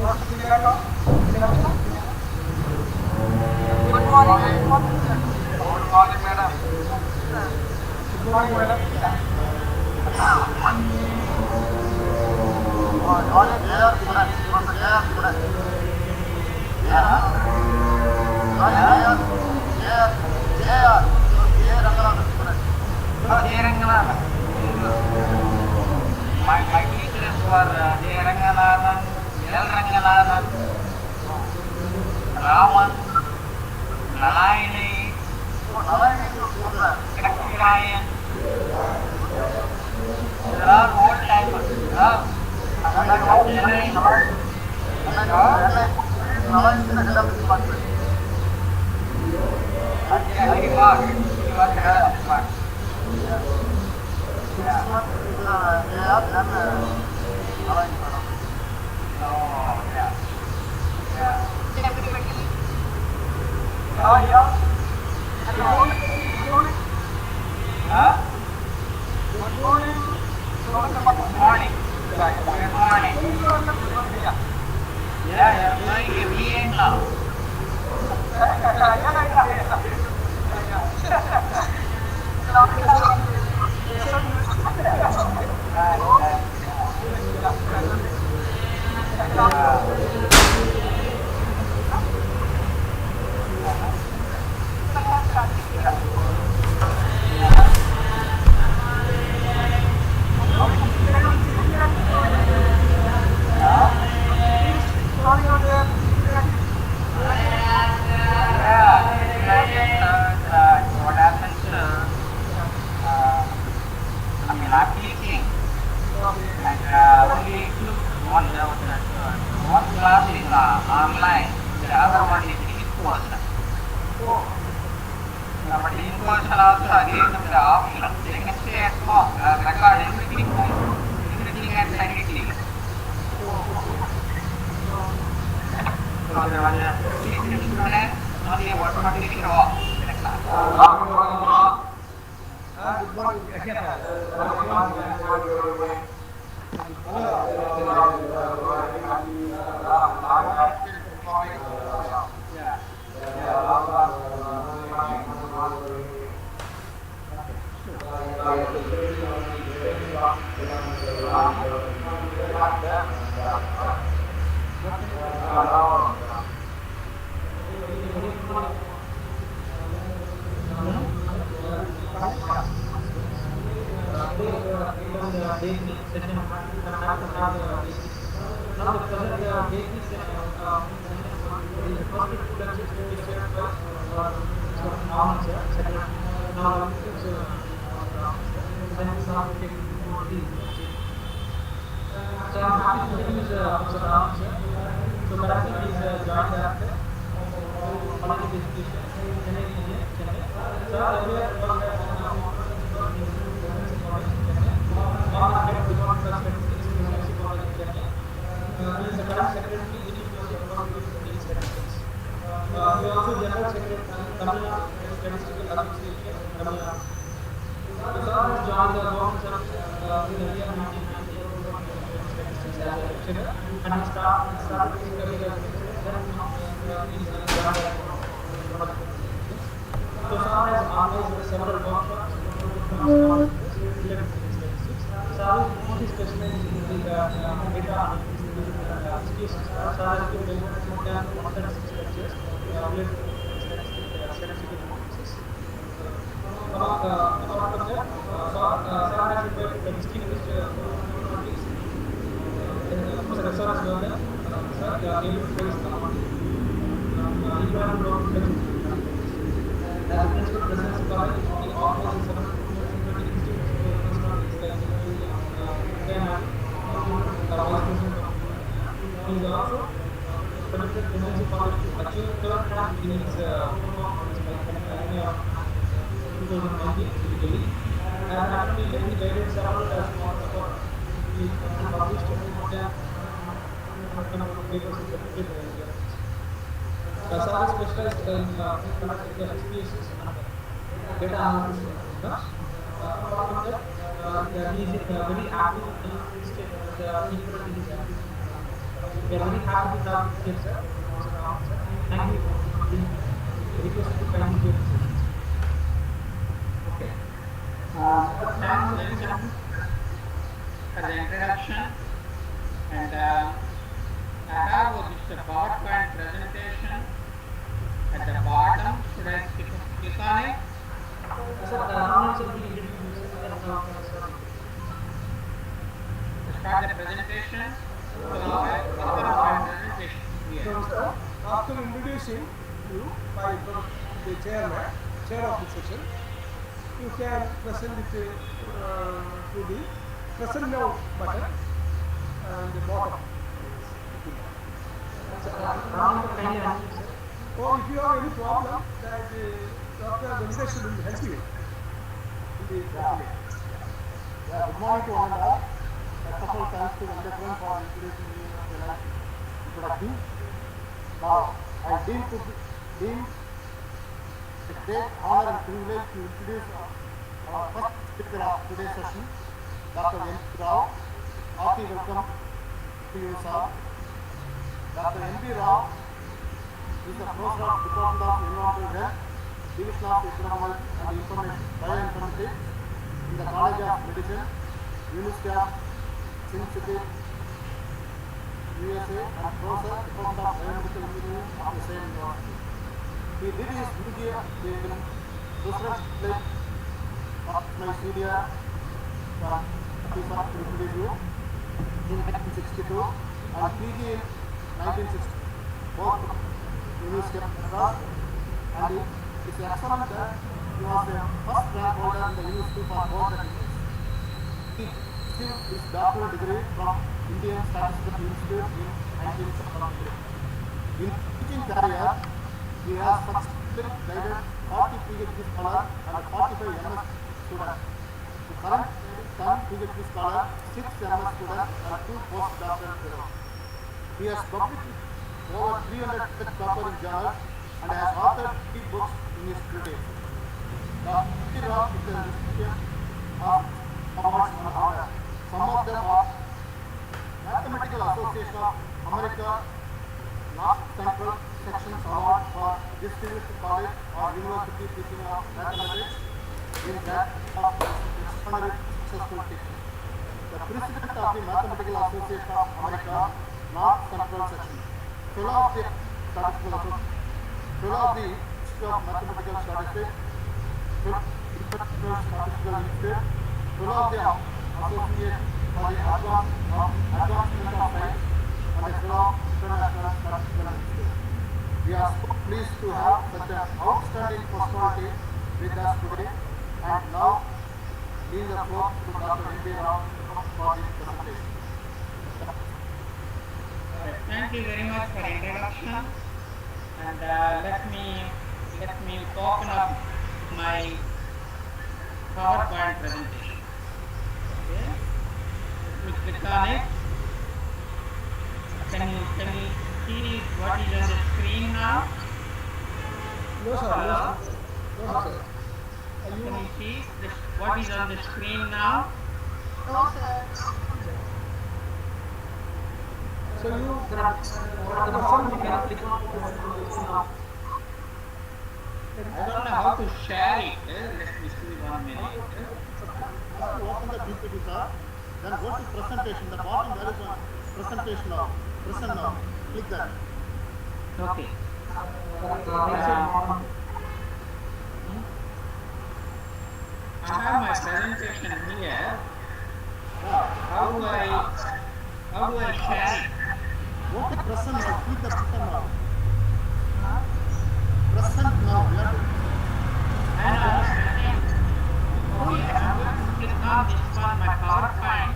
Good morning. Good morning, madam. Good morning, madam. My teachers were Ranganathan, L. Ranganathan, Raman, Nalaini, Kakirayan. There are old timers. One class is online, the other one is in person. But in person also again the option, they can stay at home, record everything and editing. So there was a student only about 20 show in a class. Good morning. Day-3 session now the present Day-3 session is the first lecture now second now so I'm happy to introduce Mr. Ram sir. So currently he is joint director of College Education, Chennai. Sir, earlier was head department of statistics in University College of Chennai. He is the current secretary of the University of Statistics. He is also general secretary of Tamil Nadu Statistical Association, Tamil Nadu. So sir has joined the government service in the year 1990 statistics as a lecturer, and he started his career as a lecturer. Then he is joined the so sir has organized several workshops related to statistics. Sir is mostly specialized in the data analysis cases. Sir has been delivered more than 136 lectures related to statistical analysis. Apart from that, sir has prepared the distinguished opportunities. Mr. Sir has done that. Sir, able to place the as a principal president's college, he organizes several institutes focused on like he is also permitted Presidency College to achieve third rank in its performance by 2019 in Delhi. And after he guided several small support. He published more than papers in the Sir is specialized in conducting the ISPS and data analysis. Apart from that, he is very active in the state of the equal in his We are very happy to have you here, sir. Mr. Raman, sir. Thank you for being here. We request you to kindly give the session. Okay. Thanks, Thanks, ladies and gentlemen, for the introduction. And I have this PowerPoint presentation at the bottom. Should I click on it? Sir, Raman, sir, will introduce you, sir, and now, sir. To start the presentation. So I click on my presentation here. So, sir, after introducing you by the chair of the session, you can present it to the present now button and the bottom. Raman, sir, kindly answer, sir. Or if you have any problem, that Dr. Venkatesh will help you in the document. Yeah, good morning to one and all. First of all, thanks to Venkatesh for introducing me to the introduction. Now, I deem a great honor and privilege to introduce our first speaker of today's session, Dr. N. Rao. Hearty welcome to you, sir. Dr. N. Rao is the Professor of Department of Environmental Health, Division of Economic and Information Bioinformatics in the College of Medicine, University of Cincinnati, USA, and Professor, Department of Biomedical Engineering of the same university. He did his PG in Research College of my senior from Pakistan to review in 1962 and PG in 1960, both University of Madras, and it is excellent that he was the first rank holder in the university for both the years. He received his doctoral degree from Indian Statistical Institute in 1973. In teaching career, he has successfully guided 40 PhD scholars and 45 MS students. The current 10 PhD scholars, 6 MS students, and 2 postdoctoral fellows. He has published over 300 research papers in journals and has authored 3 books in his treatise. Dr. Rock is the recipient of awards and honors. Some of them are Mathematical Association of America North Central Sections Award for Distinguished College or University Teaching of Mathematics in that of extraordinary successful teaching. The President of the Mathematical Association of America North Central Section, Fellow of the Statistical Association, Fellow of the Institute of Mathematical Statistics, International Statistical Institute, Fellow of the Associate for the Advancement of Science, and a Fellow of International Statistical Institute. We are so pleased to have such an outstanding personality with us today, and now leave the floor to Dr. N. Rao for this presentation. Thank you very much for introduction. And let me open up my PowerPoint presentation. Okay. Let me click on it. Can you see what is on the screen now? No, sir. Hello? No, sir. Can you see what is on the screen now? No, sir. So you The phone we can click on. I don't know how to share it. Let me see 1 minute. Open the PPT, sir. Then go to presentation. The bottom there is one presentation now. Present now. Click that. Okay. I have my presentation here. How do I share it? Go to present now. Click the present now. Present now. You have to. And I'm going to click on this one, my PowerPoint.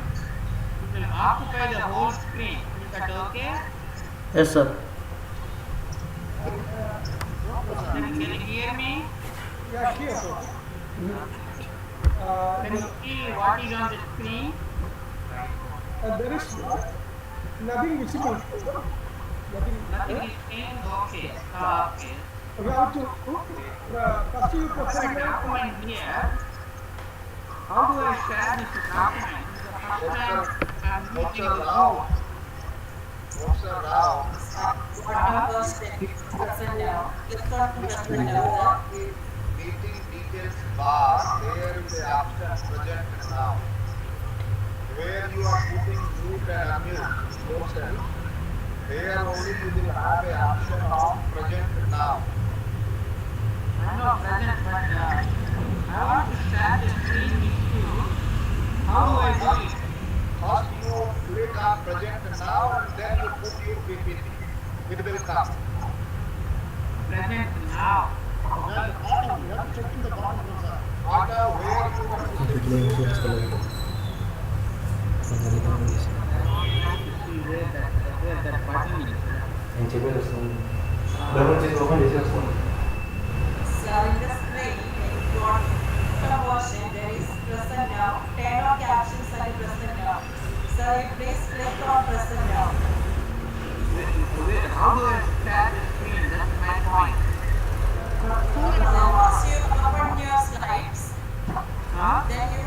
It will occupy the whole screen. Is that okay? Yes, sir. Can you hear me? Yeah, here, sir. Can you see what is on the screen? There is nothing visible. Nothing is seen? Okay. Okay. We have to first you The present document here. How do I share this document? This is the first time I'm using the Zoom. Observe now. Bottom first present now. Click on present now, sir. Meeting details bar, there is a option present now. Where you are putting mute and unmute yourself, there only you will have a option of present now. I know present, but I want to share the screen with you. How do I do it? First you click on present now and then you put your PPT. It will come. Present now. At the bottom, you have to check in the bottom, sir. Order where you are putting mute and unmute. I have to see where that button is. So in the screen, when you got bottom portion, there is present now. Turn on captions and present now. So you please click on present now. How do I share the screen? That's my point. So once you open your slides, Huh? then you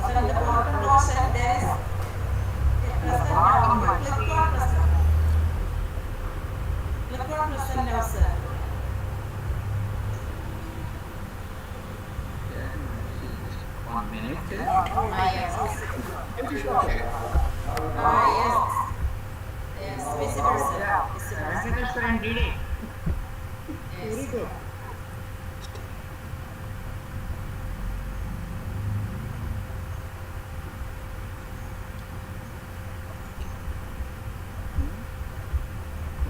so in the bottom portion there is a present now. Click on present. Click on present now, sir. One minute. Yes. Yes, visible, sir. Visible. Venkateshwaran did it. Yes. good.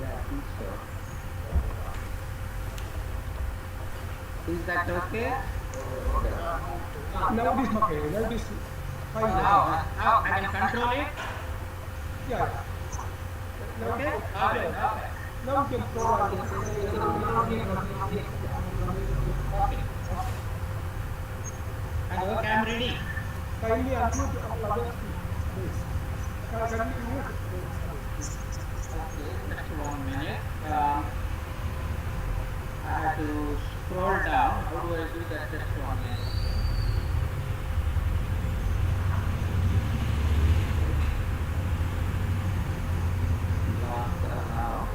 Yeah, I think so. Is that okay? Now it is okay. Now it is fine. Now I can control it. Yeah. Now, Okay. Okay. Okay. now you can provide. Okay. And okay, I'm ready. Kindly unmute others. Please. Kindly mute. Okay, just 1 minute. I have to scroll down. How do I do that? Just 1 minute. Now.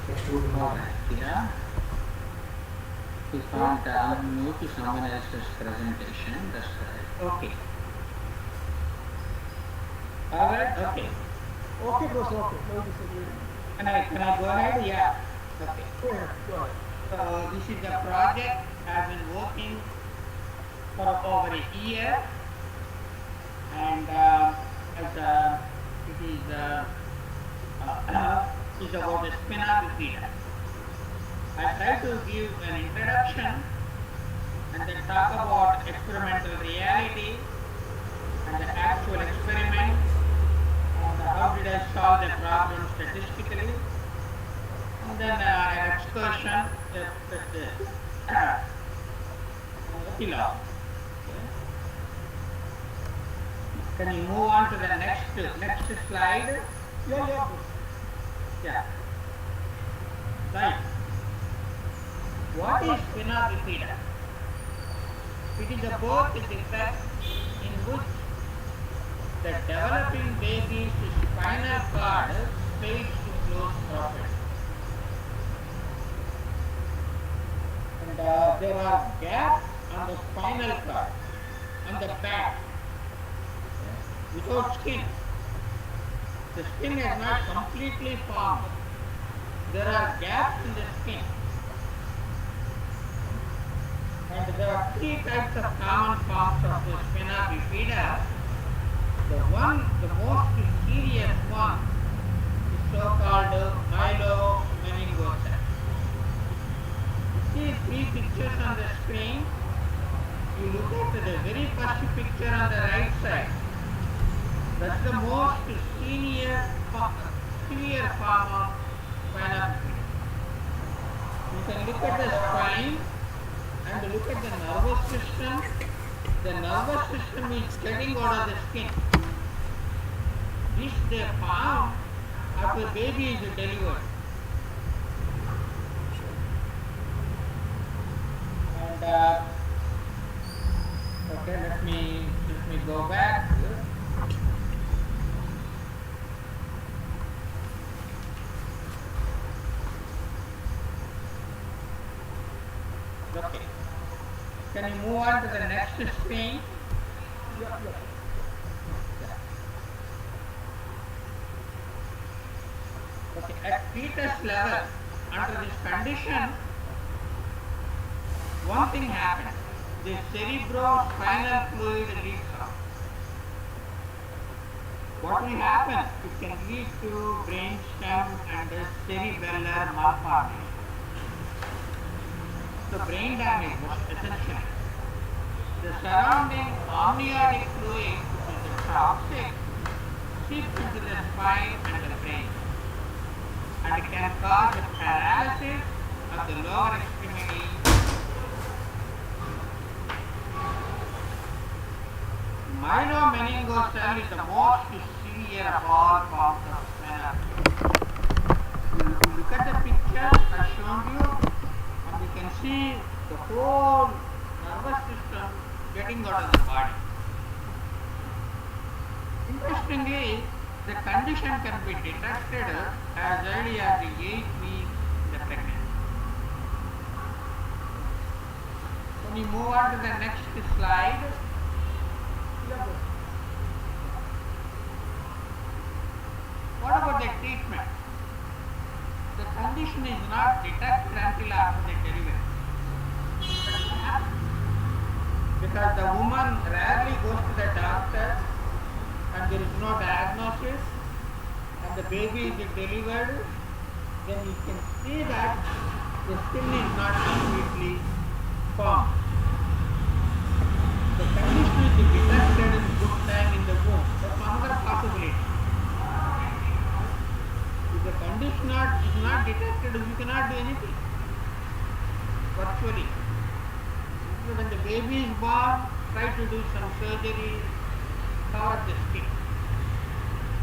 Okay. Alright, yeah. You can't unmute to someone else's presentation. That's right. Okay. Alright, okay. Okay, bro. Okay. Now it is okay. Can I go ahead? Yeah. Okay. Go ahead. Go ahead. So this is the project I've been working for over a year, and it is about the spina bifida. I try to give an introduction and then talk about experimental reality and the actual experiment and how did I solve the problem statistically, and then an excursion with the pillar. Can you move on to the next slide? Yeah. Yeah. Right. What is spina bifida? It is a birth defect in which the developing baby's spinal cord fails to close properly. And there are gaps on the spinal cord, on the back, without skin. The skin is not completely formed. There are gaps in the skin. And there are 3 types of common forms of the spina bifida. The most serious one is so-called myelomeningocele. You see 3 pictures on the screen. You look at the very first picture on the right side. That's the most severe form of spina bifida. You can look at the spine and look at the nervous system. The nervous system is getting out of the skin. This they found after baby is delivered. go back. Okay. Can you move on to the next screen? Yeah. Okay. At fetus level, under this condition, one thing happens. The cerebrospinal fluid leaks out. What will happen? It can lead to brainstem and cerebellar malformation. So brain damage, essentially. The surrounding amniotic fluid, which is toxic, seeps into the spine and the brain, and it can cause a paralysis of the lower extremity. Myelomeningocele is the most severe of all forms of spinal fluid. You look at the picture I shown you, and you can see the whole nervous system getting out of the body. Interestingly, the condition can be detected as early as the 8th week in the pregnancy. Can you move on to the next slide? What about the treatment? The condition is not detected until after the delivery. Because the woman rarely goes to the doctor and there is no diagnosis and the baby is delivered, then you can see that the skin is not completely formed. The condition is detected in good time in the womb. That's another possibility. If the condition is not detected, we cannot do anything. Virtually. When the baby is born, try to do some surgery, cover the skin,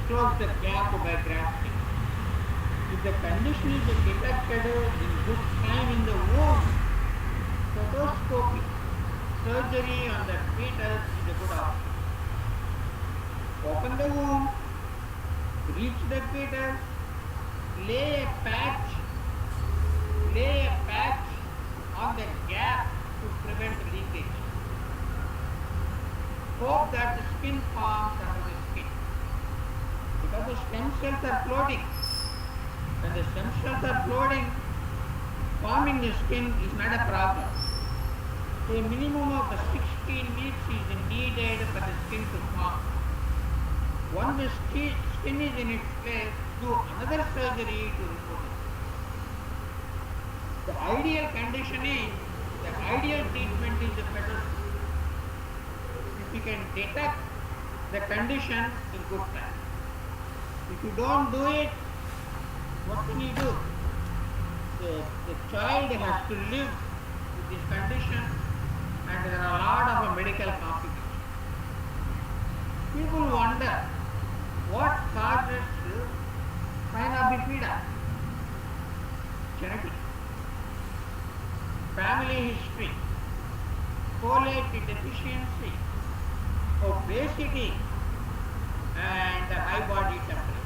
close the gap by grafting. If the condition is detected in good time in the womb, stethoscopy, surgery on the fetus is a good option. Open the womb, reach the fetus, lay a patch on the gap to prevent leakage. Hope that the skin forms under the skin. Because the stem cells are floating. When the stem cells are floating, forming the skin is not a problem. A minimum of 16 weeks is needed for the skin to form. Once the skin is in its place, do another surgery to remove it. The ideal condition is, the ideal treatment is the fetus. If you can detect the condition in good time. If you don't do it, what can you do? The child has to live with this condition, and there are a lot of medical complications. People wonder what causes spina bifida. Genetic, family history, folate deficiency, obesity, and high body temperature.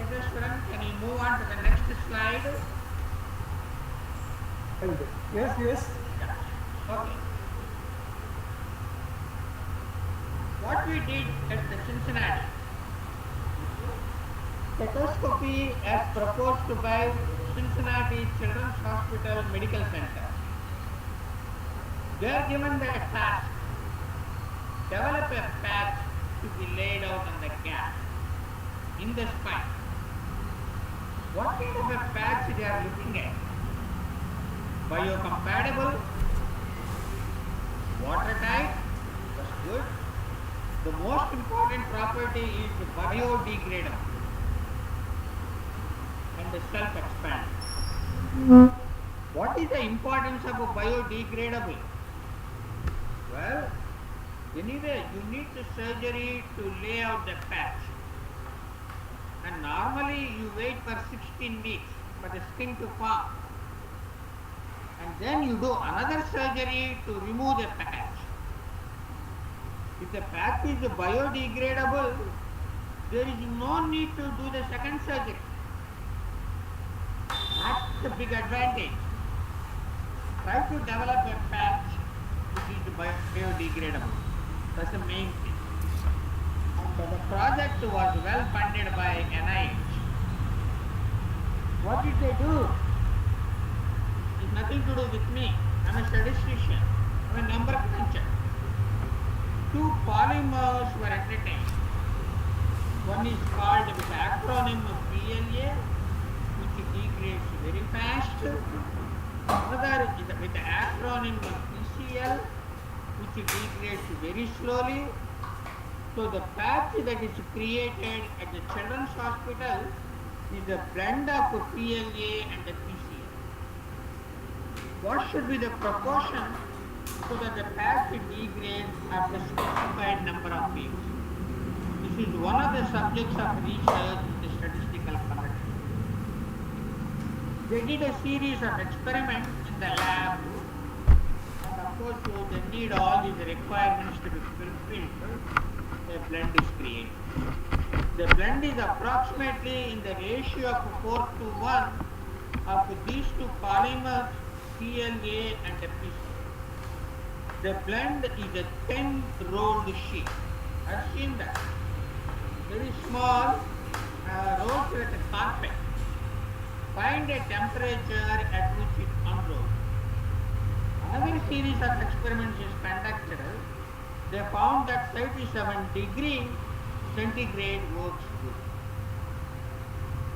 Okay, student, can you move on to the next slide? Yes. Okay. What we did at the Cincinnati, stethoscopy as proposed by Cincinnati Children's Hospital Medical Center. They are given the task, develop a patch to be laid out on the gap in the spine. What kind of a patch they are looking at? Biocompatible, watertight, that's good. The most important property is biodegradable and the self-expanding. What is the importance of a biodegradable? Well, anyway, you need the surgery to lay out the patch. And normally you wait for 16 weeks for the skin to form. and then you do another surgery to remove the patch. If the patch is biodegradable, there is no need to do the second surgery. That's the big advantage. Try to develop a patch which is biodegradable. That's the main thing. And the project was well funded by NIH. What did they do? It's nothing to do with me. I'm a statistician. I'm a number cruncher. 2 polymers were entertained. One is called with the acronym of PLA, which degrades very fast. Another is with the acronym of PCL, which degrades very slowly. So the patch that is created at the Children's Hospital is a blend of PLA and the PCL. What should be the proportion so that the patch degrades after specified number of weeks? This is one of the subjects of research in the statistical community. They did a series of experiments in the lab, and of course they need all these requirements to be fulfilled. A blend is created. The blend is approximately in the ratio of 4 to 1 of these 2 polymers, PLA and PCL. The blend is a thin rolled sheet. I've seen that. Very small, rolls like a carpet. Find a temperature at which it unrolls. Another series of experiments is conducted. They found that 37 degrees centigrade works good.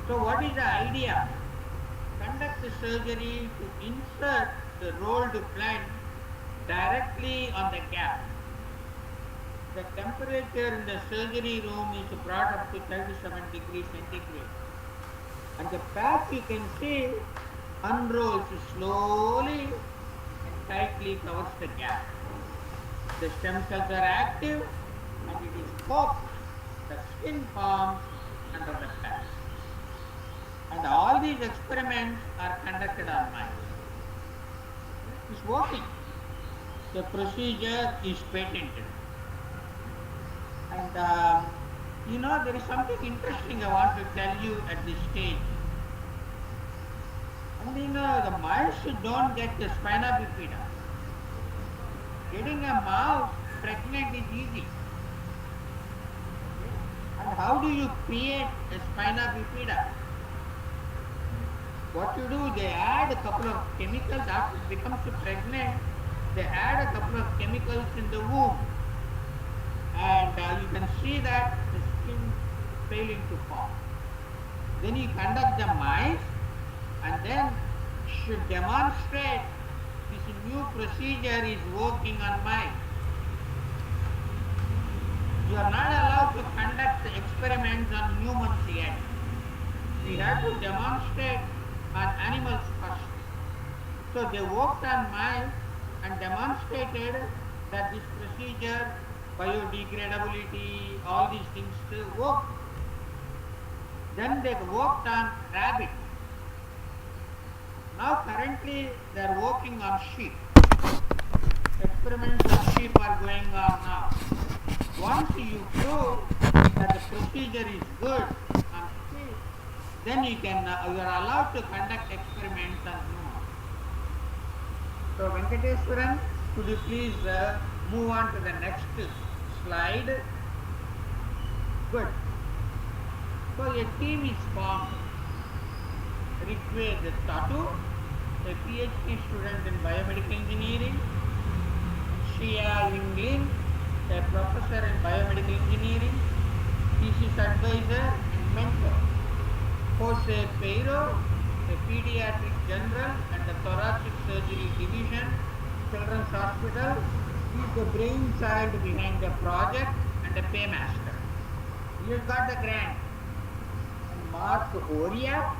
So what is the idea? Conduct the surgery to insert the rolled blend directly on the gap. The temperature in the surgery room is brought up to 37 degrees centigrade. And the patch, you can see, unrolls slowly and tightly covers the gap. The stem cells are active and it is hoped that skin forms under the patch. And all these experiments are conducted on mice. It's working. The procedure is patented. And there is something interesting I want to tell you at this stage. And the mice don't get the spina bifida. Getting a mouse pregnant is easy. And how do you create a spina bifida? What you do, they add a couple of chemicals after it becomes pregnant. They add a couple of chemicals in the womb. And you can see that the skin failing to form. Then you conduct the mice and then should demonstrate this new procedure is working on mice. You are not allowed to conduct the experiments on humans yet. We have to demonstrate on animals first. So they worked on mice and demonstrated that this procedure, biodegradability, all these things work. Then they worked on rabbit. Now currently they are working on sheep. Experiments on sheep are going on now. Once you prove that the procedure is good on sheep, then you are allowed to conduct experiments on humans. So Venkateswaran, could you please move on to the next slide? Good. So a team is formed. Rigved Tatu, a PhD student in biomedical engineering. Shia Linglin, a professor in biomedical engineering. thesis advisor and mentor. Jose Peiro, a pediatric general and the thoracic surgery division, Children's Hospital. He is the brainchild behind the project and the paymaster. He has got the grant. And Mark Oria,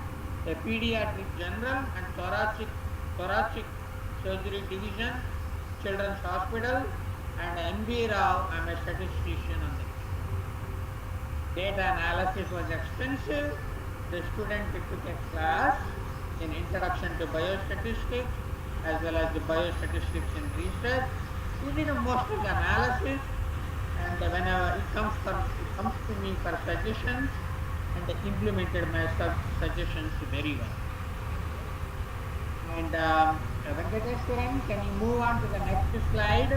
a pediatric general and thoracic surgery division, Children's Hospital, and M.B. Rao, I am a statistician on this. Data analysis was extensive. The student took a class in Introduction to Biostatistics as well as the biostatistics and research. You did most of the analysis, and whenever it comes to me for suggestions, and implemented my suggestions very well. And Venkateswaran, can you move on to the next slide?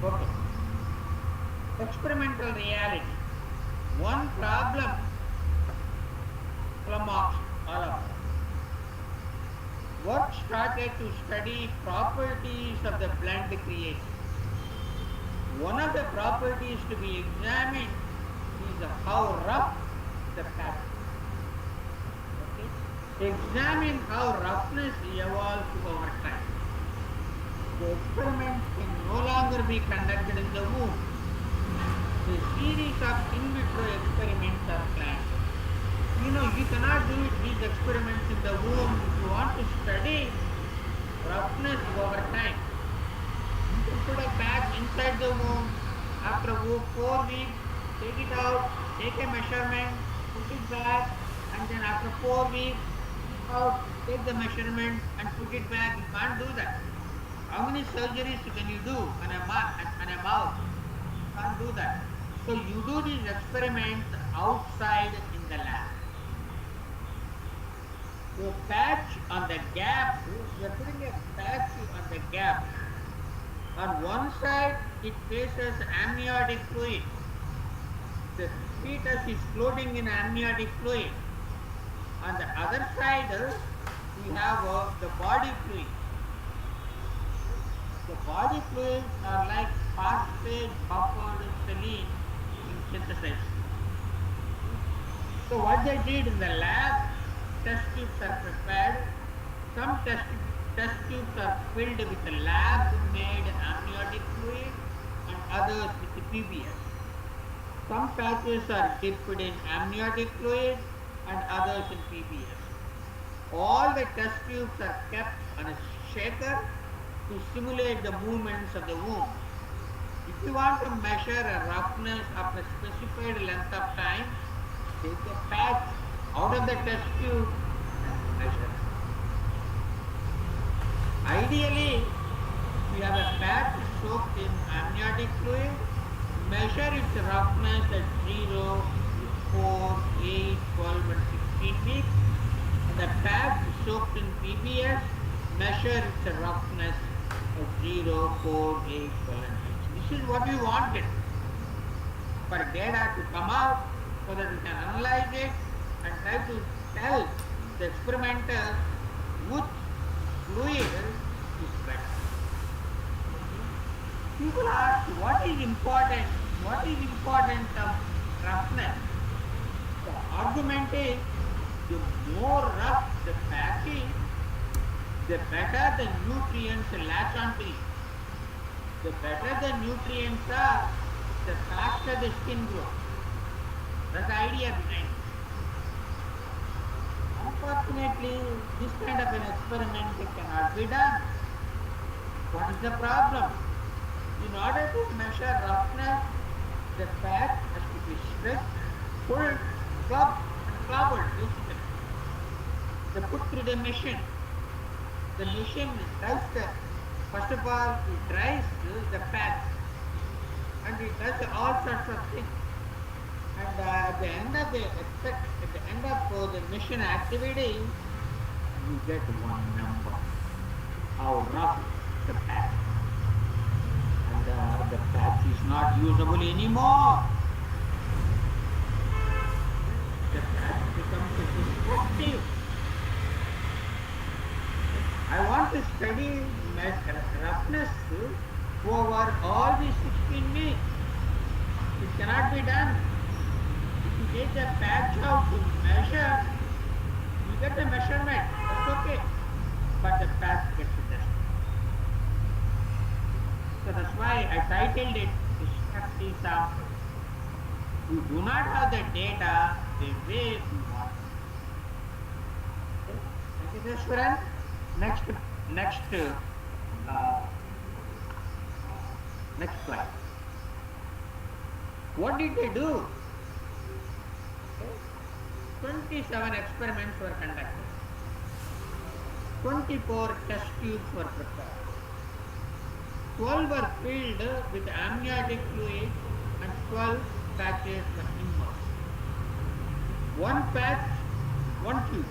Okay. Experimental reality. One problem amongst all of us. Work started to study properties of the blend creation. One of the properties to be examined is how rough the fabric is. Okay? Examine how roughness evolves over time. The experiment can no longer be conducted in the womb. A series of in vitro experiments are planned. You cannot do these experiments in the womb if you want to study roughness over time. You can put a patch inside the womb. After 4 weeks, take it out, take a measurement, put it back, and then after 4 weeks, out, take the measurement and put it back. You can't do that. How many surgeries can you do on a mouth? You can't do that. So you do these experiments outside in the lab. You patch on the gap. You are putting a patch on the gap. On one side, it faces amniotic fluid. The fetus is floating in amniotic fluid. On the other side, we have the body fluid. The body fluids are like phosphate buffered saline in synthesis. So what they did in the lab, test tubes are prepared. Some test tubes are filled with lab-made amniotic fluid and others with PBS. Some patches are dipped in amniotic fluid and others in PBS. All the test tubes are kept on a shaker to simulate the movements of the womb. If you want to measure a roughness of a specified length of time, take a patch out of the test tube and measure. Ideally, we have a patch soaked in amniotic fluid, measure its roughness at 0, 4, 8, 12 and 16 weeks, and the patch soaked in PBS, measure its roughness at 0, 4, 8, 12 and 16. This is what we wanted, for data to come out so that we can analyze it and try to tell the experimental which fluid is better. People ask, what is important? What is important of roughness? The argument is, the more rough the patch is, the better the nutrients latch onto it. The better the nutrients are, the faster the skin grows. That's the idea behind it. Unfortunately, this kind of an experiment cannot be done. What is the problem? In order to measure roughness, the patch has to be stripped, pulled, clubbed, and clobbered basically. They put through the machine. The machine does first of all, it dries the patch and it does all sorts of things. And at the end of the machine activity, you get one number, how rough the patch. And the patch is not usable anymore. The patch becomes destructive. I want to study roughness over all these 16 weeks. It cannot be done. If you take the patch out to measure, you get the measurement. That's okay. But the patch gets destroyed. So that's why I titled it Destructive Sample. You do not have the data the way you want. Okay? Thank you, Session-1. Next slide. What did they do? Okay. 27 experiments were conducted. 24 test tubes were prepared. 12 were filled with amniotic fluid and 12 patches were immersed. One patch, one tube.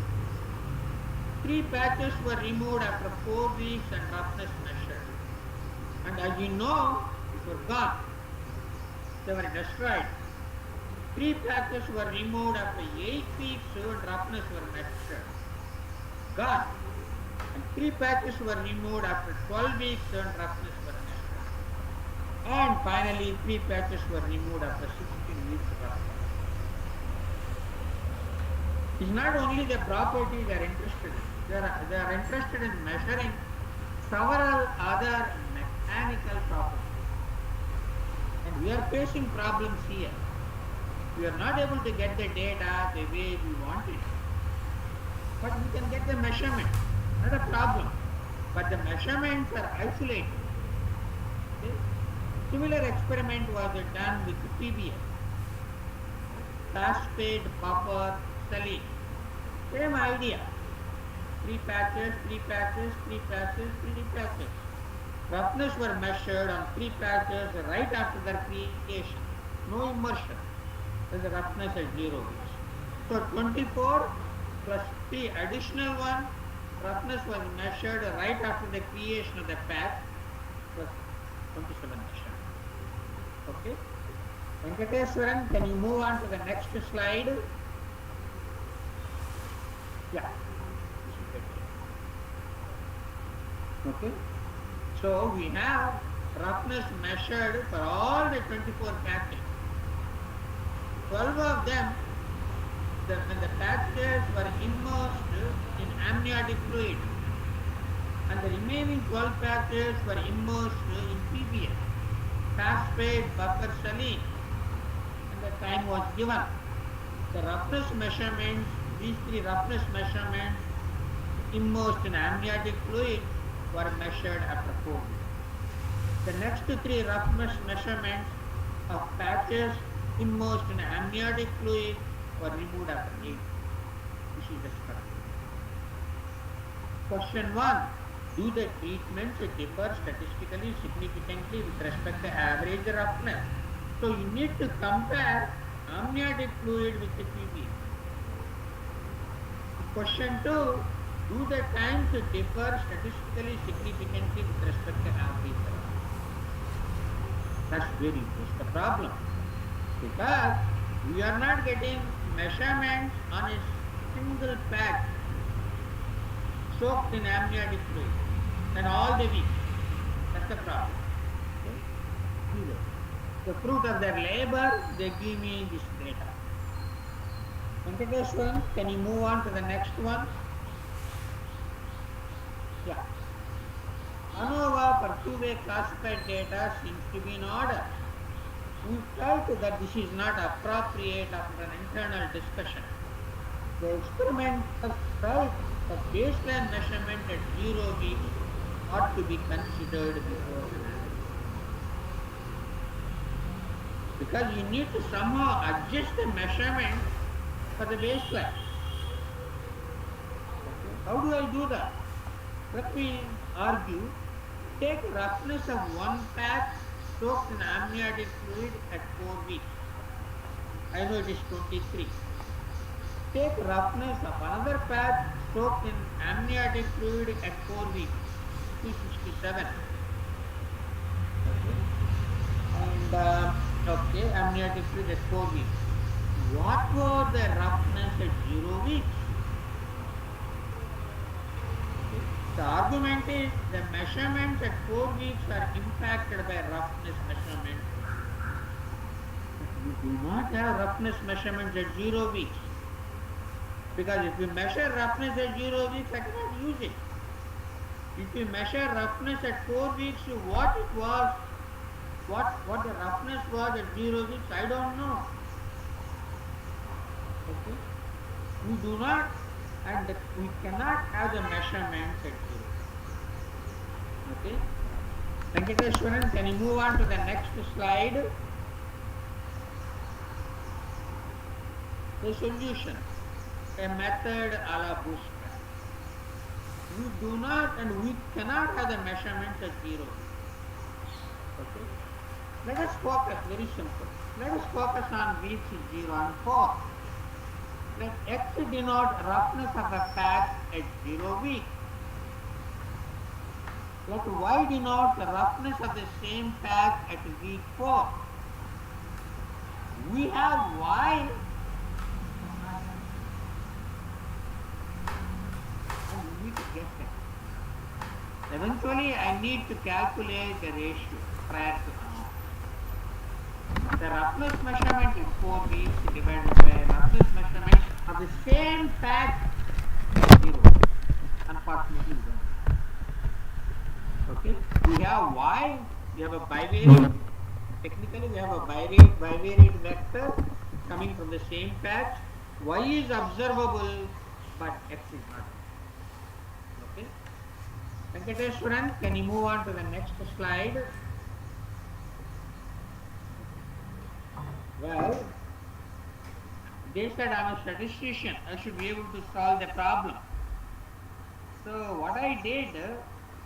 3 patches were removed after 4 weeks and roughness measured. And as you know, they were gone. They were destroyed. 3 patches were removed after 8 weeks and roughness were measured. Gone. And 3 patches were removed after 12 weeks and roughness were measured. And finally, 3 patches were removed after 16 weeks of roughness. It's not only the property they are interested in. They are interested in measuring several other mechanical properties. And we are facing problems here. We are not able to get the data the way we want it. But we can get the measurement. Not a problem. But the measurements are isolated. Okay? Similar experiment was done with PBS. Phosphate, buffer, saline. Same idea. 3 patches, 3 patches, 3 patches, 3 patches. Roughness were measured on 3 patches right after their creation. No immersion. Then the roughness at 0 weeks. So 24 plus 3 additional one, roughness was measured right after the creation of the patch plus 27 measured. Okay? Venkateswaran, can you move on to the next slide? Yeah. Okay. So we have roughness measured for all the 24 patches. 12 of them, when the patches were immersed in amniotic fluid, and the remaining 12 patches were immersed in PBS, phosphate, buffer, saline, and the time was given. The roughness measurements, these 3 roughness measurements immersed in amniotic fluid were measured after 4 weeks. The next 3 roughness measurements of patches immersed in amniotic fluid were removed after 8 weeks. This is the structure. Question 1. Do the treatments differ statistically significantly with respect to average roughness? So you need to compare amniotic fluid with the PBS. Question 2. Do the times differ statistically significantly with respect to average roughness? That's the problem. Because we are not getting measurements on a single patch soaked in amniotic fluid and all the weeks. That's the problem. Okay? The fruit of their labor, they give me this data. Venkateswaran, can you move on to the next one? Yeah. ANOVA for 2-way classified data seems to be in order. We felt that this is not appropriate after an internal discussion. The experimenters felt that baseline measurement at 0 weeks ought to be considered before analysis. Because you need to somehow adjust the measurement for the baseline. Okay. How do I do that? Let me argue. Take roughness of one patch soaked in amniotic fluid at 4 weeks. I know it is 23. Take roughness of another patch soaked in amniotic fluid at 4 weeks. 267. And amniotic fluid at 4 weeks. What was the roughness at 0 weeks? The argument is the measurements at 4 weeks are impacted by roughness measurement. We do not have roughness measurements at 0 weeks. Because if you measure roughness at 0 weeks, I cannot use it. If you measure roughness at 4 weeks, what it was, what the roughness was at 0 weeks, I don't know. Okay? We do not, and we cannot have the measurements at 0. Okay? Venkateswaran, can you move on to the next slide? The solution. A method a la bootstrap. we do not and we cannot have the measurements at 0. Okay. Let us focus, very simple. Let us focus on weeks 0 and 4. Let X denote roughness of a patch at 0 week. Let Y denote the roughness of the same patch at week 4. We have Y and we need to guess it. Eventually, I need to calculate the ratio prior to the roughness measurement is 4 weeks divided by roughness measurement of the same patch at 0. Unfortunately, we don't. Okay, we have Y, we have a bivariate. Technically, we have a bivariate vector coming from the same patch. Y is observable, but X is not. Okay. Venkateswaran, can you move on to the next slide? Well, they said I'm a statistician. I should be able to solve the problem. So what I did,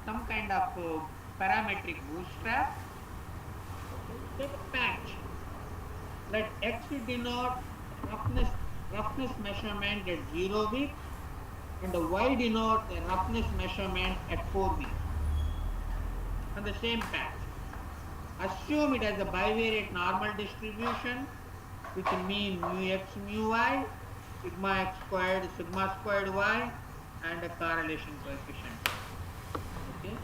some kind of parametric bootstrap. Okay, take a patch. Let X denote roughness measurement at 0 weeks, and the Y denote the roughness measurement at 4 weeks on the same patch. Assume it has a bivariate normal distribution with mean mu x mu y, sigma x squared, sigma squared y, and a correlation coefficient. Okay,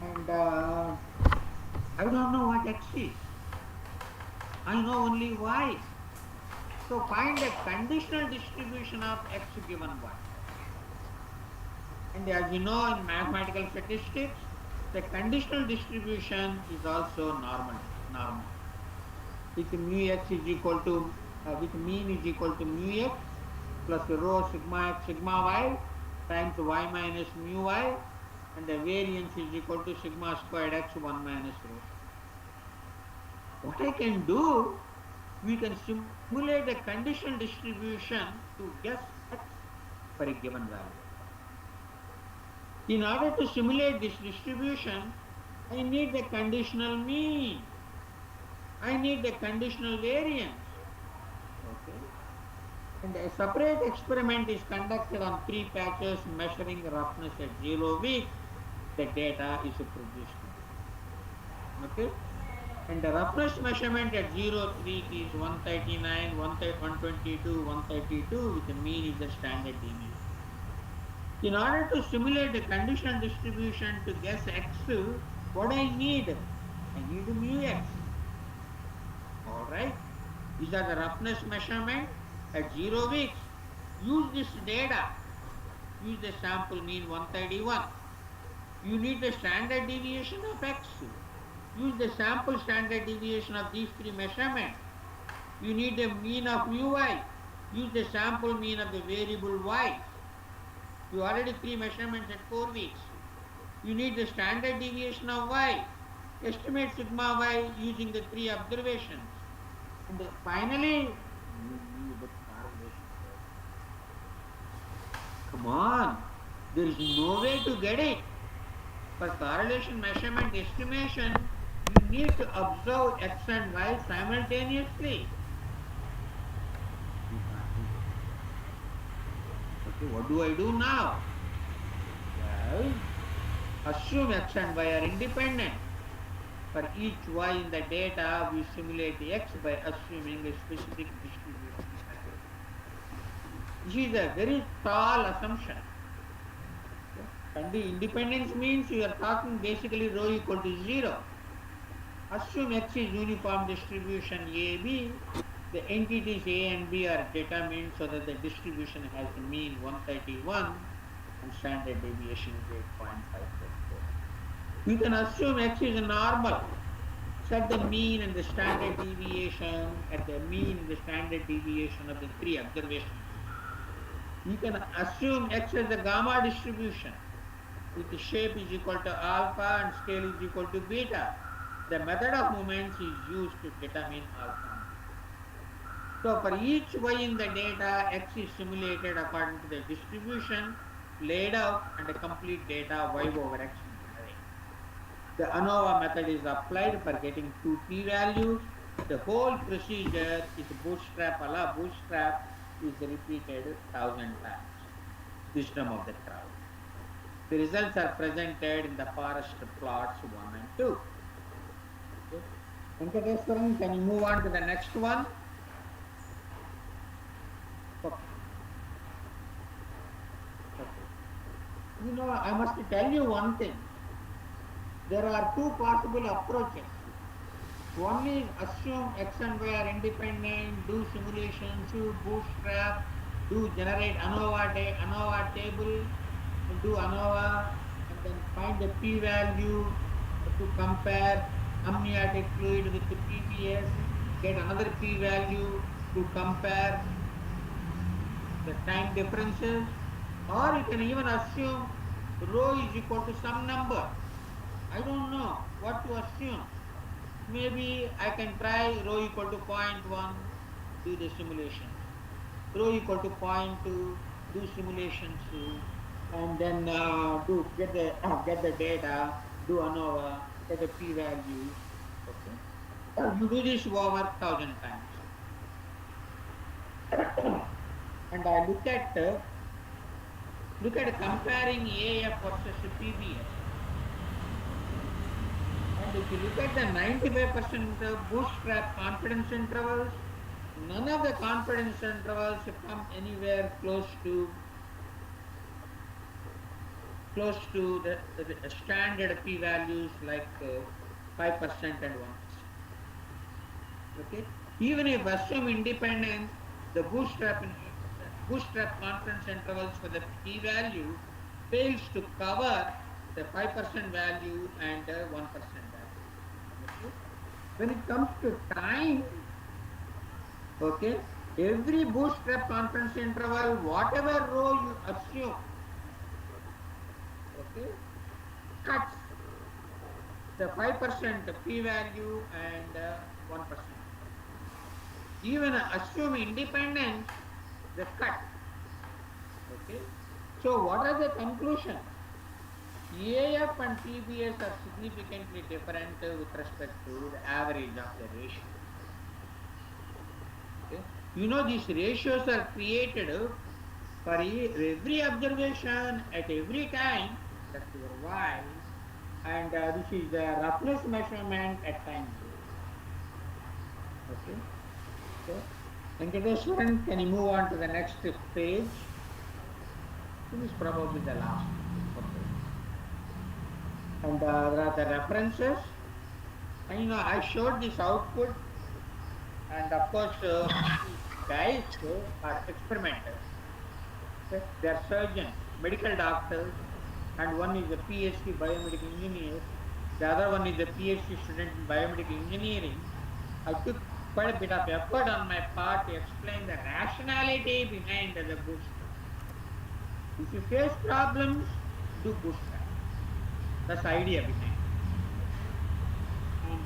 and I don't know what x is. I know only y. So find a conditional distribution of x given y. And as you know in mathematical statistics, the conditional distribution is also normal. With mu x is equal to with mean is equal to mu x plus rho sigma x sigma y times y minus mu y, and the variance is equal to sigma squared x 1 minus rho. What I can do, we can simulate a conditional distribution to guess x for a given value. In order to simulate this distribution, I need the conditional mean. I need the conditional variance. Okay. And a separate experiment is conducted on 3 patches measuring roughness at 0 weeks. The data is produced. Okay. And the roughness measurement at 0 week is 139, 122, 132 with the mean is the standard deviation. In order to simulate the conditional distribution to guess x, what I need? I need mu x. Alright. These are the roughness measurement at 0 weeks. Use this data. Use the sample mean 131. You need the standard deviation of x. Use the sample standard deviation of these 3 measurements. You need the mean of mu y. Use the sample mean of the variable y. You already 3 measurements at 4 weeks. You need the standard deviation of y. Estimate sigma y using the 3 observations. And finally, come on, there is no way to get it. For correlation measurement estimation, you need to observe x and y simultaneously. Okay, what do I do now? Well, assume x and y are independent. For each y in the data, we simulate the x by assuming a specific distribution. This is a very tall assumption. And the independence means you are talking basically rho equal to 0. Assume x is uniform distribution AB. The entities A and B are determined so that the distribution has a mean 131 and standard deviation is 8.544. You can assume x is normal. Set the mean and the standard deviation at the mean and the standard deviation of the 3 observations. You can assume x as a gamma distribution with the shape is equal to alpha and scale is equal to beta. The method of moments is used to determine alpha. So for each y in the data, x is simulated according to the distribution laid out and a complete data y over x will generate. The ANOVA method is applied for getting two p-values. The whole procedure is bootstrap a la bootstrap is repeated 1,000 times. Wisdom of the crowd. The results are presented in the forest plots 1 and 2. Okay. Venkateswaran, can you move on to the next one? Okay. Okay. You know, I must tell you one thing. There are two possible approaches. One is assume x and y are independent, do simulations, do bootstrap, do generate ANOVA table, and do ANOVA, and then find the p-value to compare amniotic fluid with the PPS, get another p-value to compare the time differences, or you can even assume rho is equal to some number. I don't know what to assume. Maybe I can try rho equal to 0.1, do the simulations. Rho equal to 0.2, do simulations, and then get the data, do ANOVA, get the p-value. Okay, you do this over 1,000 times, and I look at comparing AF versus PBS. And if you look at the 95% bootstrap confidence intervals, none of the confidence intervals come anywhere close to the standard p-values like 5% and 1%. Okay, even if assume independence, the bootstrap confidence intervals for the p-value fails to cover the 5% value and 1% value. Okay. When it comes to time, okay, every bootstrap confidence interval, whatever rho you assume, okay, cuts the 5% p-value and 1%. Even assume independence, the cut. Okay. So what are the conclusions? AF and PBS are significantly different with respect to the average of the ratio. Okay. You know, these ratios are created for every observation at every time. That's your Y. And this is the roughness measurement at time 0. Okay. So, Venkateswaran, can you move on to the next page? This is probably the last one. Okay. And there are the references. And you know, I showed this output. And of course, guys are experimenters. Okay? They are surgeons, medical doctors, and one is a PhD biomedical engineer. The other one is a PhD student in biomedical engineering. I took quite a bit of effort on my part to explain the rationality behind the bootstrap. If you face problems, do bootstrap. That's the idea behind it. And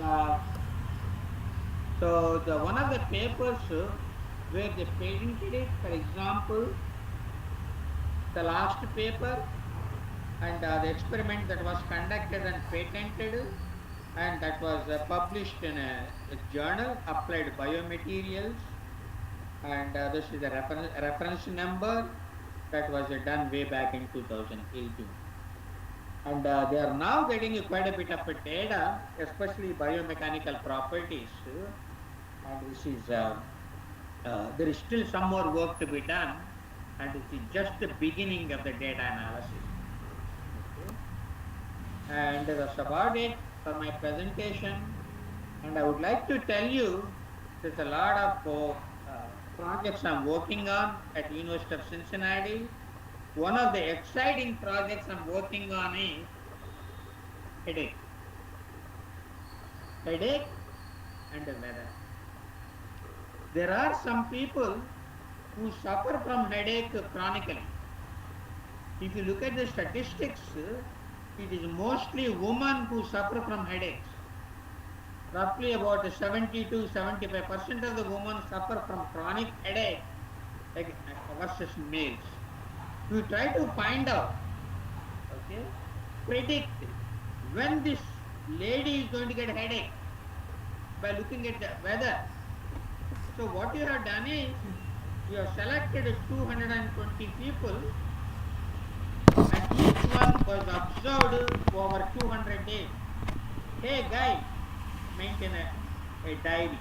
so one of the papers where they patented it, for example, the last paper, and the experiment that was conducted and patented, and that was published in a journal, Applied Biomaterials, and this is the reference number that was done way back in 2018. And they are now getting quite a bit of data, especially biomechanical properties, and this is there is still some more work to be done, and this is just the beginning of the data analysis. Okay. And that's about it for my presentation. And I would like to tell you there's a lot of projects I'm working on at University of Cincinnati. One of the exciting projects I'm working on is headache and the weather. There are some people who suffer from headache chronically. If you look at the statistics, it is mostly women who suffer from headaches. Roughly about 70 to 75% of the women suffer from chronic headache versus males. You try to find out, okay, predict when this lady is going to get headache by looking at the weather. So what you have done is you have selected 220 people and each one was observed over 200 days. Hey guys, maintain a diary.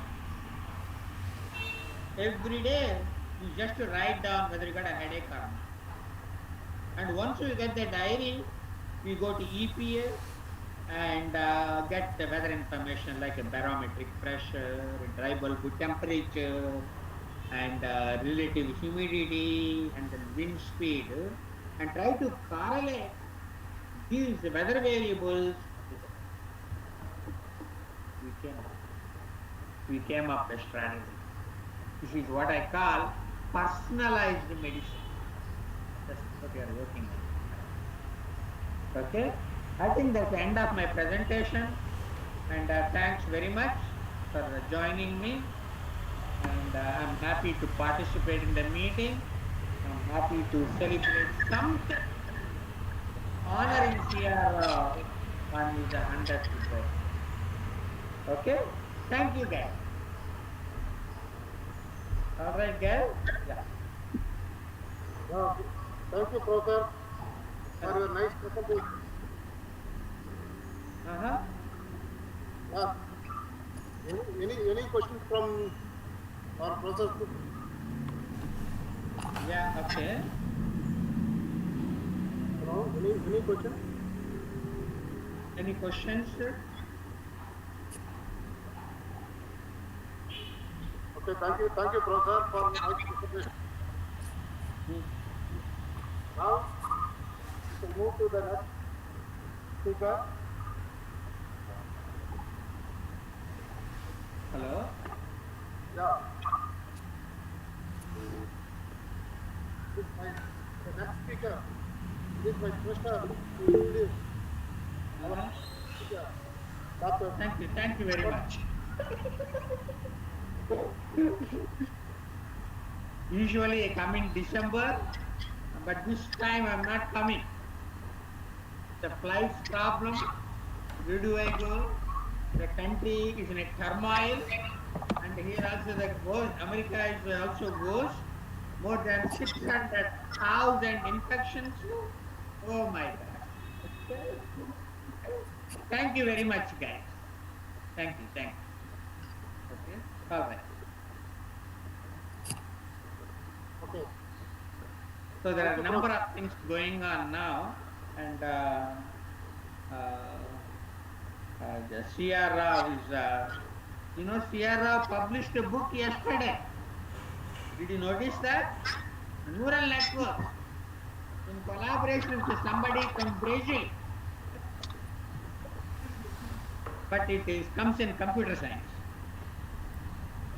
Every day you just write down whether you got a headache or not. And once you get the diary, we go to EPS and get the weather information like a barometric pressure, dry bulb temperature, and relative humidity, and then wind speed, and try to correlate these weather variables. We came up. We came up a strategy. This is what I call personalized medicine. That's what we are working on. Okay? I think that's the end of my presentation. And thanks very much for joining me. And I'm happy to participate in the meeting. I'm happy to celebrate something honoring CR on his 100th birthday. Okay? Thank you, guys. All right, guys? Yeah. Thank you, Professor, for your nice presentation. Uh-huh. Any questions from our professor? Yeah, okay. Hello, any questions? Any questions? Okay, thank you, Professor, for nice presentation. Now, we can move to the next speaker. Hello? Yeah. The next speaker. This is my pleasure to introduce our speaker, Dr. Thank you very much. Usually I come in December, but this time I'm not coming. The flight's problem. Where do I go? The country is in a turmoil, and here also the goes, America is also goes more than 600,000 infections. Oh my God. Thank you very much, guys. Thank you. Okay, all right. Okay. So there are a number of things going on now, and the Sierra is, Sierra published a book yesterday. Did you notice that? Neural networks in collaboration with somebody from Brazil. But comes in computer science.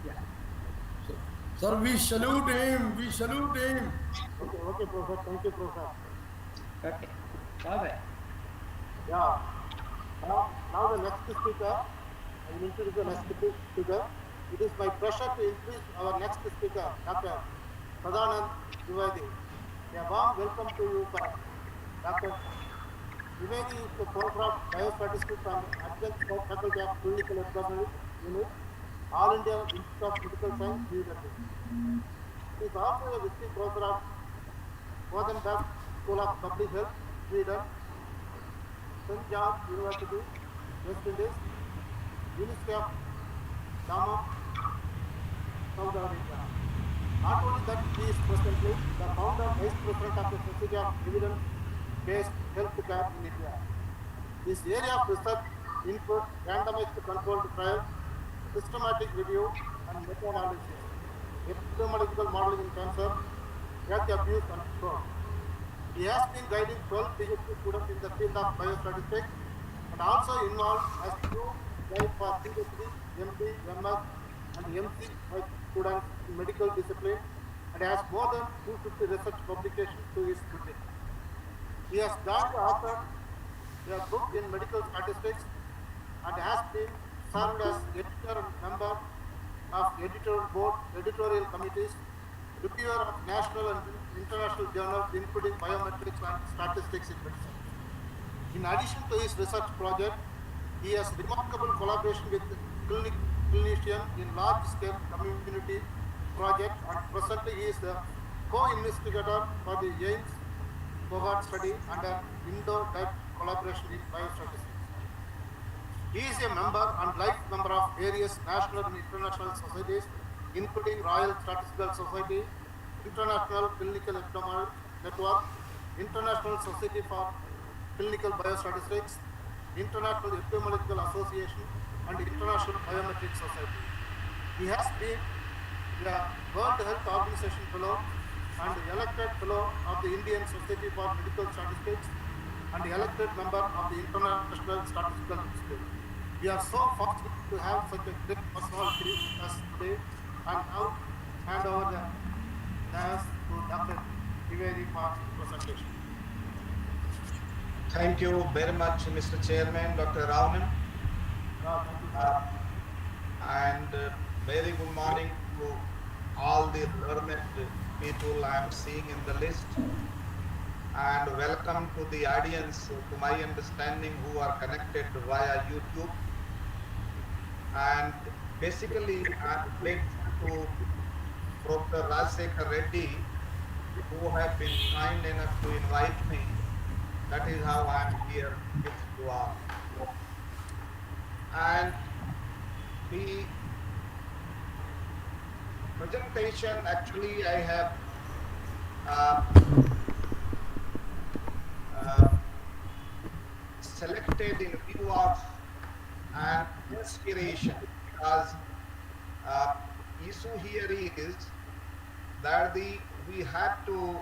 Yeah. Sir, we salute him. We salute him. Okay, Professor. Thank you, Professor. Okay. All right. Yeah. Now the next speaker. I will introduce the next speaker. It is my pleasure to introduce our next speaker, Dr. Sadanand Dwivedi. A warm welcome to you, sir. Dr. Dwivedi is the professor of biostatistics and adjunct faculty of clinical epidemiology unit, All India Institute of Medical Science, New Delhi. He is also a visiting professor of Gothenburg School of Public Health, Sweden, St. George University, West Indies, University of Dammam, Saudi Arabia. Not only that, he is presently the founder vice president of the Society of Evidence-Based Healthcare in India. His area of research includes randomized controlled trials, systematic review and meta-analysis, epidemiological modeling in cancer, drug abuse and fraud. He has been guiding 12 PhD students in the field of biostatistics and also involved as two guide for PhD, MD, MS and MC students in medical discipline and has more than 250 research publications to his credit. He has joined author a book in medical statistics and has been served as editor and member of editorial committees reviewer of national and international journals, including biometrics and statistics in medicine. In addition to his research project, he has remarkable collaboration with clinicians in large-scale community projects, and presently he is the co-investigator for the AIMS cohort study and an Indo-Dutch collaboration in biostatistics. He is a member and life member of various national and international societies, including Royal Statistical Society, International Clinical Epidemiology Network, International Society for Clinical Biostatistics, International Epidemiological Association, and International Biometric Society. He has been the World Health Organization Fellow and elected Fellow of the Indian Society for Medical Statistics and elected member of the International Statistical Institute. We are so fortunate to have such a great personality as today, and now hand over the dais to Dr. Trivedi for presentation. Thank you very much, Mr. Chairman, Dr. Raunan. Thank you, sir. And very good morning to all the learned people I am seeing in the list. And welcome to the audience, to my understanding, who are connected via YouTube. And basically, I'm grateful to Professor Rajsekhar Reddy, who have been kind enough to invite me. That is how I am here with you all. And the presentation, actually, I have selected in view of an inspiration, because issue here is that we have to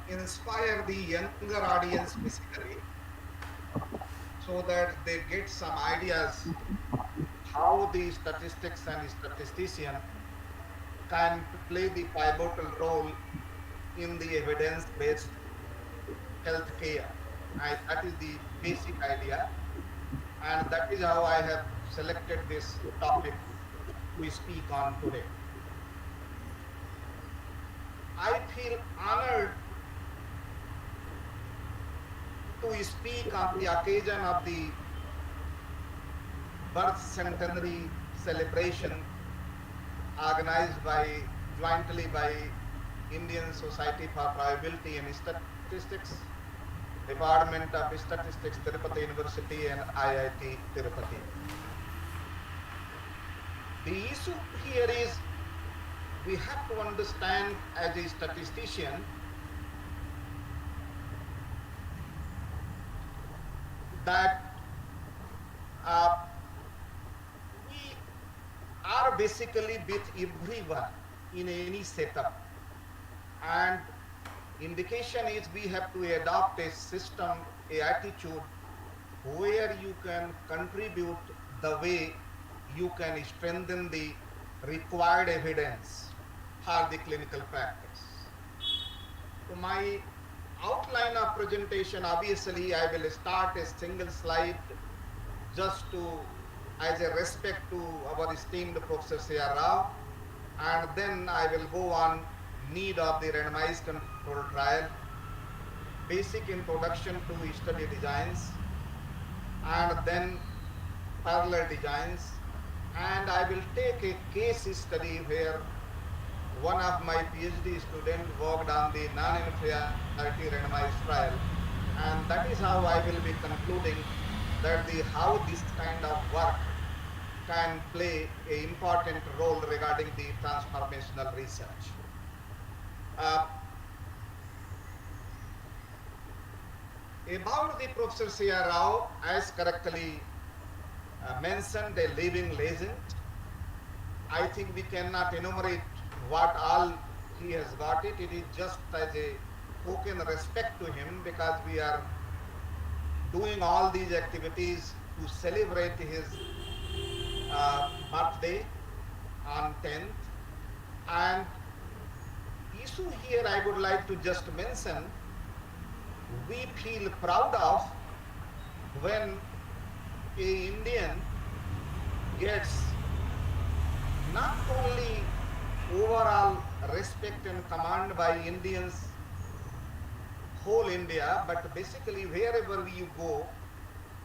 inspire the younger audience basically, so that they get some ideas how the statistics and statistician can play the pivotal role in the evidence-based healthcare. That is the basic idea, and that is how I have selected this topic we speak on today. I feel honored to speak on the occasion of the birth centenary celebration organized jointly by Indian Society for Probability and Statistics, Department of Statistics, Tirupati University, and IIT Tirupati. The issue here is we have to understand as a statistician that we are basically with everyone in any setup, and indication is we have to adopt a system, a attitude where you can contribute the way you can strengthen the required evidence for the clinical practice. So my outline of presentation, obviously I will start a single slide just to as a respect to our esteemed Professor C.R. Rao, and then I will go on need of the randomized control trial, basic introduction to study designs, and then parallel designs, and I will take a case study where one of my PhD students worked on the non-inferiority randomized trial, and that is how I will be concluding that how this kind of work can play an important role regarding the transformational research. About the Professor C.R. Rao, as correctly mentioned, a living legend. I think we cannot enumerate what all he has got it. It is just as a token respect to him, because we are doing all these activities to celebrate his birthday on 10th. And issue here I would like to just mention, we feel proud of when a Indian gets not only overall respect and command by Indians, whole India, but basically wherever you go,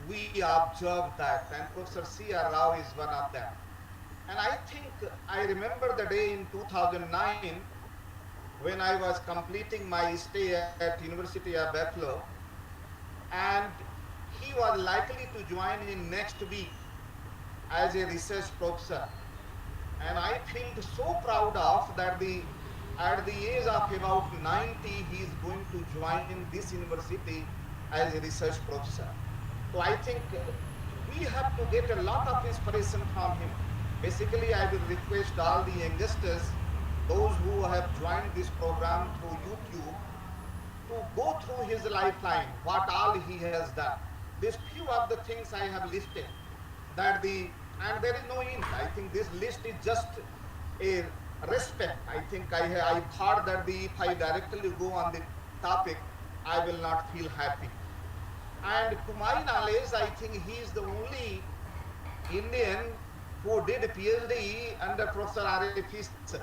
we observe that. And Professor C.R. Rao is one of them. And I think I remember the day in 2009 when I was completing my stay at University of Buffalo, and he was likely to join in next week as a research professor. And I felt so proud of that at the age of about 90, he is going to join this university as a research professor. So I think we have to get a lot of inspiration from him. Basically, I will request all the youngsters, those who have joined this program through YouTube, to go through his lifeline, what all he has done. These few of the things I have listed, and there is no end. I think this list is just a respect. I think I thought that if I directly go on the topic, I will not feel happy. And to my knowledge, I think he is the only Indian who did a PhD under Professor R.A. Fisher.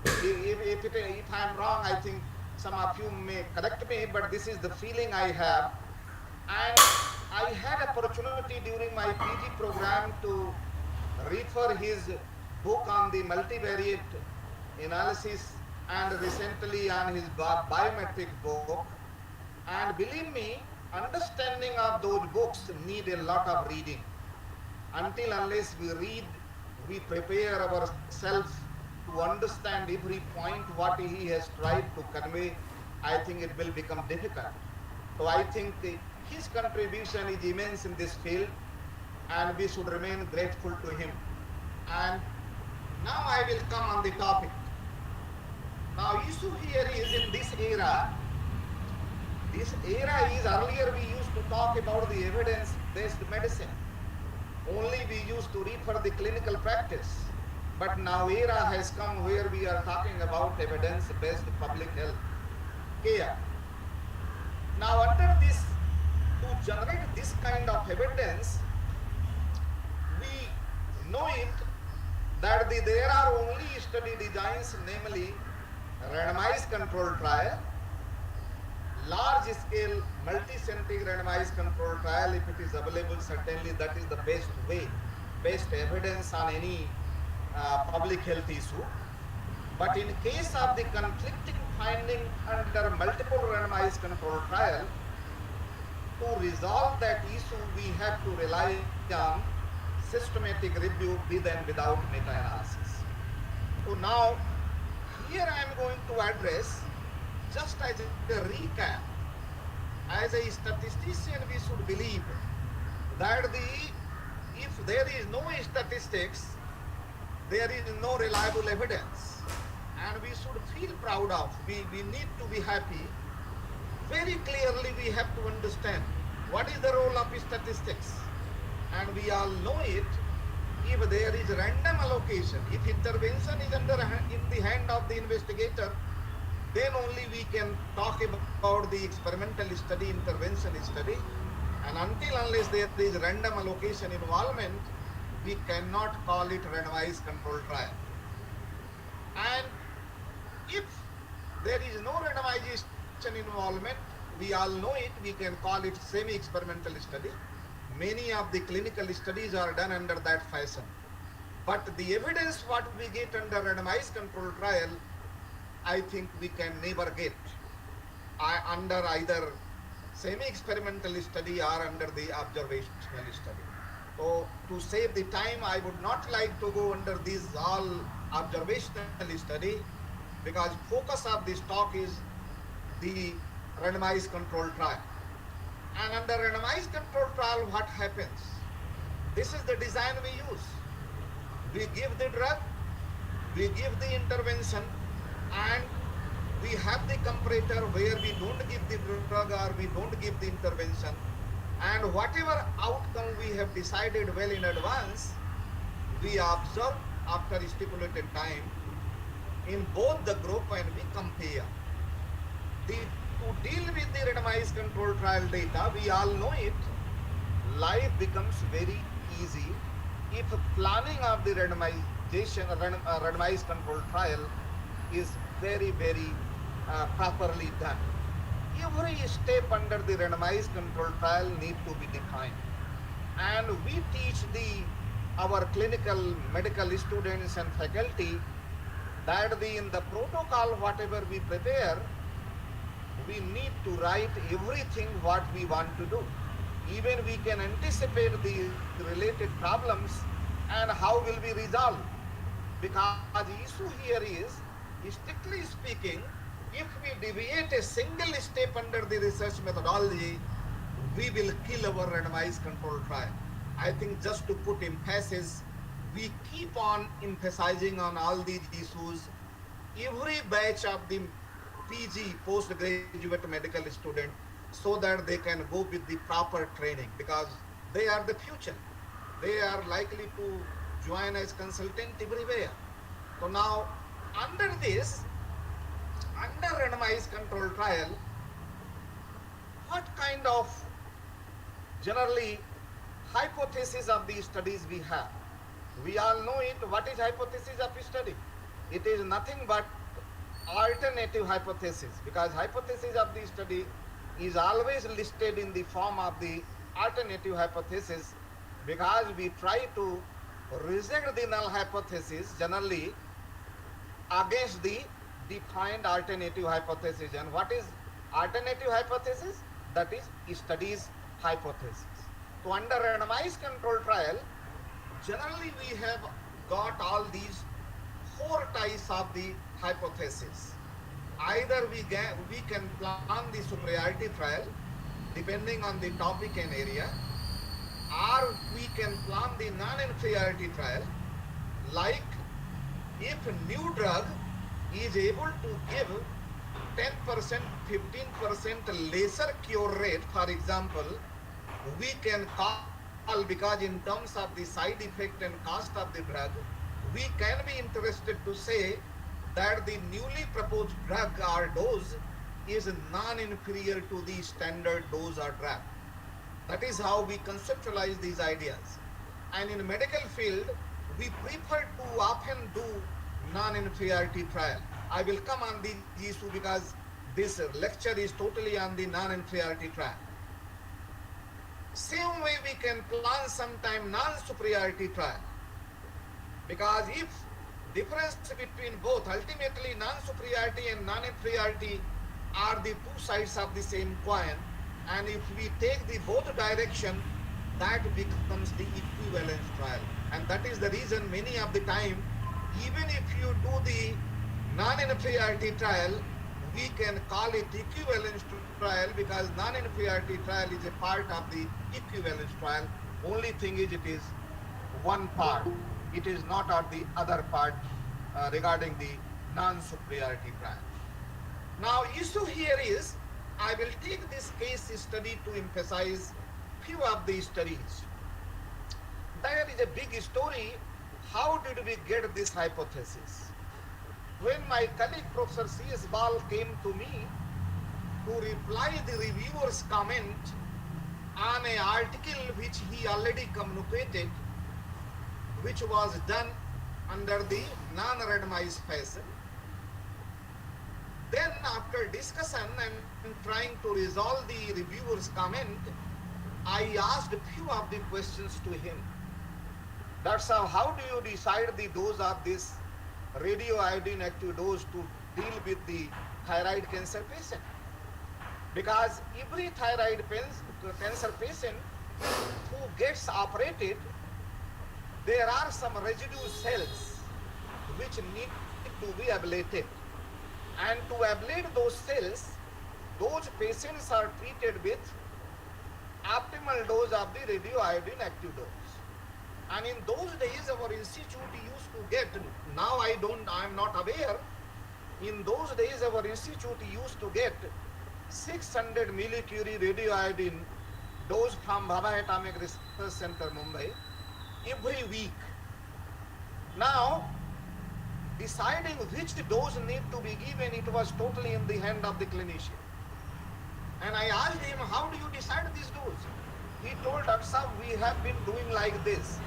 If I am wrong, I think some of you may correct me, but this is the feeling I have. And I had opportunity during my PG program to refer his book on the multivariate analysis and recently on his biometric book. And believe me, understanding of those books need a lot of reading. Until unless we read, we prepare ourselves to understand every point what he has tried to convey, I think it will become difficult. So I think his contribution is immense in this field, and we should remain grateful to him. And now I will come on the topic. Now issue here is in this era is earlier we used to talk about the evidence-based medicine. Only we used to refer the clinical practice. But now era has come where we are talking about evidence-based public health care. Now under this, to generate this kind of evidence, we know it that there are only study designs, namely randomized control trial, large scale multi-centric randomized control trial. If it is available, certainly that is the best way, best evidence on any public health issue. But in case of the conflicting finding under multiple randomized control trial, to resolve that issue, we have to rely on systematic review with and without meta-analysis. So now, here I am going to address, just as a recap, as a statistician we should believe that if there is no statistics, there is no reliable evidence, and we should feel proud of, we need to be happy. Very clearly we have to understand what is the role of statistics, and we all know it. If there is random allocation, if intervention is in the hand of the investigator, then only we can talk about the experimental study, intervention study, and until unless there is random allocation involvement, we cannot call it randomized control trial. And if there is no randomization involvement, we all know it, we can call it semi-experimental study. Many of the clinical studies are done under that fashion. But the evidence what we get under randomized control trial, I think we can never get under either semi-experimental study or under the observational study. So to save the time, I would not like to go under these all observational study, because focus of this talk is the randomized control trial. And under randomized control trial, what happens? This is the design we use. We give the drug, we give the intervention, and we have the comparator where we don't give the drug or we don't give the intervention. And whatever outcome we have decided well in advance, we observe after stipulated time in both the group and we compare. To deal with the randomized control trial data, we all know it, life becomes very easy if planning of the randomized control trial is very, very properly done. Every step under the randomized control trial need to be defined. And we teach our clinical medical students and faculty that in the protocol, whatever we prepare, we need to write everything what we want to do. Even we can anticipate the related problems and how will be resolved. Because the issue here is, strictly speaking, if we deviate a single step under the research methodology, we will kill our randomized control trial. I think just to put emphasis, we keep on emphasizing on all these issues. Every batch of the PG, postgraduate medical student, so that they can go with the proper training, because they are the future. They are likely to join as consultant everywhere. So now, under randomized control trial, what kind of generally hypothesis of the studies we have? We all know it. What is hypothesis of study? It is nothing but alternative hypothesis, because hypothesis of the study is always listed in the form of the alternative hypothesis, because we try to reject the null hypothesis generally against the defined alternative hypothesis. And what is alternative hypothesis? That is studies hypothesis. So under randomized control trial, generally we have got all these 4 types of the hypothesis. Either we can plan the superiority trial depending on the topic and area, or we can plan the non-inferiority trial, like if new drug is able to give 10%, 15% lesser cure rate, for example, we can call, because in terms of the side effect and cost of the drug, we can be interested to say that the newly proposed drug or dose is non-inferior to the standard dose or drug. That is how we conceptualize these ideas. And in medical field, we prefer to often do non-inferiority trial. I will come on the issue because this lecture is totally on the non-inferiority trial. Same way we can plan sometime non-superiority trial, because if difference between both, ultimately non-superiority and non-inferiority are the 2 sides of the same coin, and if we take the both direction, that becomes the equivalence trial. And that is the reason many of the time, even if you do the non-inferiority trial, we can call it equivalence trial, because non-inferiority trial is a part of the equivalence trial. Only thing is, it is one part. It is not on the other part regarding the non-superiority trial. Now, issue here is, I will take this case study to emphasize few of the studies. There is a big story. How did we get this hypothesis? When my colleague Prof. C.S. Ball came to me to reply the reviewer's comment on an article which he already communicated, which was done under the non-randomized fashion. Then after discussion and trying to resolve the reviewer's comment, I asked a few of the questions to him. That's how do you decide the dose of this radioiodine active dose to deal with the thyroid cancer patient? Because every thyroid cancer patient who gets operated, there are some residue cells which need to be ablated. And to ablate those cells, those patients are treated with optimal dose of the radioiodine active dose. And in those days, our institute used to get, now I am not aware, in those days our institute used to get 600 millicurie radioiodine dose from Bhabha Atomic Research Center, Mumbai, every week. Now, deciding which dose need to be given, it was totally in the hand of the clinician. And I asked him, how do you decide this dose? He told us, we have been doing like this.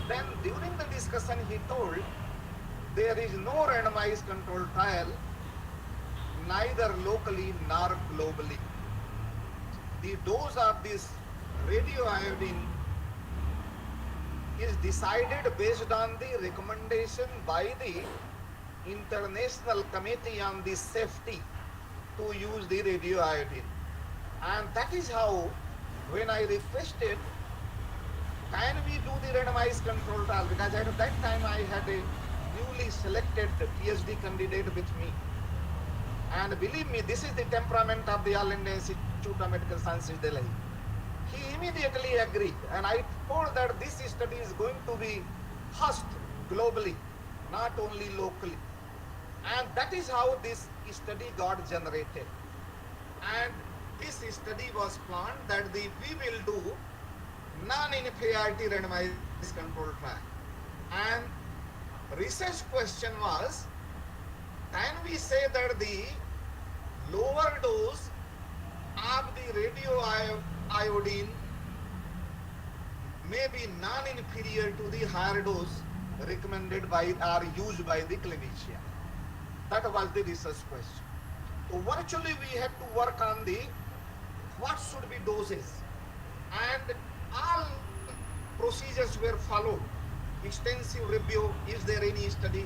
Then during the discussion he told there is no randomized control trial, neither locally nor globally. The dose of this radioiodine is decided based on the recommendation by the International Committee on the Safety to use the radioiodine. And that is how, when I requested, can we do the randomized control trial? Because at that time I had a newly selected PhD candidate with me. And believe me, this is the temperament of the All India Institute of Medical Sciences, Delhi. He immediately agreed, and I told that this study is going to be first globally, not only locally. And that is how this study got generated. And this study was planned that we will do non-inferiority randomized control trial. And research question was, can we say that the lower dose of the radioiodine may be non-inferior to the higher dose recommended by or used by the clinician? That was the research question. So virtually we had to work on the what should be doses, and all procedures were followed. Extensive review, is there any study?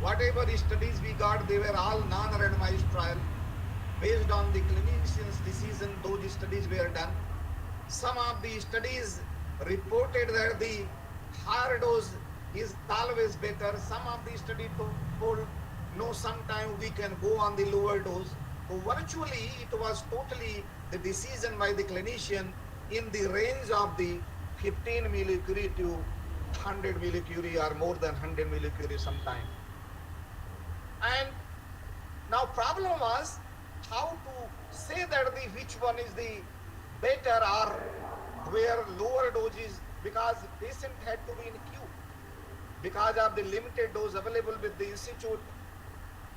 Whatever studies we got, they were all non-randomized trial. Based on the clinician's decision, those studies were done. Some of the studies reported that the higher dose is always better. Some of the studies told, no, sometimes we can go on the lower dose. So virtually it was totally the decision by the clinician in the range of the 15 millicurie to 100 millicurie or more than 100 millicurie sometime. And now problem was how to say that the which one is the better or where lower doses, because patient had to be in queue. Because of the limited dose available with the institute,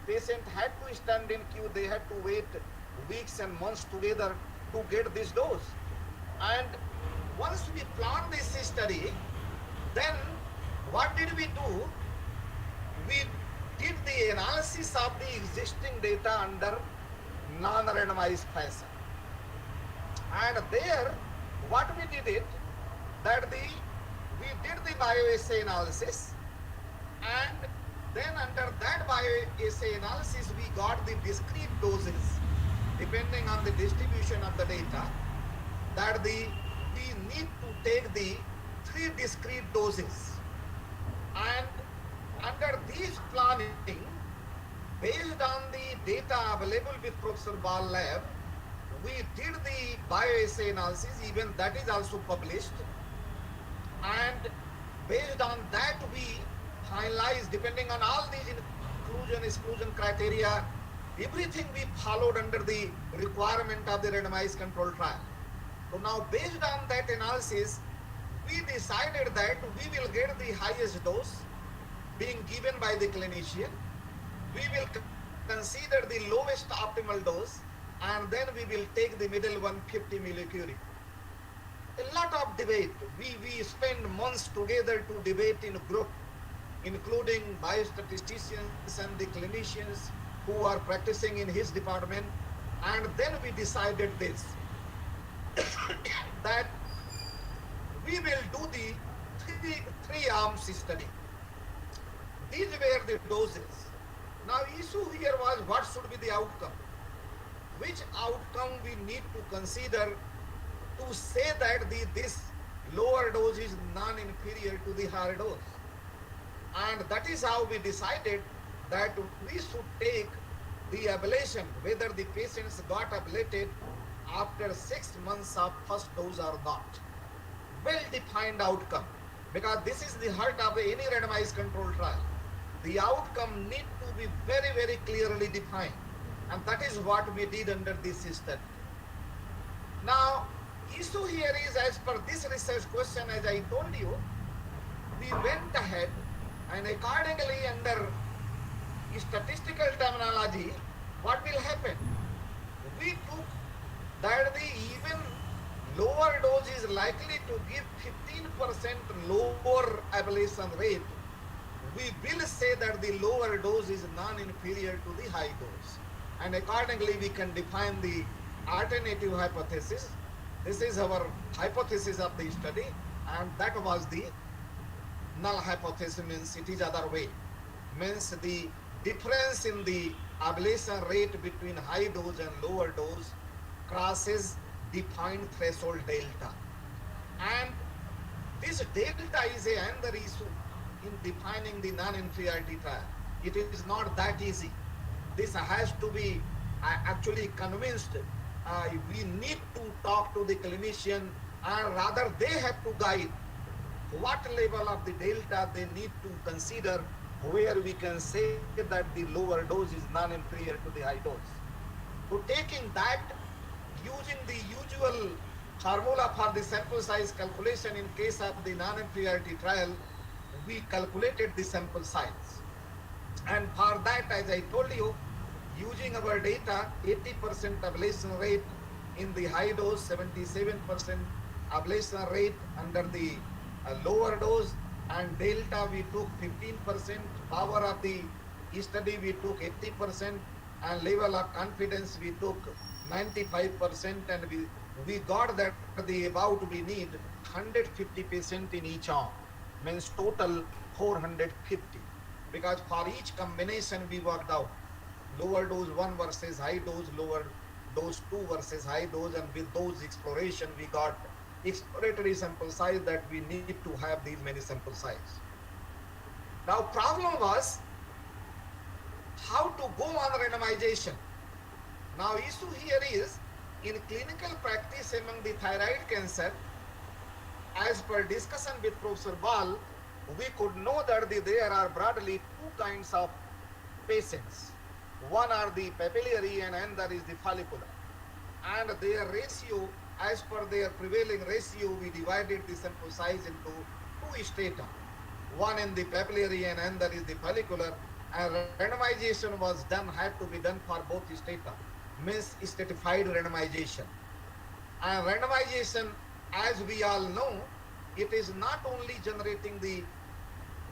patient had to stand in queue, they had to wait weeks and months together to get this dose. And once we planned this study, then what did we do? We did the analysis of the existing data under non-randomized fashion. And there, what we did it, that we did the bioassay analysis, and then under that bioassay analysis, we got the discrete doses, depending on the distribution of the data, that we need to take the 3 discrete doses. And under these planning, based on the data available with Professor Bal lab, we did the bioassay analysis, even that is also published. And based on that, we finalized, depending on all these inclusion, exclusion criteria, everything we followed under the requirement of the randomized control trial. So now based on that analysis, we decided that we will get the highest dose being given by the clinician. We will consider the lowest optimal dose, and then we will take the middle one, 50 millicurie. A lot of debate. We spend months together to debate in a group, including biostatisticians and the clinicians who are practicing in his department. And then we decided this, that we will do the three arms study. These were the doses. Now issue here was what should be the outcome. Which outcome we need to consider to say that this lower dose is non-inferior to the higher dose. And that is how we decided that we should take the ablation, whether the patients got ablated after 6 months of first dose or not. Well-defined outcome, because this is the heart of any randomized control trial. The outcome need to be very, very clearly defined. And that is what we did under this study. Now, issue here is, as per this research question, as I told you, we went ahead and accordingly under statistical terminology, what will happen? We took that the even lower dose is likely to give 15% lower ablation rate, we will say that the lower dose is non-inferior to the high dose. And accordingly, we can define the alternative hypothesis. This is our hypothesis of the study, and that was the null hypothesis, means it is other way. Means the difference in the ablation rate between high dose and lower dose crosses defined threshold delta. And this delta is another issue in defining the non-inferiority trial. It is not that easy. This has to be actually convinced. We need to talk to the clinician, and rather they have to guide what level of the delta they need to consider, where we can say that the lower dose is non-inferior to the high dose. So taking that, using the usual formula for the sample size calculation in case of the non-inferiority trial, we calculated the sample size. And for that, as I told you, using our data, 80% ablation rate in the high dose, 77% ablation rate under the lower dose, and delta we took 15%, power of the study we took 80%, and level of confidence we took 95%, and we got that the about we need 150 patients in each arm, means total 450, because for each combination we worked out lower dose 1 versus high dose, lower dose 2 versus high dose, and with those exploration we got exploratory sample size that we need to have these many sample size. Now problem was how to go on randomization. Now issue here is, in clinical practice among the thyroid cancer, as per discussion with Professor Ball, we could know that there are broadly two kinds of patients. One are the papillary and another is the follicular. And their ratio, as per their prevailing ratio, we divided the sample size into two strata. One in the papillary and another is the follicular, and randomization was done, had to be done for both strata, means stratified randomization. And randomization, as we all know, it is not only generating the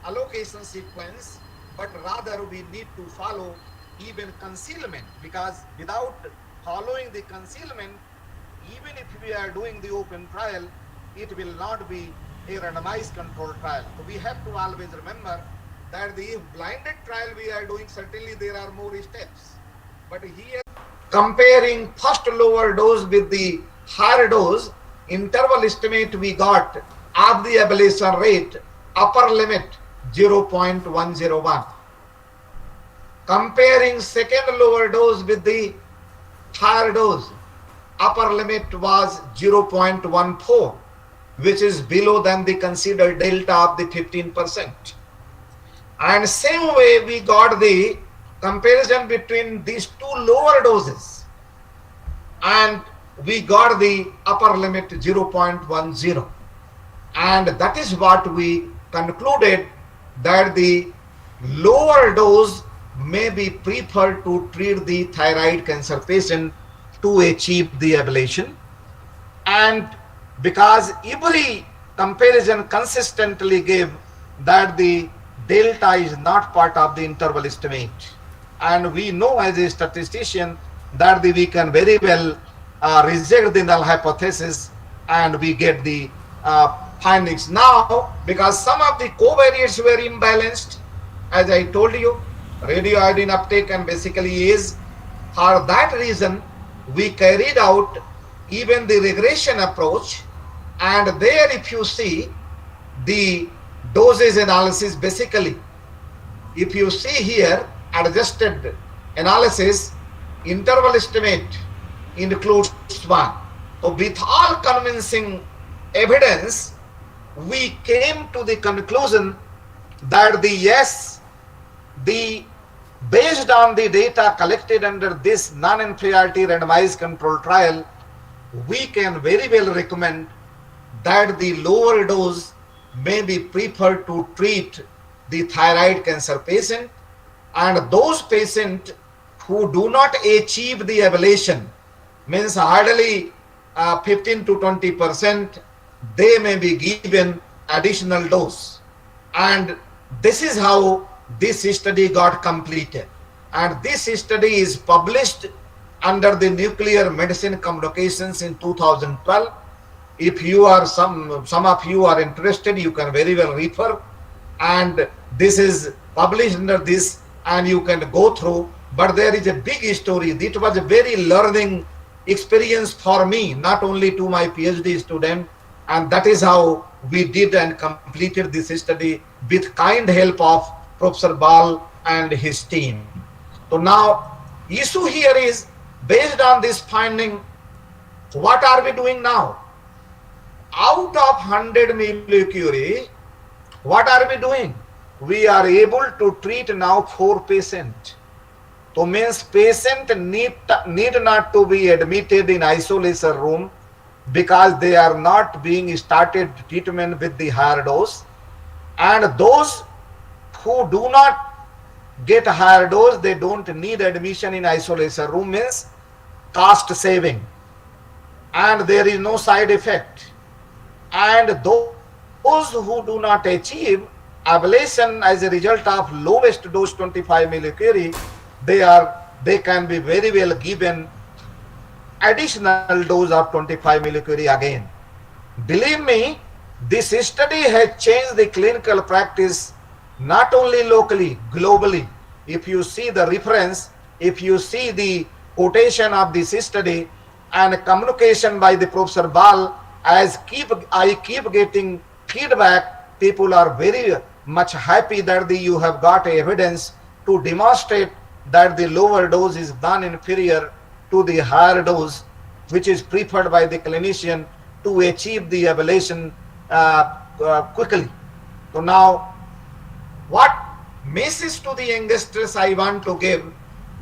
allocation sequence, but rather we need to follow even concealment, because without following the concealment, even if we are doing the open trial, it will not be a randomized control trial. So we have to always remember that the blinded trial we are doing, certainly there are more steps. But here, comparing first lower dose with the higher dose, interval estimate we got of the ablation rate, upper limit 0.101. Comparing second lower dose with the higher dose, upper limit was 0.14, which is below than the considered delta of the 15%. And same way we got the comparison between these two lower doses, and we got the upper limit 0.10. And that is what we concluded, that the lower dose may be preferred to treat the thyroid cancer patient to achieve the ablation. And because every comparison consistently gave that the delta is not part of the interval estimate, and we know as a statistician that we can very well reject the null hypothesis, and we get the findings. Now, because some of the covariates were imbalanced, as I told you, radioiodine uptake and basically is, for that reason we carried out even the regression approach, and there if you see the dosage analysis, basically if you see here adjusted analysis, interval estimate includes 1. So with all convincing evidence, we came to the conclusion that based on the data collected under this non-inferiority randomized control trial, we can very well recommend that the lower dose may be preferred to treat the thyroid cancer patient, and those patients who do not achieve the ablation, means hardly 15 to 20%, they may be given additional dose. And this is how this study got completed. And this study is published under the Nuclear Medicine Communications in 2012. If you are some of you are interested, you can very well refer. And this is published under this, and you can go through. But there is a big story. It was a very learning experience for me, not only to my PhD student, and that is how we did and completed this study with kind help of Professor Bal and his team. So now, issue here is, based on this finding, what are we doing now? Out of 100 millicurie, what are we doing? We are able to treat now 4 patients. So means patient need not to be admitted in isolation room because they are not being started treatment with the higher dose. And those who do not get higher dose, they don't need admission in isolation room, means cost saving. And there is no side effect. And those who do not achieve ablation as a result of lowest dose 25 millicurie, they can be very well given additional dose of 25 millicurie again. Believe me, this study has changed the clinical practice not only locally, globally. If you see the reference, if you see the quotation of this study and communication by the Professor Bal, I keep getting feedback, people are very much happy that you have got evidence to demonstrate that the lower dose is non-inferior to the higher dose, which is preferred by the clinician to achieve the ablation quickly. So now, what message to the youngsters I want to give,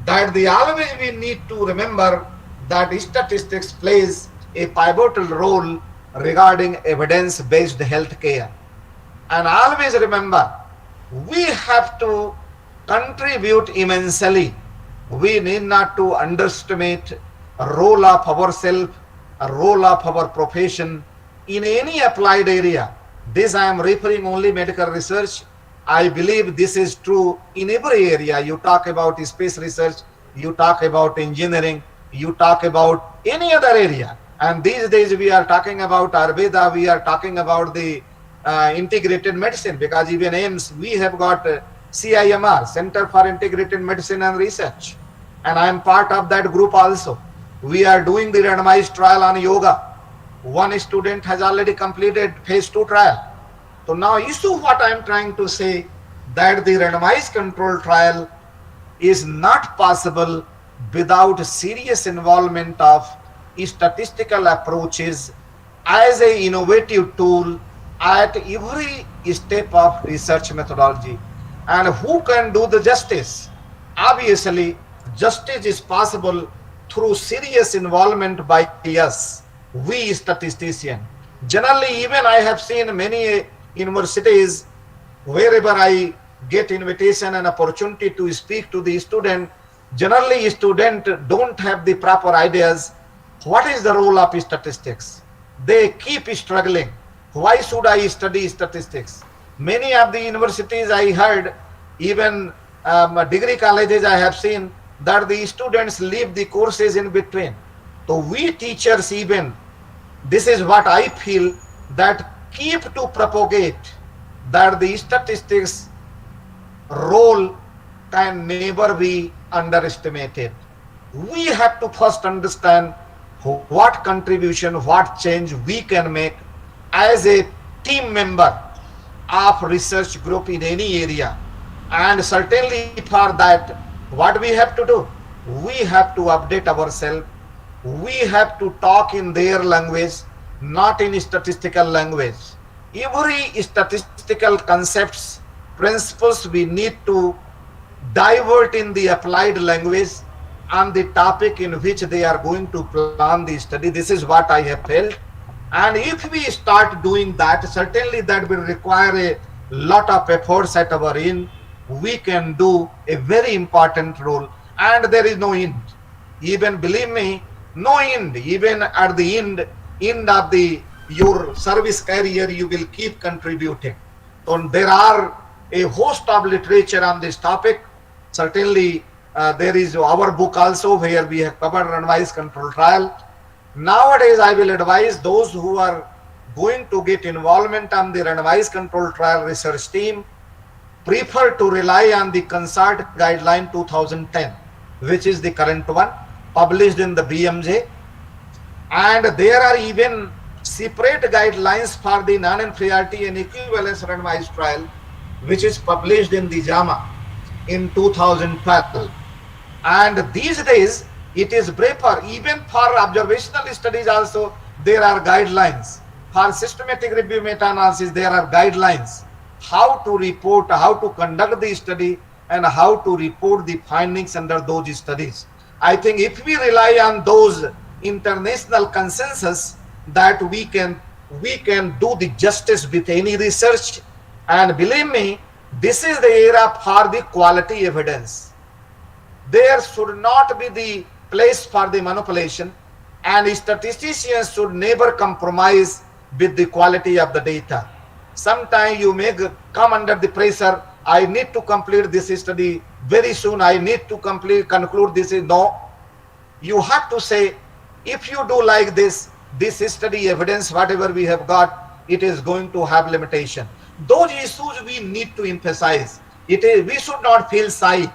that always we need to remember that statistics plays a pivotal role regarding evidence-based healthcare. And always remember, we have to contribute immensely. We need not to underestimate a role of ourselves, a role of our profession in any applied area. This I am referring only medical research. I believe this is true in every area. You talk about space research, you talk about engineering, you talk about any other area. And these days we are talking about Ayurveda, we are talking about the integrated medicine, because even AIMS, we have got CIMR, Center for Integrated Medicine and Research. And I am part of that group also. We are doing the randomized trial on yoga. One student has already completed phase 2 trial. So now issue what I am trying to say, that the randomized control trial is not possible without serious involvement of statistical approaches as an innovative tool at every step of research methodology. And who can do the justice? Obviously, justice is possible through serious involvement by us, we statisticians. Generally, even I have seen many universities, wherever I get invitation and opportunity to speak to the student, generally students don't have the proper ideas. What is the role of statistics? They keep struggling. Why should I study statistics? Many of the universities I heard, even degree colleges I have seen, that the students leave the courses in between. So we teachers even, this is what I feel, that keep to propagate that the statistics role can never be underestimated. We have to first understand what contribution, what change we can make as a team member of research group in any area. And certainly for that, what we have to do? We have to update ourselves. We have to talk in their language, not in statistical language. Every statistical concepts, principles, we need to divert in the applied language on the topic in which they are going to plan the study. This is what I have felt. And if we start doing that, certainly that will require a lot of efforts at our end. We can do a very important role, and there is no end. Even believe me, no end. Even at the end of the your service career, you will keep contributing. So there are a host of literature on this topic. Certainly, there is our book also where we have covered randomized control trial. Nowadays, I will advise those who are going to get involvement on the randomized control trial research team, prefer to rely on the consult guideline 2010, which is the current one, published in the BMJ. And there are even separate guidelines for the non-inferiority and equivalence randomized trial, which is published in the JAMA in 2012. And these days, it is preferred, even for observational studies also, there are guidelines. For systematic review meta-analysis, there are guidelines. How to report, how to conduct the study, and how to report the findings under those studies. I think if we rely on those international consensus, that we can do the justice with any research. And believe me, this is the era for the quality evidence. There should not be the place for the manipulation, and statisticians should never compromise with the quality of the data. Sometimes you may come under the pressure, I need to complete this study very soon, I need to conclude this. No, you have to say, if you do like this study evidence, whatever we have got, it is going to have limitation. Those issues we need to emphasize. We should not feel shy,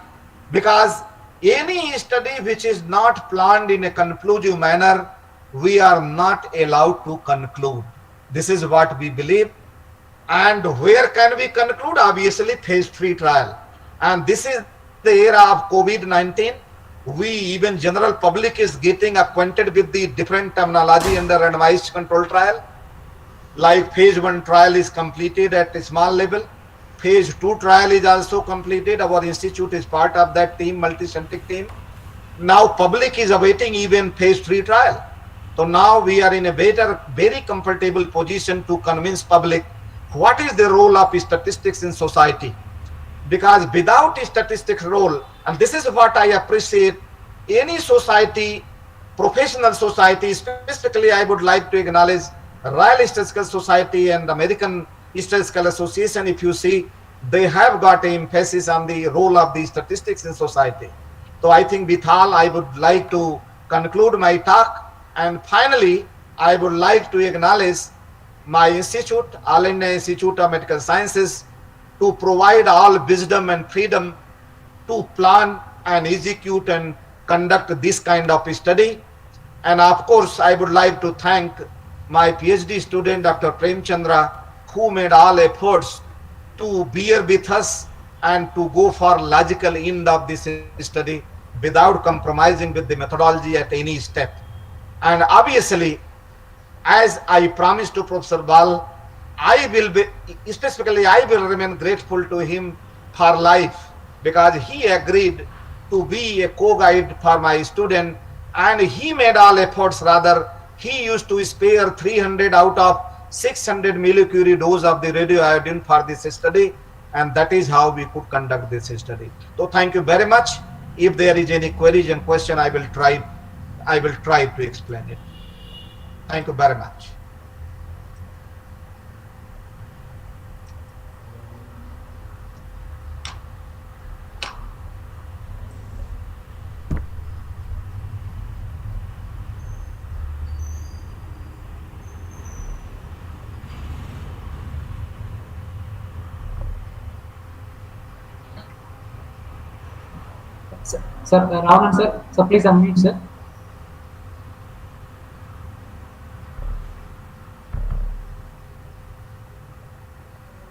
because any study which is not planned in a conclusive manner, we are not allowed to conclude. This is what we believe. And where can we conclude? Obviously, phase 3 trial. And this is the era of COVID-19. We, even general public, is getting acquainted with the different terminology under randomized control trial. Like phase 1 trial is completed at a small level. Phase 2 trial is also completed. Our institute is part of that team, multi-centric team. Now public is awaiting even phase 3 trial. So now we are in a very comfortable position to convince public what is the role of statistics in society. Because without statistics role, and this is what I appreciate, any society, professional society, specifically I would like to acknowledge Royal Statistical Society and American Statistical Association. If you see, they have got an emphasis on the role of the statistics in society. So I think with all, I would like to conclude my talk. And finally, I would like to acknowledge my institute, All India Institute of Medical Sciences, to provide all wisdom and freedom to plan and execute and conduct this kind of study. And of course, I would like to thank my PhD student, Dr. Prem Chandra, who made all efforts to bear with us and to go for logical end of this study without compromising with the methodology at any step. And obviously, as I promised to Professor Bal, I will remain grateful to him for life, because he agreed to be a co-guide for my student, and he made all efforts. Rather, he used to spare 300 out of 600 millicurie dose of the radioiodine for this study, and that is how we could conduct this study. So thank you very much. If there is any queries and question, I will try to explain it. Thank you very much. Sir, Ravan sir, so please unmute sir.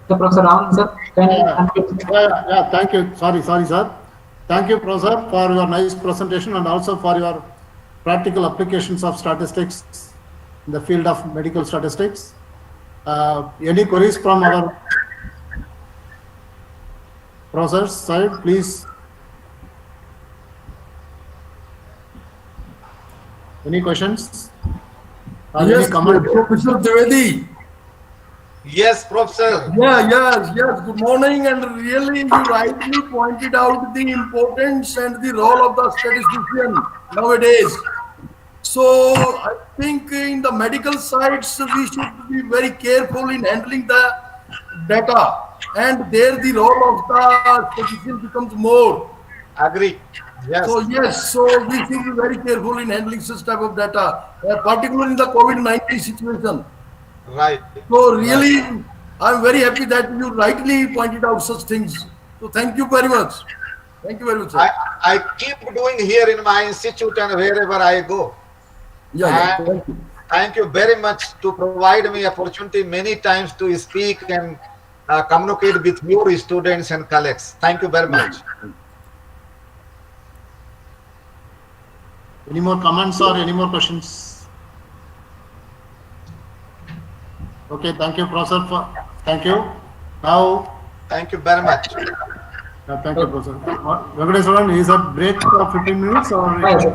So Professor Ravan sir, can you unmute? Yeah, thank you. Sorry, sir. Thank you, Professor, for your nice presentation and also for your practical applications of statistics in the field of medical statistics. Any queries from our professor's side, please? Any questions? Yes, Any comment? Professor Dwivedi. Yes, Professor. Yes. Good morning. And really, you rightly pointed out the importance and the role of the statistician nowadays. So I think in the medical sides we should be very careful in handling the data, and there the role of the statistician becomes more. Agree. So Yes. yes, so we should be very careful in handling such type of data, particularly in the COVID-19 situation. Right. So Right. really, I'm very happy that you rightly pointed out such things. So thank you very much. Thank you very much, sir. I, I keep doing here in my institute and wherever I go. Yeah, And thank you. thank you very much to provide me opportunity many times to speak and communicate with your students and colleagues. Thank you very much. Any more comments or any more questions? Okay, thank you, Professor. Thank you. Now, Thank you very much. thank you, Professor. Venkateswaran, is a break of 15 minutes or? Yes, sir.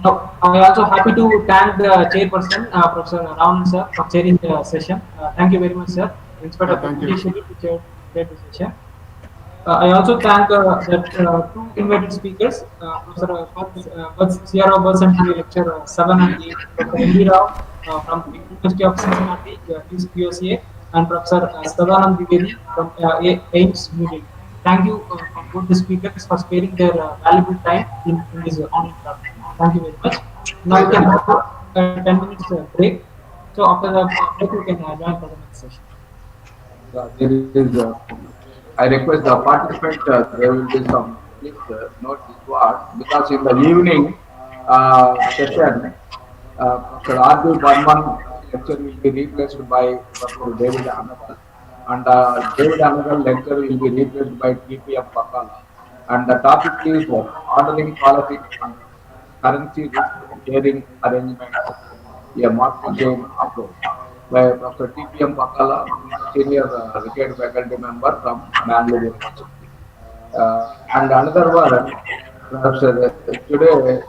No, I also happy to thank the chairperson, Professor Raman sir, for chairing the session. Thank you very much, sir. In spite of the Thank you. busy schedule to chair the session. I also thank two invited speakers, Professor CRO Birth Centenary Lecture 7 and 8, Professor M.D. Rao from the University of Cincinnati, USA, and Professor Sadanand Dwivedi from AIMS, New Delhi. Thank you for both the speakers for sparing their valuable time in this online class. Thank you very much. Now we can have a 10 minutes break. So after the break, we can join for the next session. There is, I request the participant, there will be some, please note this word, because in the evening session, Professor R.B. Burman lecture will be replaced by Professor David Anagal, and David Anagal lecture will be replaced by T.P.M. Pakala. And the topic is ordering policy and currency risk sharing arrangement of a market chain approach by Professor T.P.M. Pakala, senior retired faculty member from Bangalore University. And another one, Professor, today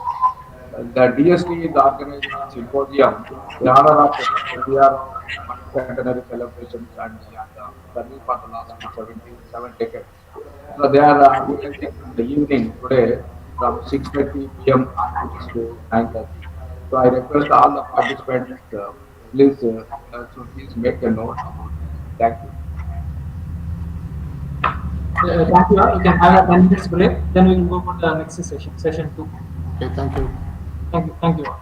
the DST is organizing a symposium in honor of Centenary celebrations and service for the last 77 decades. So they are organizing in the evening today from 6:30 p.m. to 9:30. So I request all the participants, please make a note about this. Thank you. Thank you. We can have a 10 minutes break. Then we will go for the next session, session 2. Okay, thank you. Thank you. Thank you all.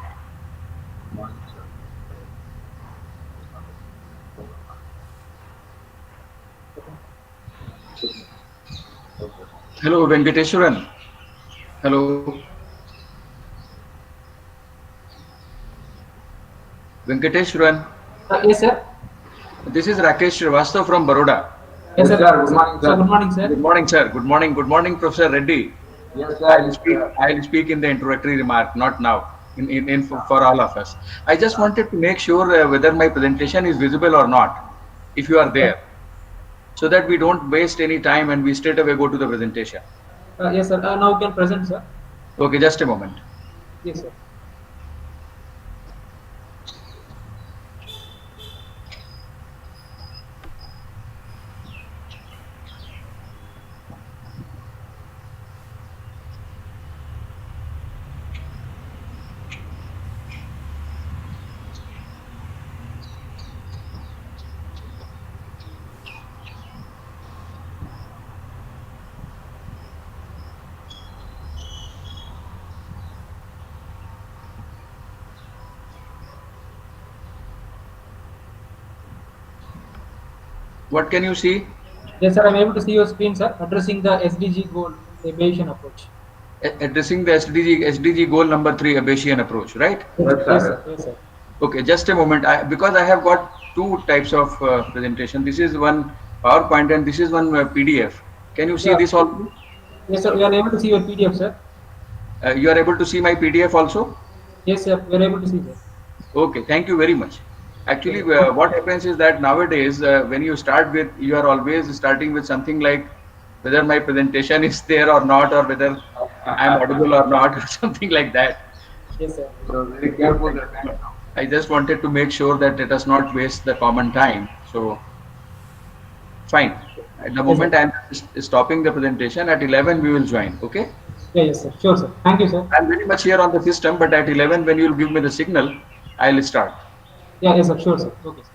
Hello, Venkateswaran. Hello. Venkateswaran. Yes, sir. This is Rakesh Srivastava from Baroda. Yes, sir. Good morning, sir. Good morning, sir. Good morning, sir. Good morning. Good morning, Professor Reddy. Yes, I'll sir. speak in the introductory remark, not now. For all of us. I just wanted to make sure whether my presentation is visible or not, if you are there, so that we don't waste any time and we straight away go to the presentation. Yes, sir. Now you can present, sir. Okay, just a moment. Yes, sir. What can you see? Yes, sir. I'm able to see your screen, sir. Addressing the SDG goal, the Bayesian approach. Addressing the SDG goal number 3, a Bayesian approach, right? Yes, sir. Yes, sir. Okay, just a moment. Because I have got two types of presentation. This is one PowerPoint and this is one PDF. Can you see this also? Yes, sir. We are able to see your PDF, sir. You are able to see my PDF also? Yes, sir. We are able to see that. Okay, thank you very much. Actually, what happens is that nowadays, when you start with, you are always starting with something like whether my presentation is there or not, or whether I am audible or not, or something like that. Yes, sir. So very careful that time. I just wanted to make sure that let us not waste the common time. So, fine. At the moment I am stopping the presentation. At 11 we will join. Okay. Yeah, yes, sir. Sure, sir. Thank you, sir. I'm very much here on the system, but at 11, when you'll give me the signal, I'll start. Yeah, yes, sir. Sure, sir. Okay, sir.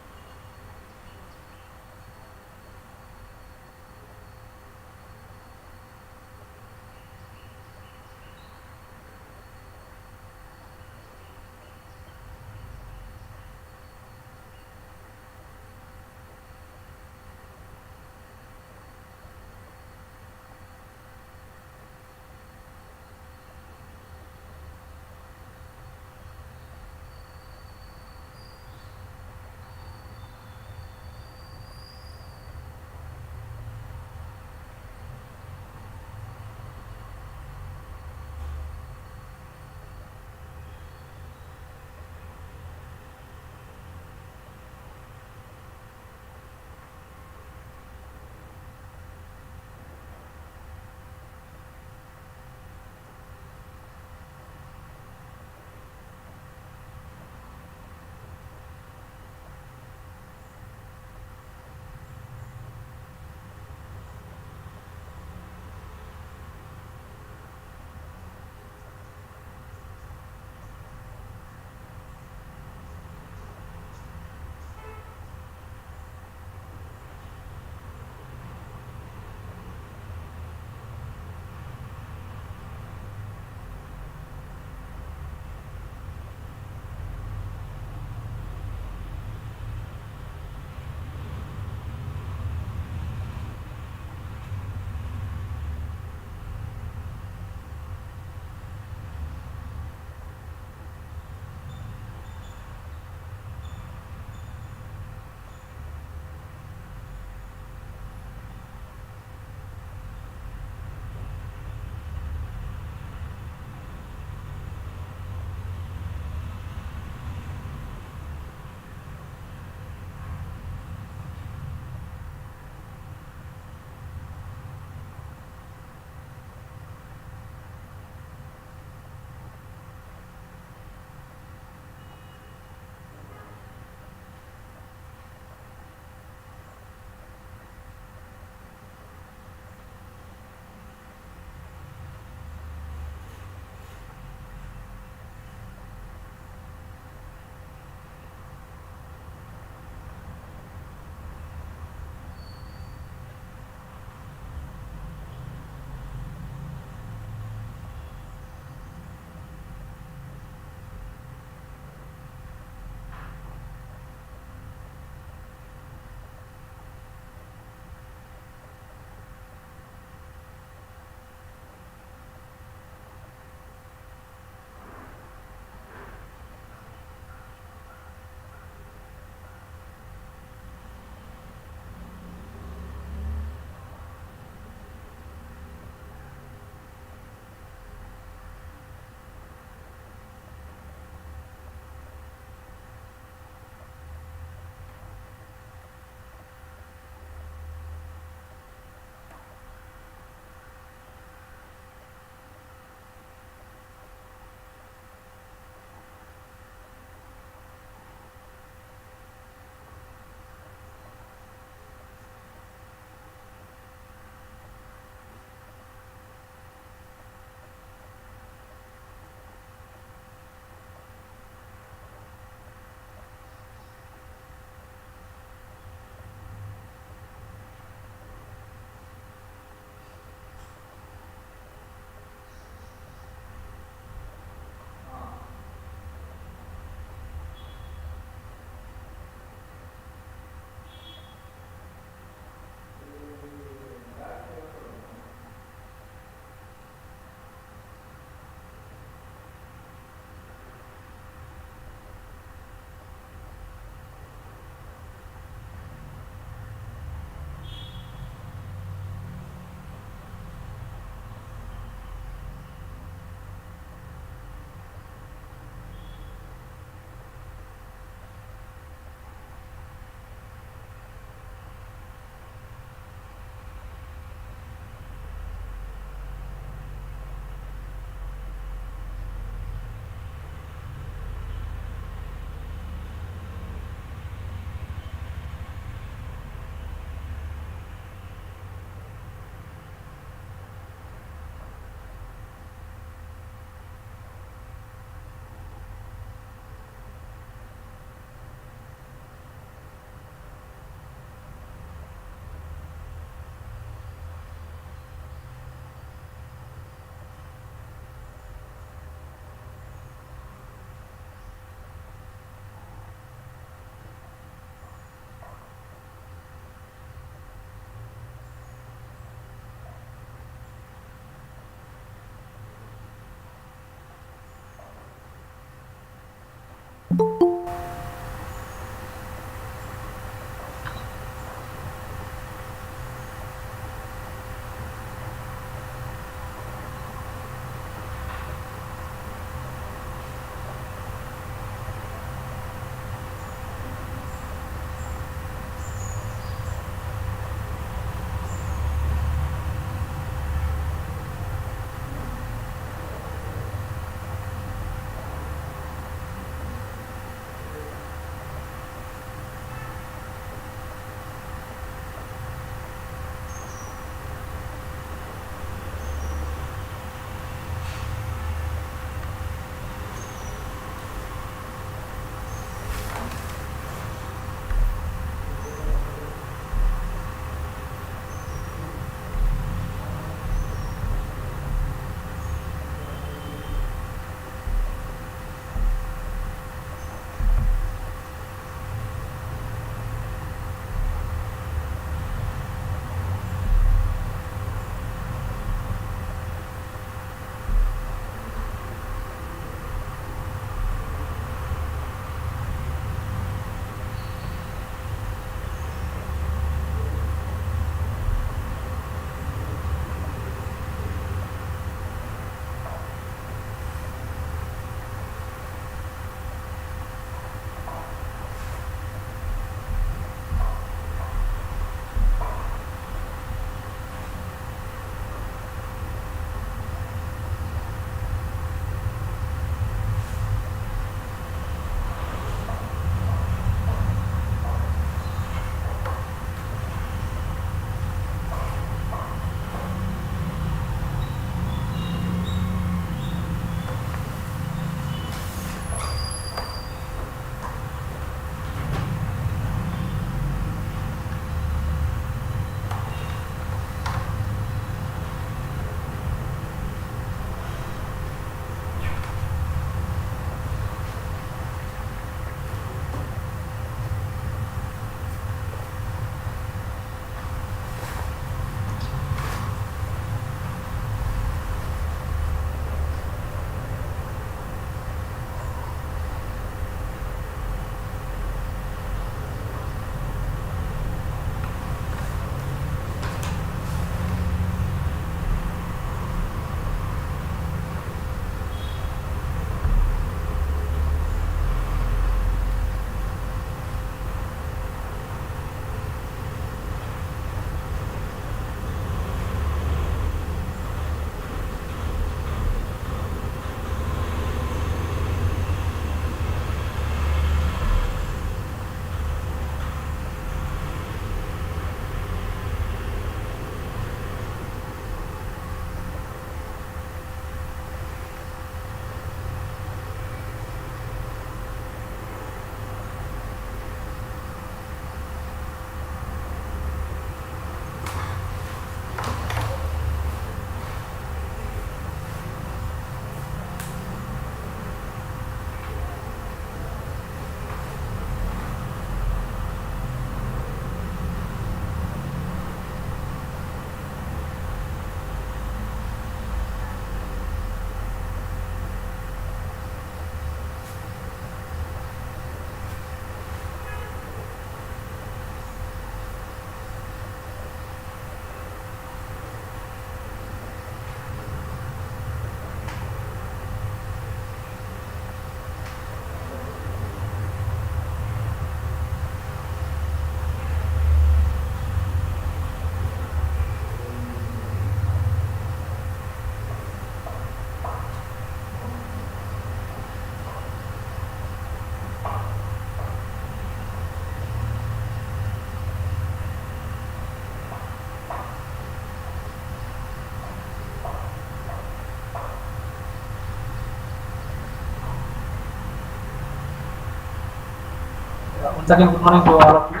Once again, good morning to all of you.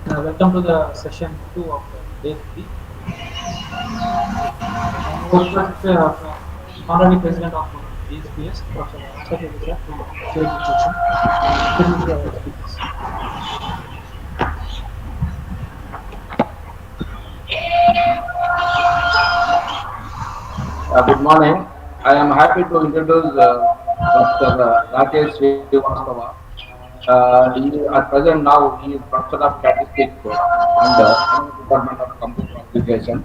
Welcome to the session 2 of day 3. Honorary President of ISPS, Prof.C, to share the session. This is the speakers. Good morning. I am happy to introduce Dr. Rakesh Srivastava. At present now he is Professor of Statistics in the Department of Computer Applications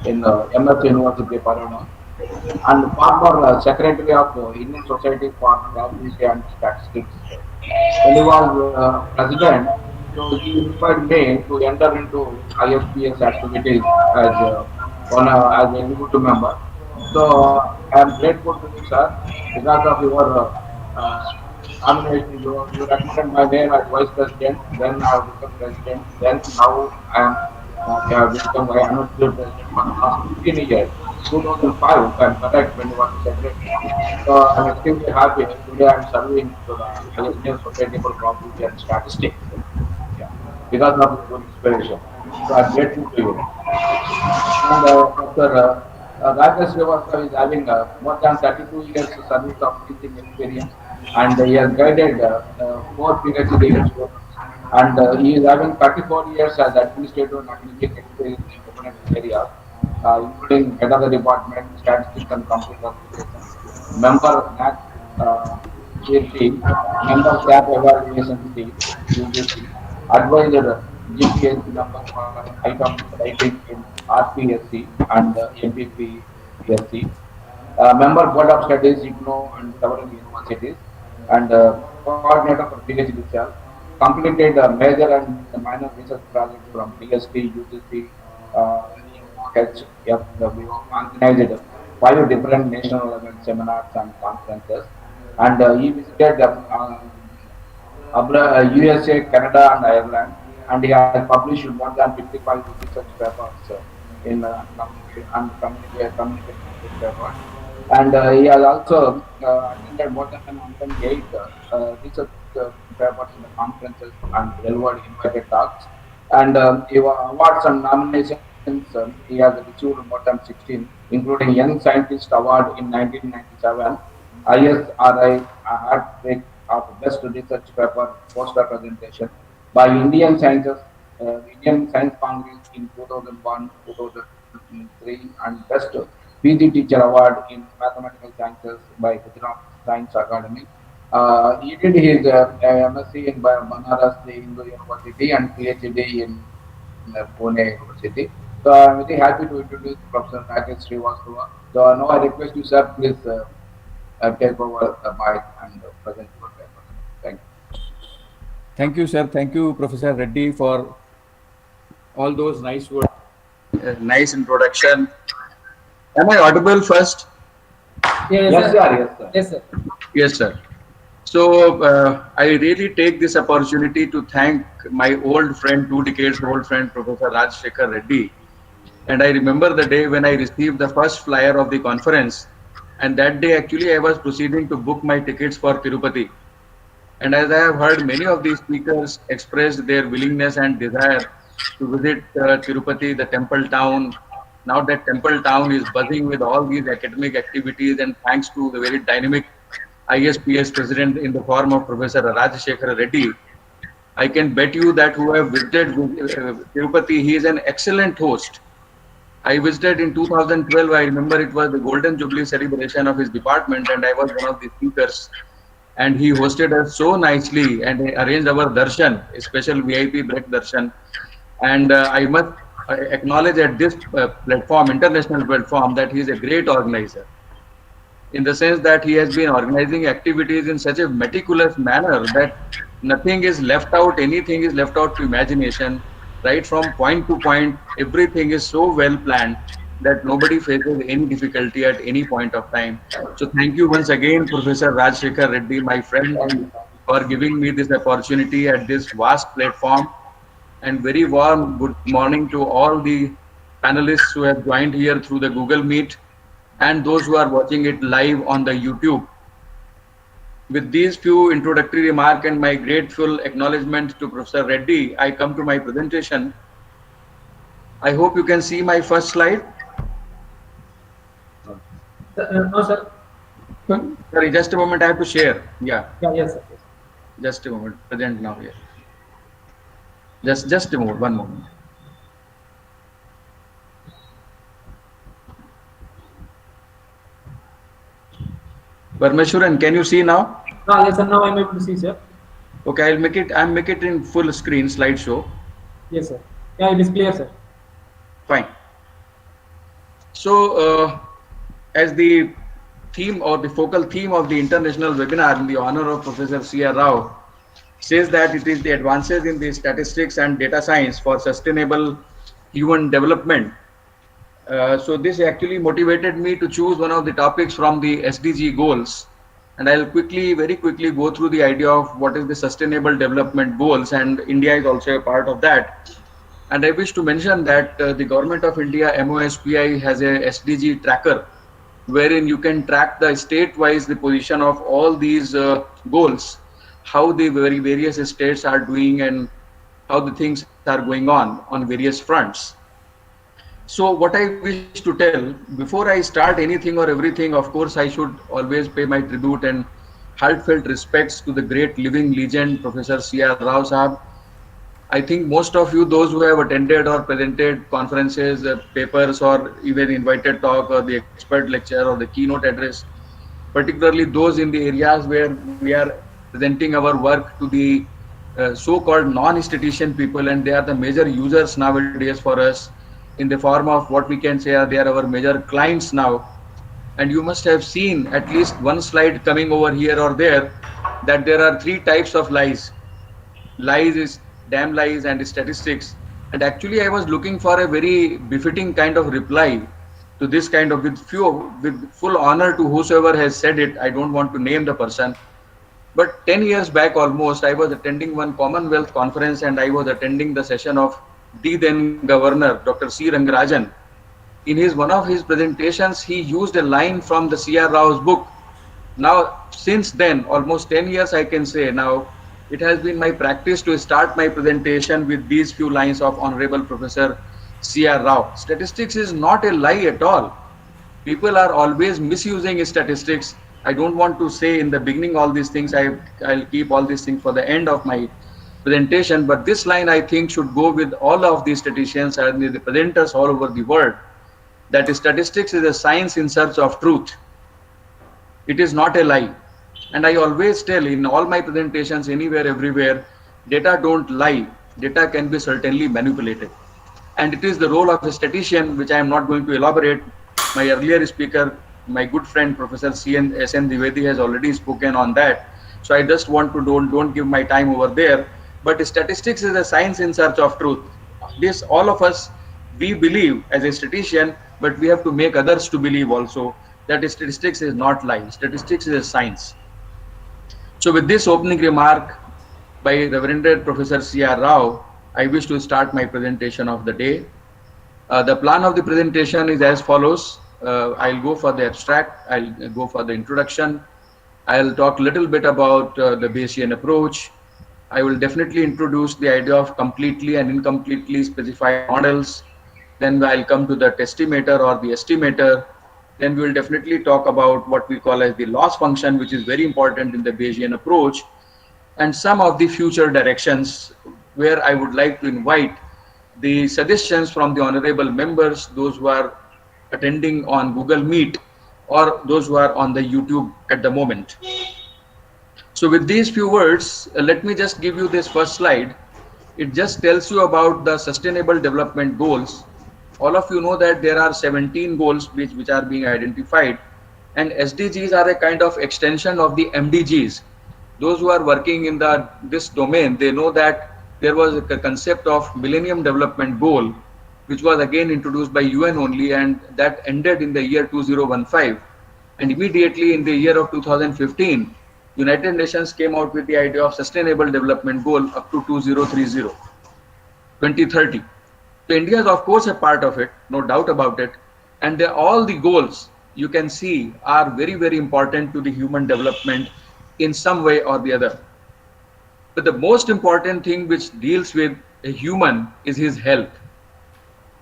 in MS University, Parana, and former Secretary of Indian Society for Probability and Statistics. When he was president, so he inspired me to enter into ISPS activities as as an executive member. So I am grateful to you, sir, because of your nomination. You recommended my name as vice president. Then I have become president. Then now I am become I am president for the last 15 years. 2005, if I am correct, when you were the secretary. So I'm extremely happy. Today I'm serving to the Indian Society for Probability and Statistics. Yeah, because of your inspiration. So I'm grateful to you. And Dr. Rakesh Srivastava is having more than 32 years service of teaching experience, and he has guided four PhD students. And he is having 34 years as administrative and academic experience in different areas, including head of the department, statistics and computer applications, member NAC tier team, member SAP evaluation team, UGC, advisor GPSC member for items writing in RPSC and MPPSC, member board of studies IGNO and several universities, and coordinator for PhD cell, completed major and minor research projects from PST, UGC, EOH, FW, organized 5 different national level seminars and conferences, and he visited USA, Canada, and Ireland, and he has published more than 55 research papers in communication research papers. And he has also attended more than 108 research papers in the conferences and delivered invited talks. And awards and nominations, he has received more than 16, including Young Scientist Award in 1997, ISRI hat trick of Best Research Paper poster presentation by Indian Science Congress in 2001, 2003, and Best PG Teacher Award in Mathematical Sciences by Gujarat Science Academy. He did his MSc in Banaras Hindu University and PhD in Pune University. So I'm very happy to introduce Professor Rakesh Srivastava. So now I request you, sir, please take over the mic and present your paper. Thank you. Thank you, sir. Thank you, Professor Reddy, for all those nice words. Nice introduction. Am I audible first? Yes, Yes, sir. sir. Yes, sir. Yes, sir. Yes, sir. So I really take this opportunity to thank my old friend, 2 decades old friend, Professor Rajshekhar Reddy. And I remember the day when I received the first flyer of the conference. And that day, actually, I was proceeding to book my tickets for Tirupati. And as I have heard many of these speakers expressed their willingness and desire to visit Tirupati, the temple town. Now that temple town is buzzing with all these academic activities, and thanks to the very dynamic ISPS president in the form of Professor Rajshekhar Reddy, I can bet you that who have visited Tirupati, he is an excellent host. I visited in 2012. I remember it was the Golden Jubilee celebration of his department, and I was one of the speakers. And he hosted us so nicely and arranged our darshan, a special VIP break darshan. And I must acknowledge at this platform, international platform, that he is a great organizer, in the sense that he has been organizing activities in such a meticulous manner that nothing is left out, anything is left out to imagination. Right from point to point, everything is so well planned that nobody faces any difficulty at any point of time. So thank you once again, Professor Rajshekhar Reddy, my friend, for giving me this opportunity at this vast platform. And very warm good morning to all the panelists who have joined here through the Google Meet and those who are watching it live on the YouTube. With these few introductory remarks and my grateful acknowledgement to Professor Reddy, I come to my presentation. I hope you can see my first slide. No, sir. Sorry, just a moment, I have to share. Yeah. Yeah, yes, sir. Yes. Just a moment, present now here. Just a moment, one moment. Parmeshwaran, can you see now? Yes, sir. Now I'm able to see, sir. Okay, I'll make it in full screen slideshow. Yes, sir. Yeah, it is clear, sir. Fine. So, as the theme or the focal theme of the international webinar in the honor of Professor C.R. Rao says that it is the advances in the statistics and data science for sustainable human development. So this actually motivated me to choose one of the topics from the SDG goals. And I'll very quickly go through the idea of what is the sustainable development goals, and India is also a part of that. And I wish to mention that the government of India, MOSPI, has a SDG tracker wherein you can track the state-wise the position of all these goals, how the various states are doing and how the things are going on various fronts. So what I wish to tell, before I start anything or everything, of course, I should always pay my tribute and heartfelt respects to the great living legend, Professor C.R. Rao Sahab. I think most of you, those who have attended or presented conferences, papers, or even invited talk or the expert lecture or the keynote address, particularly those in the areas where we are presenting our work to the so-called non-statistician people, and they are the major users nowadays for us in the form of what we can say they are our major clients now. And you must have seen at least one slide coming over here or there that there are three types of lies. Lies is damn lies and statistics. And actually I was looking for a very befitting kind of reply to this kind of, with full honor to whosoever has said it. I don't want to name the person, but 10 years back almost, I was attending one Commonwealth conference and I was attending the session of the then governor, Dr. C. Rangarajan. In one of his presentations, he used a line from the C.R. Rao's book. Now, since then, almost 10 years, I can say now, it has been my practice to start my presentation with these few lines of Honorable Professor C.R. Rao. Statistics is not a lie at all. People are always misusing statistics. I don't want to say in the beginning all these things. I'll keep all these things for the end of my presentation. But this line, I think, should go with all of these statisticians and the presenters all over the world, that statistics is a science in search of truth. It is not a lie. And I always tell in all my presentations, anywhere, everywhere, data don't lie. Data can be certainly manipulated. And it is the role of a statistician, which I am not going to elaborate. My earlier speaker, my good friend, Professor S.N. Dwivedi, has already spoken on that. So I just want to don't give my time over there. But statistics is a science in search of truth. This, all of us, we believe as a statistician, but we have to make others to believe also that statistics is not lie. Statistics is a science. So with this opening remark by Reverend Professor C.R. Rao, I wish to start my presentation of the day. The plan of the presentation is as follows. I'll go for the abstract, I'll go for the introduction, I'll talk a little bit about the Bayesian approach. I will definitely introduce the idea of completely and incompletely specified models. Then I'll come to the testimeter or the estimator. Then we will definitely talk about what we call as the loss function, which is very important in the Bayesian approach, and some of the future directions where I would like to invite the suggestions from the honorable members, those who are attending on Google Meet or those who are on the YouTube at the moment. So with these few words, let me just give you this first slide. It just tells you about the Sustainable Development Goals. All of you know that there are 17 goals which are being identified, and SDGs are a kind of extension of the MDGs. Those who are working in this domain, they know that there was a concept of Millennium Development Goal, which was again introduced by UN only, and that ended in the year 2015. And immediately in the year of 2015, United Nations came out with the idea of Sustainable Development Goal up to 2030. So India is of course a part of it, no doubt about it. And all the goals you can see are very, very important to the human development in some way or the other. But the most important thing which deals with a human is his health.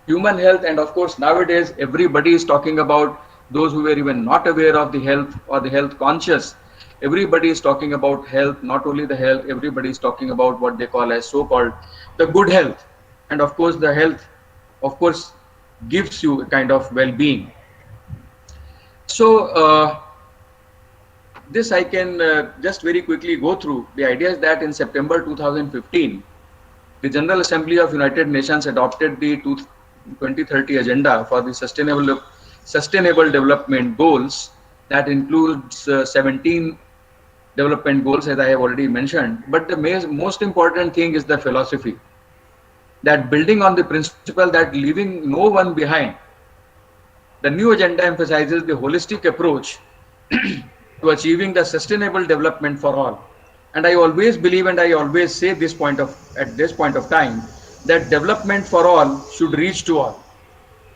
Human health, and of course nowadays everybody is talking about, those who were even not aware of the health or the health conscious. Everybody is talking about health, not only the health, everybody is talking about what they call as so-called the good health. And of course the health, of course, gives you a kind of well-being. So this I can just very quickly go through. The idea is that in September 2015, the General Assembly of United Nations adopted the 2030 Agenda for the Sustainable Development Goals that includes 17 development goals, as I have already mentioned. But the most important thing is the philosophy, that building on the principle that leaving no one behind, the new agenda emphasizes the holistic approach to achieving the sustainable development for all. And I always believe, and I always say this at this point of time, that development for all should reach to all.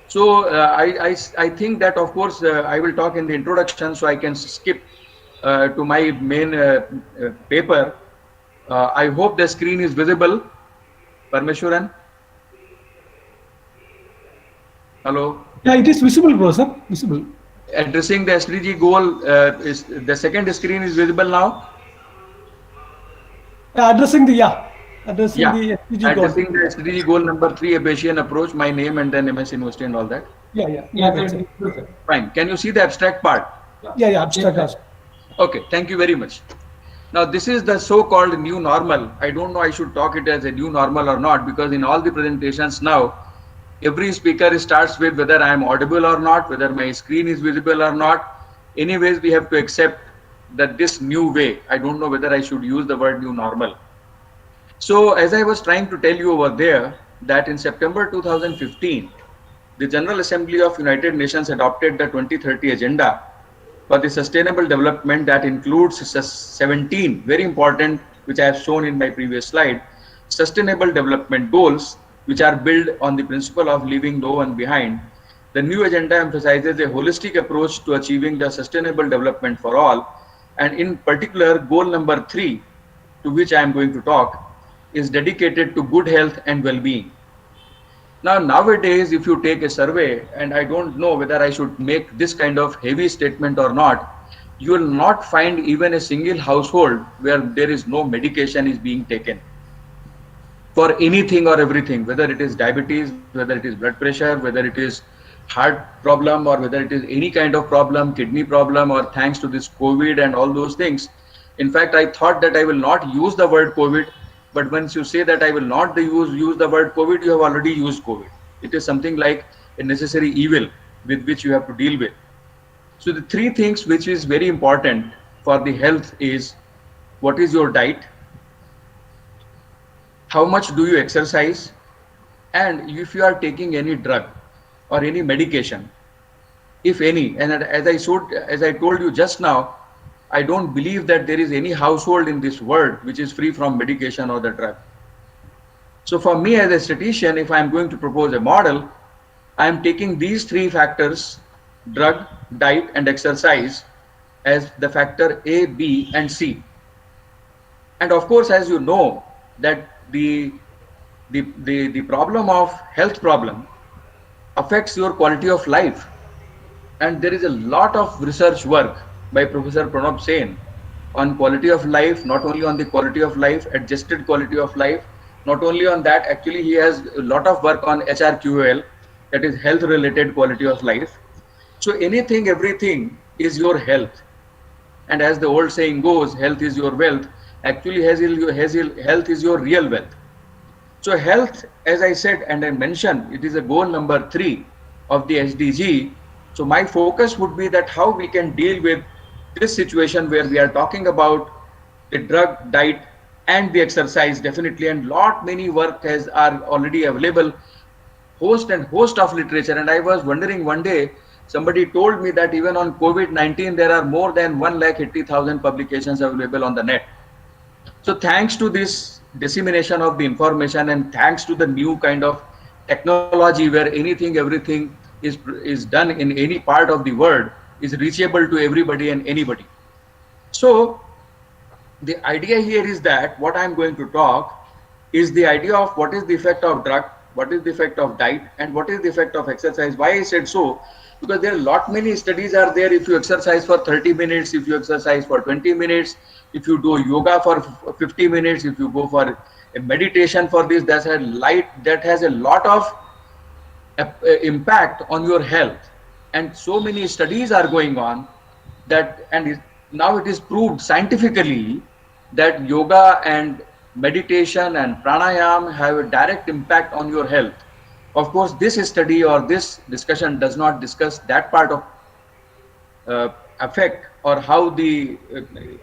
So I think that, of course, I will talk in the introduction, so I can skip to my main paper. I hope the screen is visible. Parmeshwaran? Hello? Yeah, it is visible, Professor. Visible. Addressing the SDG goal, is the second screen is visible now? Addressing the SDG goal. Addressing the SDG goal number 3, a Bayesian approach, my name and then MS University and all that. Yeah, that's it. Fine. Can you see the abstract part? Yeah, abstract. Okay, thank you very much. Now, this is the so-called new normal. I don't know I should talk it as a new normal or not, because in all the presentations now, every speaker starts with whether I am audible or not, whether my screen is visible or not. Anyways, we have to accept that this new way, I don't know whether I should use the word new normal. So as I was trying to tell you over there, that in September 2015, the General Assembly of United Nations adopted the 2030 Agenda for the Sustainable Development that includes 17, very important, which I have shown in my previous slide, Sustainable Development Goals, which are built on the principle of leaving no one behind. The new agenda emphasizes a holistic approach to achieving the sustainable development for all, and in particular, goal number 3, to which I am going to talk, is dedicated to good health and well-being. Now, nowadays, if you take a survey, and I don't know whether I should make this kind of heavy statement or not, you will not find even a single household where there is no medication is being taken for anything or everything, whether it is diabetes, whether it is blood pressure, whether it is heart problem, or whether it is any kind of problem, kidney problem, or thanks to this COVID and all those things. In fact, I thought that I will not use the word COVID, but once you say that I will not use the word COVID, you have already used COVID. It is something like a necessary evil with which you have to deal with. So the 3 things which is very important for the health is, what is your diet, how much do you exercise, and if you are taking any drug or any medication, if any. And as I told you just now, I don't believe that there is any household in this world which is free from medication or the drug. So for me as a statistician, if I am going to propose a model, I am taking these 3 factors, drug, diet and exercise, as the factor A, B and C. And of course, as you know, that the problem of health problem affects your quality of life. And there is a lot of research work by Professor Prof.C on quality of life, not only on the quality of life, adjusted quality of life, not only on that, actually he has a lot of work on HRQOL, that is health related quality of life. So anything, everything is your health. And as the old saying goes, health is your wealth. Actually, health is your real wealth. So health, as I said and I mentioned, it is a goal number 3 of the SDG. So my focus would be that how we can deal with this situation where we are talking about the drug, diet and the exercise, definitely, and many work are already available, host of literature. And I was wondering one day, somebody told me that even on COVID-19 there are more than 180,000 publications available on the net. So thanks to this dissemination of the information and thanks to the new kind of technology where anything, everything is done in any part of the world, is reachable to everybody and anybody. So the idea here is that what I'm going to talk is the idea of what is the effect of drug, what is the effect of diet, and what is the effect of exercise. Why I said so? Because there are many studies are there. If you exercise for 30 minutes, if you exercise for 20 minutes, if you do yoga for 50 minutes, if you go for a meditation for this, that has a lot of impact on your health. And so many studies are going on that, and now it is proved scientifically that yoga and meditation and pranayam have a direct impact on your health. Of course, this study or this discussion does not discuss that part of effect or how the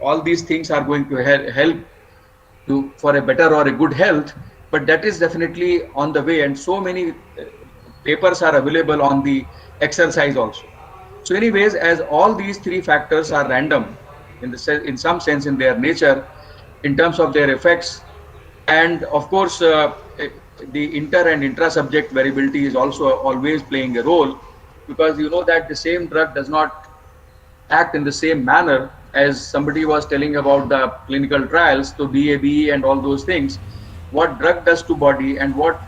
all these things are going to help to for a better or a good health, but that is definitely on the way, and so many papers are available on the exercise also. So anyways, as all these three factors are random in in some sense in their nature, in terms of their effects, and of course the inter and intra-subject variability is also always playing a role, because you know that the same drug does not act in the same manner. As somebody was telling about the clinical trials, so DAB and all those things, what drug does to body and what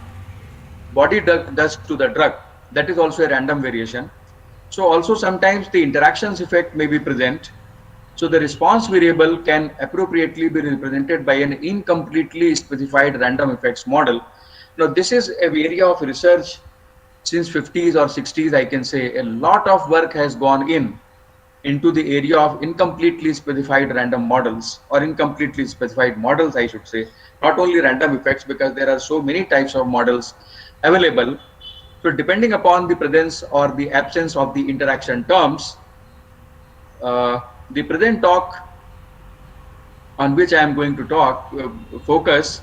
body does to the drug, that is also a random variation. So also sometimes the interactions effect may be present. So the response variable can appropriately be represented by an incompletely specified random effects model. Now this is an area of research since 50s or 60s, I can say. A lot of work has gone into the area of incompletely specified random models, or incompletely specified models I should say, not only random effects, because there are so many types of models available. So depending upon the presence or the absence of the interaction terms, the present talk on which I am going to focus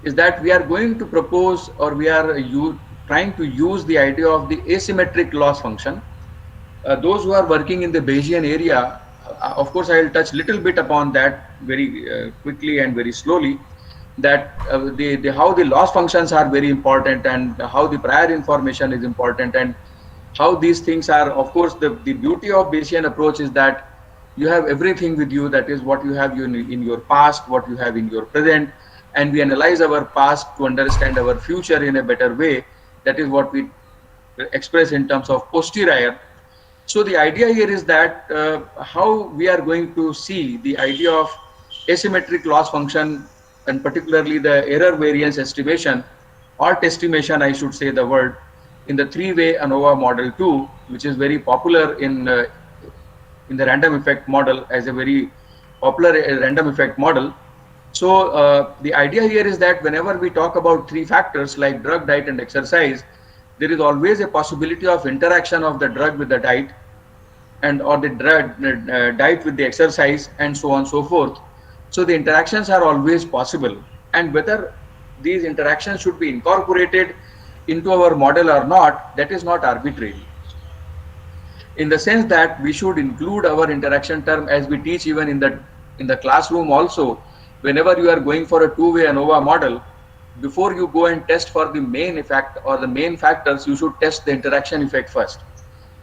is that we are going to propose, or we are trying to use the idea of the asymmetric loss function. Those who are working in the Bayesian area, of course I will touch little bit upon that very quickly and very slowly, that how the loss functions are very important, and how the prior information is important, and how these things are. Of course, the beauty of Bayesian approach is that you have everything with you, that is what you have in your past, what you have in your present, and we analyze our past to understand our future in a better way. That is what we express in terms of posterior. So the idea here is that how we are going to see the idea of asymmetric loss function, and particularly the error variance estimation, or testimation I should say the word, in the three-way ANOVA model 2, which is very popular in the random effect model, as a very popular random effect model. So the idea here is that whenever we talk about three factors like drug, diet and exercise, there is always a possibility of interaction of the drug with the diet, and or the drug diet with the exercise, and so on and so forth. So the interactions are always possible, and whether these interactions should be incorporated into our model or not, that is not arbitrary, in the sense that we should include our interaction term, as we teach even in the classroom also. Whenever you are going for a two-way ANOVA model, before you go and test for the main effect or the main factors, you should test the interaction effect first.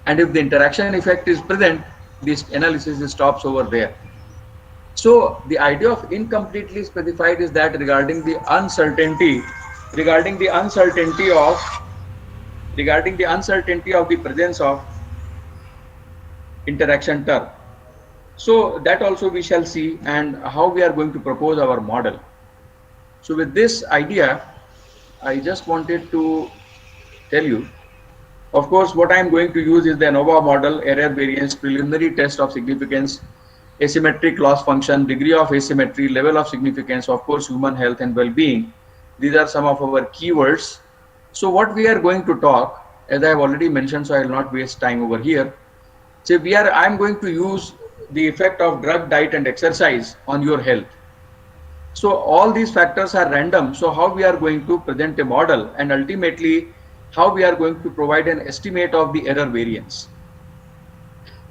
And if the interaction effect is present, this analysis stops over there. So the idea of incompletely specified is that regarding the uncertainty of the presence of interaction term. So that also we shall see, and how we are going to propose our model. So with this idea, I just wanted to tell you, of course, what I am going to use is the ANOVA model, error variance, preliminary test of significance, asymmetric loss function, degree of asymmetry, level of significance, of course, human health and well-being. These are some of our keywords. So what we are going to talk, as I have already mentioned, so I will not waste time over here. So I am going to use the effect of drug, diet and exercise on your health. So all these factors are random. So how we are going to present a model, and ultimately how we are going to provide an estimate of the error variance.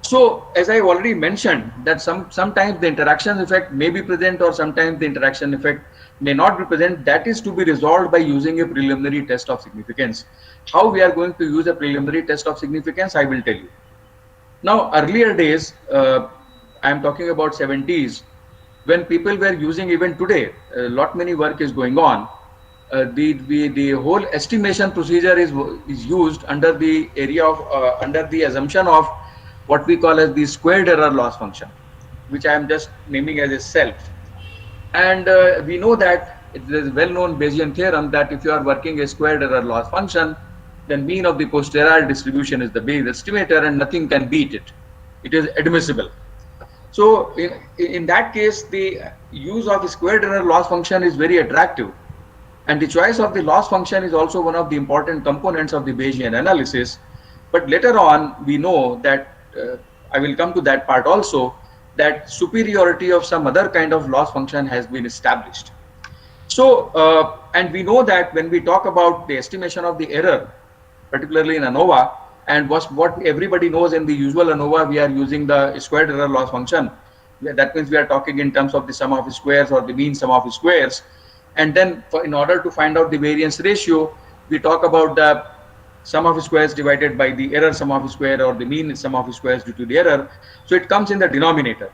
So as I already mentioned, that sometimes the interaction effect may be present, or sometimes the interaction effect may not be present. That is to be resolved by using a preliminary test of significance. How we are going to use a preliminary test of significance, I will tell you. Now, earlier days, I am talking about 70s, when people were using, even today, a lot many work is going on. The whole estimation procedure is used under the area of under the assumption of what we call as the squared error loss function, which I am just naming as a self. And we know that it is a well-known Bayesian theorem that if you are working a squared error loss function, then mean of the posterior distribution is the Bayes estimator, and nothing can beat it. It is admissible. So in that case, the use of the squared error loss function is very attractive. And the choice of the loss function is also one of the important components of the Bayesian analysis. But later on, we know that, I will come to that part also, that superiority of some other kind of loss function has been established. So, and we know that when we talk about the estimation of the error, particularly in ANOVA, and what everybody knows in the usual ANOVA, we are using the squared error loss function. That means we are talking in terms of the sum of squares or the mean sum of squares. And then in order to find out the variance ratio, we talk about the sum of squares divided by the error sum of square or the mean sum of squares due to the error. So it comes in the denominator.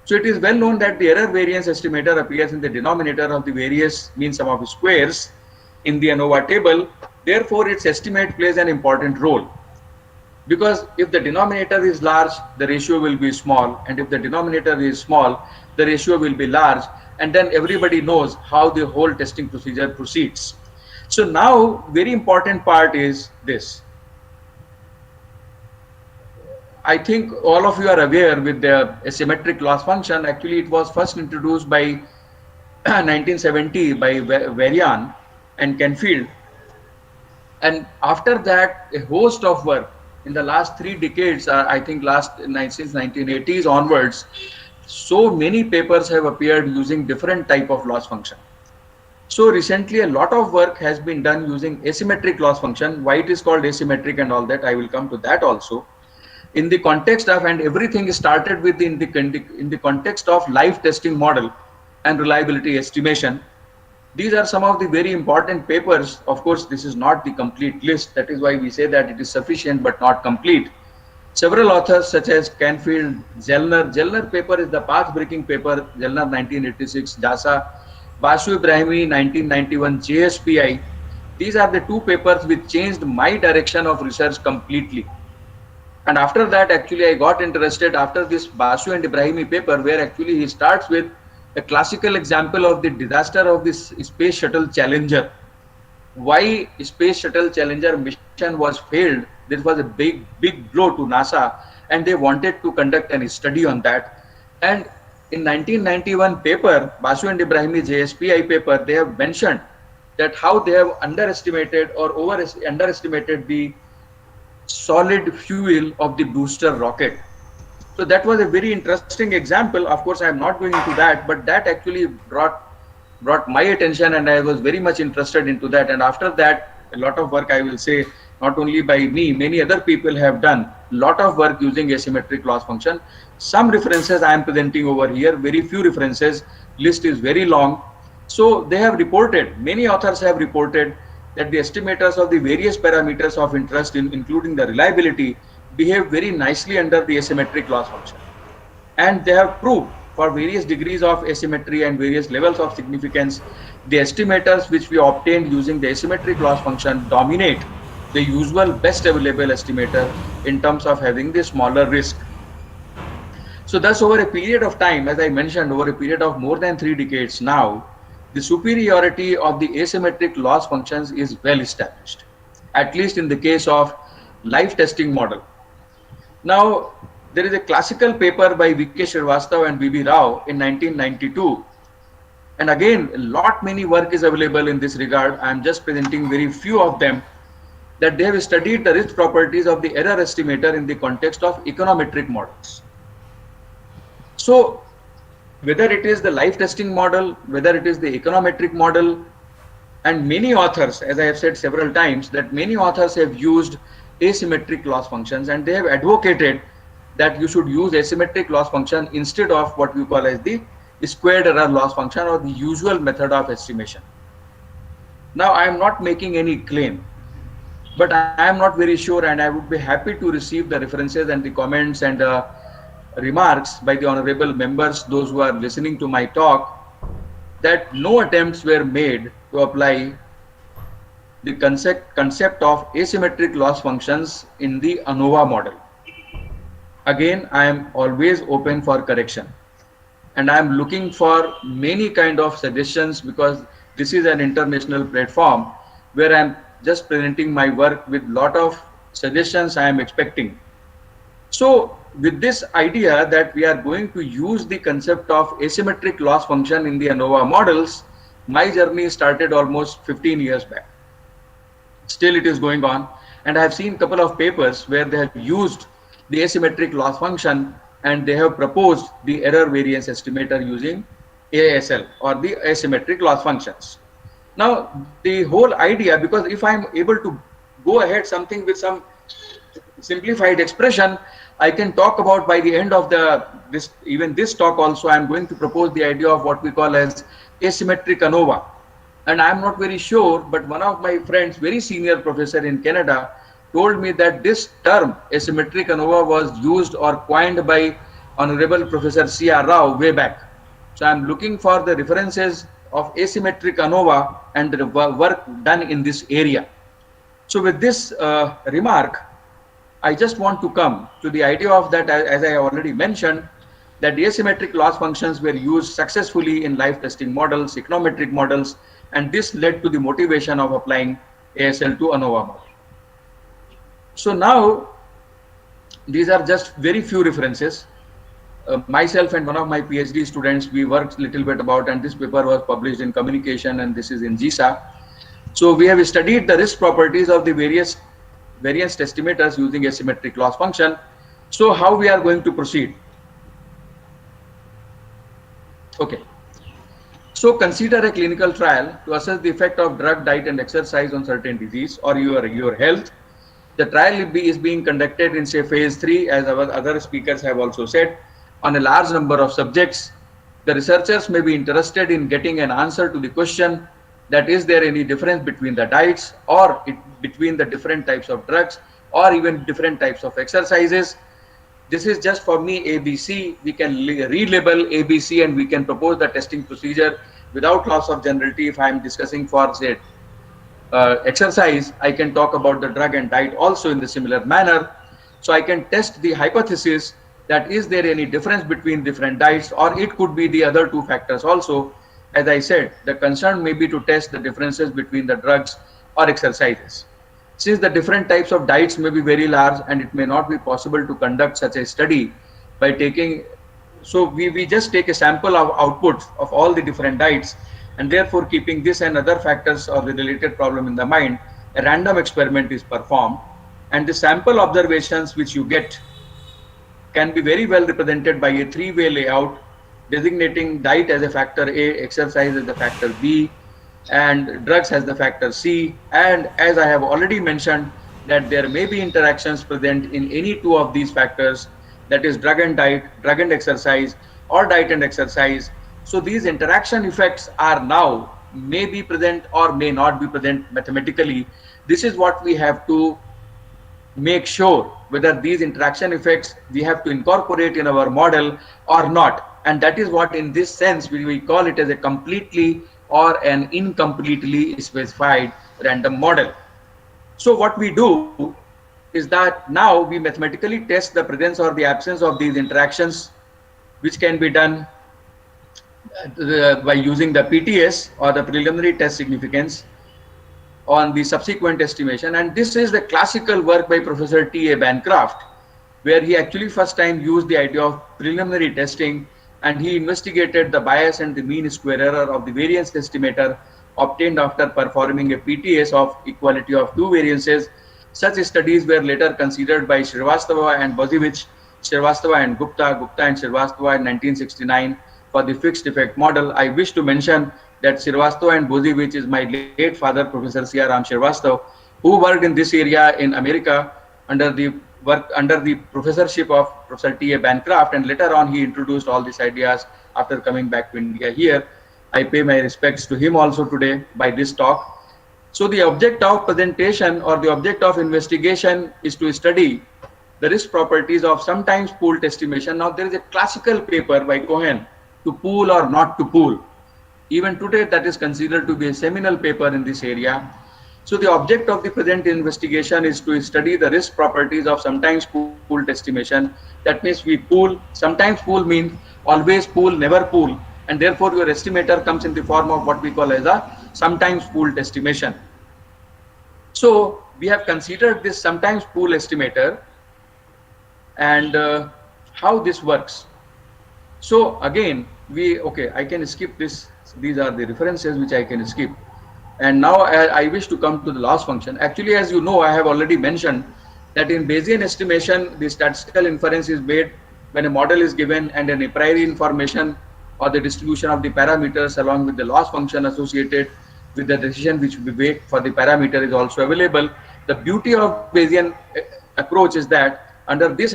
So it is well known that the error variance estimator appears in the denominator of the various mean sum of squares in the ANOVA table. Therefore, its estimate plays an important role. Because if the denominator is large, the ratio will be small, and if the denominator is small, the ratio will be large, and then everybody knows how the whole testing procedure proceeds. So now, very important part is this. I think all of you are aware with the asymmetric loss function. Actually, it was first introduced by 1970 by Varian and Canfield. And after that, a host of work in the last 3 decades, I think since 1980s onwards, so many papers have appeared using different type of loss function. So recently, a lot of work has been done using asymmetric loss function. Why it is called asymmetric and all that, I will come to that also. In the context of, and everything started with in the context of live testing model and reliability estimation. These are some of the very important papers. Of course, this is not the complete list. That is why we say that it is sufficient but not complete. Several authors such as Canfield, Zellner paper is the path-breaking paper, Zellner 1986, JASA, Basu Ibrahimi 1991, JSPI. These are the 2 papers which changed my direction of research completely. And after that, actually, I got interested after this Basu and Ibrahimi paper, where actually he starts with a classical example of the disaster of this Space Shuttle Challenger. Why Space Shuttle Challenger mission was failed. This was a big blow to NASA, and they wanted to conduct a study on that. And in 1991 paper, Basu and Ibrahimi JSPI paper, they have mentioned that how they have underestimated or underestimated the solid fuel of the booster rocket. So that was a very interesting example. Of course, I am not going into that, but that actually brought my attention, and I was very much interested into that. And after that, a lot of work, I will say, not only by me, many other people have done a lot of work using asymmetric loss function. Some references I am presenting over here, very few references, list is very long. So they have reported, many authors have reported that the estimators of the various parameters of interest, including the reliability, behave very nicely under the asymmetric loss function. And they have proved for various degrees of asymmetry and various levels of significance, the estimators which we obtained using the asymmetric loss function dominate the usual best available estimator in terms of having the smaller risk. So thus, over a period of time, as I mentioned, over a period of more than 3 decades now, the superiority of the asymmetric loss functions is well established, at least in the case of live testing model. Now, there is a classical paper by V.K. Srivastava and V.B. Rao in 1992. And again, many work is available in this regard. I am just presenting very few of them, that they have studied the risk properties of the error estimator in the context of econometric models. So, whether it is the live testing model, whether it is the econometric model, and many authors, as I have said several times, that many authors have used asymmetric loss functions, and they have advocated that you should use asymmetric loss function instead of what we call as the squared error loss function or the usual method of estimation. Now, I am not making any claim, but I am not very sure, and I would be happy to receive the references and the comments and remarks by the honorable members, those who are listening to my talk, that no attempts were made to apply the concept of asymmetric loss functions in the ANOVA model. Again, I am always open for correction, and I am looking for many kind of suggestions, because this is an international platform where I am just presenting my work with lot of suggestions I am expecting. So with this idea that we are going to use the concept of asymmetric loss function in the ANOVA models, my journey started almost 15 years back. Still it is going on, and I have seen a couple of papers where they have used the asymmetric loss function and they have proposed the error variance estimator using ASL or the asymmetric loss functions. Now the whole idea, because if I am able to go ahead something with some simplified expression, I can talk about by the end of this talk also, I am going to propose the idea of what we call as asymmetric ANOVA. And I am not very sure, but one of my friends, very senior professor in Canada, told me that this term asymmetric ANOVA was used or coined by Honorable Professor C.R. Rao way back. So I am looking for the references of asymmetric ANOVA and the work done in this area. So with this remark, I just want to come to the idea of that, as I already mentioned, that the asymmetric loss functions were used successfully in live testing models, econometric models, and this led to the motivation of applying ASL to ANOVA model. So now, these are just very few references. Myself and one of my PhD students, we worked a little bit about, and this paper was published in Communication, and this is in GISA. So we have studied the risk properties of the various variance estimators using asymmetric loss function. So how we are going to proceed? Okay. So consider a clinical trial to assess the effect of drug, diet and exercise on certain disease or your health. The trial is being conducted in say phase 3, as our other speakers have also said, on a large number of subjects. The researchers may be interested in getting an answer to the question that is there any difference between the diets or between the different types of drugs or even different types of exercises. This is just for me ABC. We can relabel ABC and we can propose the testing procedure without loss of generality. If I am discussing for say exercise, I can talk about the drug and diet also in the similar manner. So I can test the hypothesis that is there any difference between different diets, or it could be the other two factors also. As I said, the concern may be to test the differences between the drugs or exercises. Since the different types of diets may be very large and it may not be possible to conduct such a study by taking, so we just take a sample of outputs of all the different diets, and therefore keeping this and other factors or the related problem in the mind, a random experiment is performed, and the sample observations which you get can be very well represented by a three-way layout designating diet as a factor A, exercise as the factor B, and drugs as the factor C. And as I have already mentioned, that there may be interactions present in any two of these factors, that is drug and diet, drug and exercise, or diet and exercise. So these interaction effects are now may be present or may not be present mathematically. This is what we have to make sure whether these interaction effects we have to incorporate in our model or not. And that is what in this sense we call it as a completely or an incompletely specified random model. So what we do is that now we mathematically test the presence or the absence of these interactions, which can be done by using the PTS or the preliminary test significance on the subsequent estimation. And this is the classical work by Professor T.A. Bancroft, where he actually first time used the idea of preliminary testing, and he investigated the bias and the mean square error of the variance estimator obtained after performing a PTS of equality of two variances. Such studies were later considered by Srivastava and Bozevich, Srivastava and Gupta, Gupta and Srivastava in 1969 for the fixed effect model. I wish to mention that Srivastava and Bozevich is my late father, Professor C.R. Ram Srivastava, who worked in this area in America under the professorship of Professor T.A. Bancroft, and later on he introduced all these ideas after coming back to India here. I pay my respects to him also today by this talk. So the object of presentation or the object of investigation is to study the risk properties of sometimes pooled estimation. Now there is a classical paper by Cohen, to pool or not to pool. Even today that is considered to be a seminal paper in this area. So the object of the present investigation is to study the risk properties of sometimes pooled estimation. That means we pool, sometimes pool means always pool, never pool, and therefore your estimator comes in the form of what we call as a sometimes pooled estimation. So we have considered this sometimes pool estimator, and how this works. So again, okay, I can skip this. These are the references which I can skip. And now I wish to come to the loss function. Actually, as you know, I have already mentioned that in Bayesian estimation, the statistical inference is made when a model is given and a priori information or the distribution of the parameters along with the loss function associated with the decision which we make for the parameter is also available. The beauty of Bayesian approach is that under this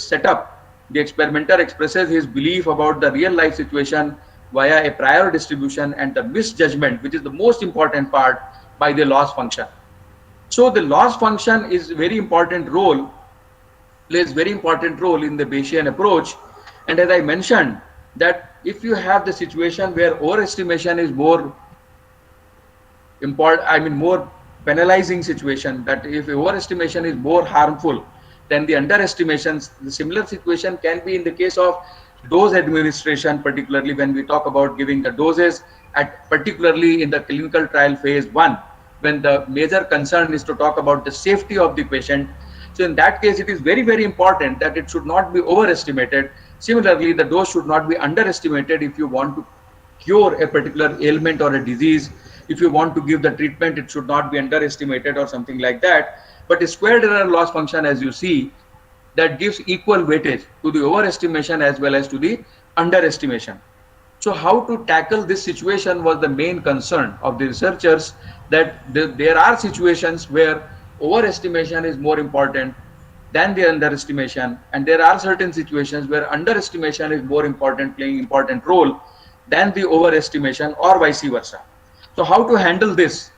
setup, the experimenter expresses his belief about the real life situation via a prior distribution and the misjudgment, which is the most important part, by the loss function. So the loss function is plays very important role in the Bayesian approach. And as I mentioned, that if you have the situation where overestimation is more more penalizing situation, that if overestimation is more harmful than the underestimations, the similar situation can be in the case of dose administration, particularly when we talk about giving the doses particularly in the clinical trial phase 1, when the major concern is to talk about the safety of the patient. So in that case, it is very, very important that it should not be overestimated. Similarly, the dose should not be underestimated if you want to cure a particular ailment or a disease. If you want to give the treatment, it should not be underestimated or something like that. But a squared error loss function, as you see, that gives equal weightage to the overestimation as well as to the underestimation. So how to tackle this situation was the main concern of the researchers, that there are situations where overestimation is more important than the underestimation, and there are certain situations where underestimation is more important, playing important role than the overestimation, or vice versa. So how to handle this?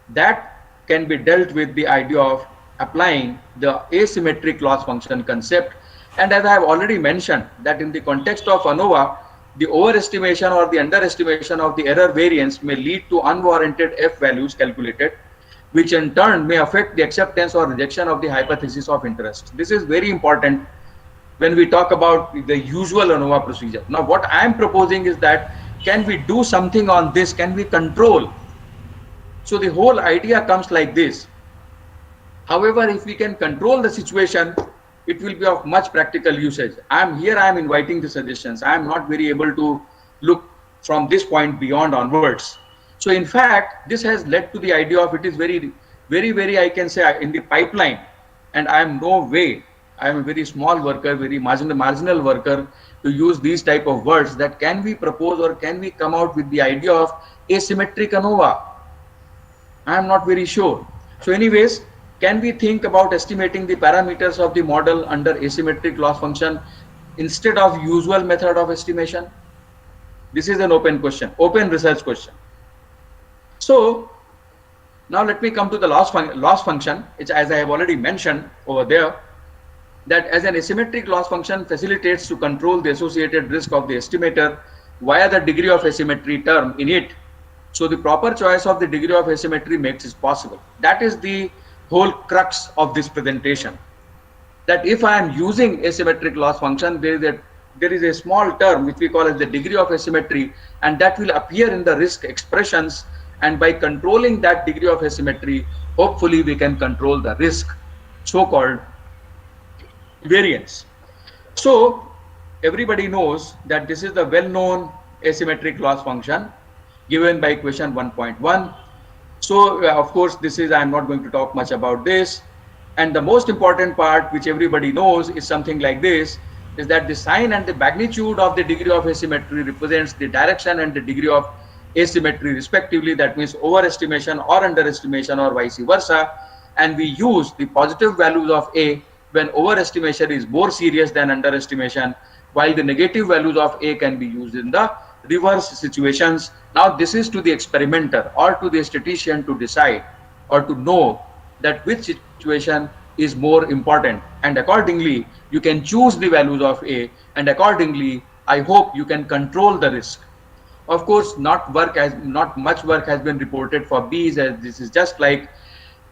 That can be dealt with the idea of applying the asymmetric loss function concept. And as I have already mentioned, that in the context of ANOVA, the overestimation or the underestimation of the error variance may lead to unwarranted F values calculated, which in turn may affect the acceptance or rejection of the hypothesis of interest. This is very important when we talk about the usual ANOVA procedure. Now, what I am proposing is that, can we do something on this? Can we control? So the whole idea comes like this. However, if we can control the situation, it will be of much practical usage. I am inviting the suggestions. I am not very able to look from this point beyond onwards. So in fact, this has led to the idea of, it is very, very, I can say, in the pipeline, and I am a very small worker, very marginal worker, to use these type of words, that can we propose or can we come out with the idea of asymmetric ANOVA? I am not very sure. So anyways, can we think about estimating the parameters of the model under asymmetric loss function instead of usual method of estimation? This is an open question, open research question. So now let me come to the loss function, which, as I have already mentioned over there, that as an asymmetric loss function facilitates to control the associated risk of the estimator via the degree of asymmetry term in it. So the proper choice of the degree of asymmetry makes it possible. That is the whole crux of this presentation. That if I am using asymmetric loss function, there is a small term which we call as the degree of asymmetry, and that will appear in the risk expressions. And by controlling that degree of asymmetry, hopefully we can control the risk, so-called variance. So everybody knows that this is the well-known asymmetric loss function given by equation 1.1. So of course, I am not going to talk much about this. And the most important part, which everybody knows, is something like this, is that the sign and the magnitude of the degree of asymmetry represents the direction and the degree of asymmetry respectively. That means overestimation or underestimation or vice versa. And we use the positive values of A when overestimation is more serious than underestimation, while the negative values of A can be used in the reverse situations. Now this is to the experimenter or to the statistician to decide or to know that which situation is more important, and accordingly you can choose the values of A, and accordingly I hope you can control the risk. Of course, not much work has been reported for B's, as this is just like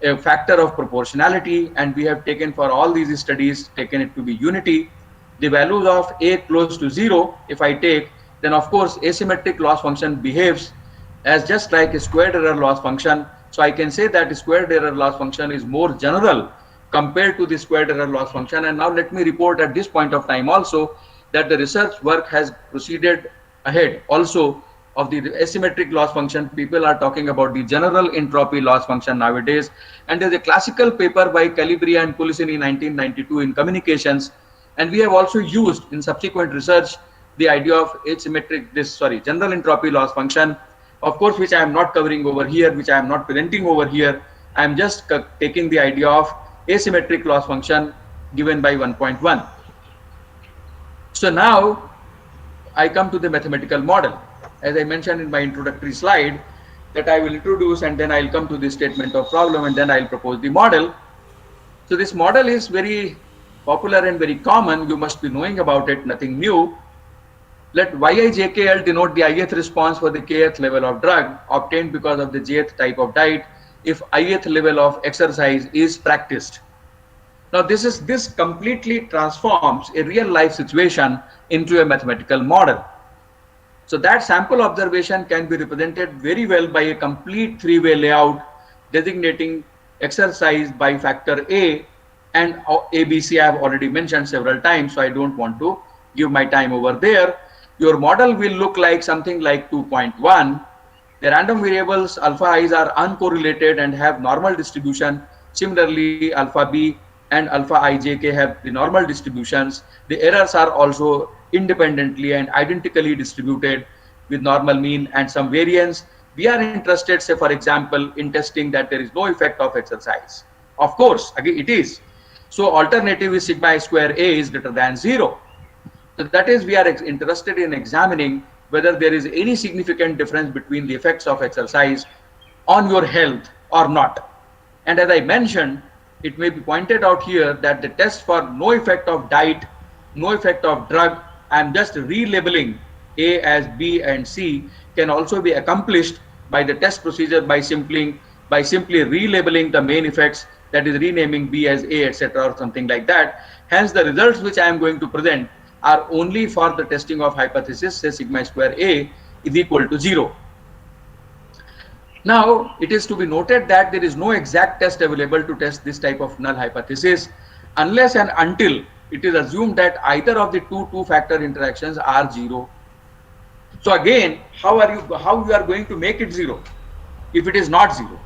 a factor of proportionality, and we have taken for all these studies, taken it to be unity. The values of A close to 0, if I take, then of course asymmetric loss function behaves as just like a squared error loss function. So I can say that squared error loss function is more general compared to the squared error loss function. And now let me report at this point of time also that the research work has proceeded ahead also of the asymmetric loss function. People are talking about the general entropy loss function nowadays, and there's a classical paper by Calibri and Pulisin in 1992 in communications, and we have also used in subsequent research the idea of general entropy loss function, of course, which I am not covering over here, which I am not presenting over here. I am just taking the idea of asymmetric loss function given by 1.1. So now I come to the mathematical model. As I mentioned in my introductory slide, that I will introduce, and then I'll come to the statement of problem, and then I'll propose the model. So this model is very popular and very common. You must be knowing about it, nothing new. Let YIJKL denote the ith response for the kth level of drug obtained because of the jth type of diet if ith level of exercise is practiced. Now this completely transforms a real life situation into a mathematical model. So that sample observation can be represented very well by a complete three-way layout designating exercise by factor A and ABC I have already mentioned several times, so I don't want to give my time over there. Your model will look like something like 2.1. The random variables alpha i's are uncorrelated and have normal distribution. Similarly, alpha b and alpha ijk have the normal distributions. The errors are also independently and identically distributed with normal mean and some variance. We are interested, say for example, in testing that there is no effect of exercise. Of course, again it is. So alternative is sigma I square A is greater than 0. So that is, we are interested in examining whether there is any significant difference between the effects of exercise on your health or not. And as I mentioned, it may be pointed out here that the test for no effect of diet, no effect of drug, I am just relabeling A as B and C, can also be accomplished by the test procedure by simply relabeling the main effects, that is renaming B as A, etc., or something like that. Hence the results which I am going to present are only for the testing of hypothesis, say sigma square A is equal to 0. Now it is to be noted that there is no exact test available to test this type of null hypothesis unless and until it is assumed that either of the two factor interactions are 0. So again, how you are going to make it 0 if it is not 0?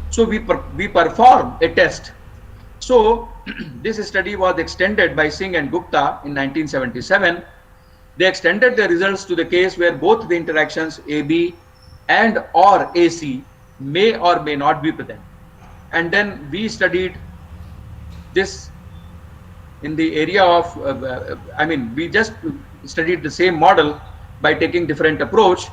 So we perform a test. So this study was extended by Singh and Gupta in 1977. They extended the results to the case where both the interactions AB and or AC may or may not be present. And then we studied this in the area of, we just studied the same model by taking different approach.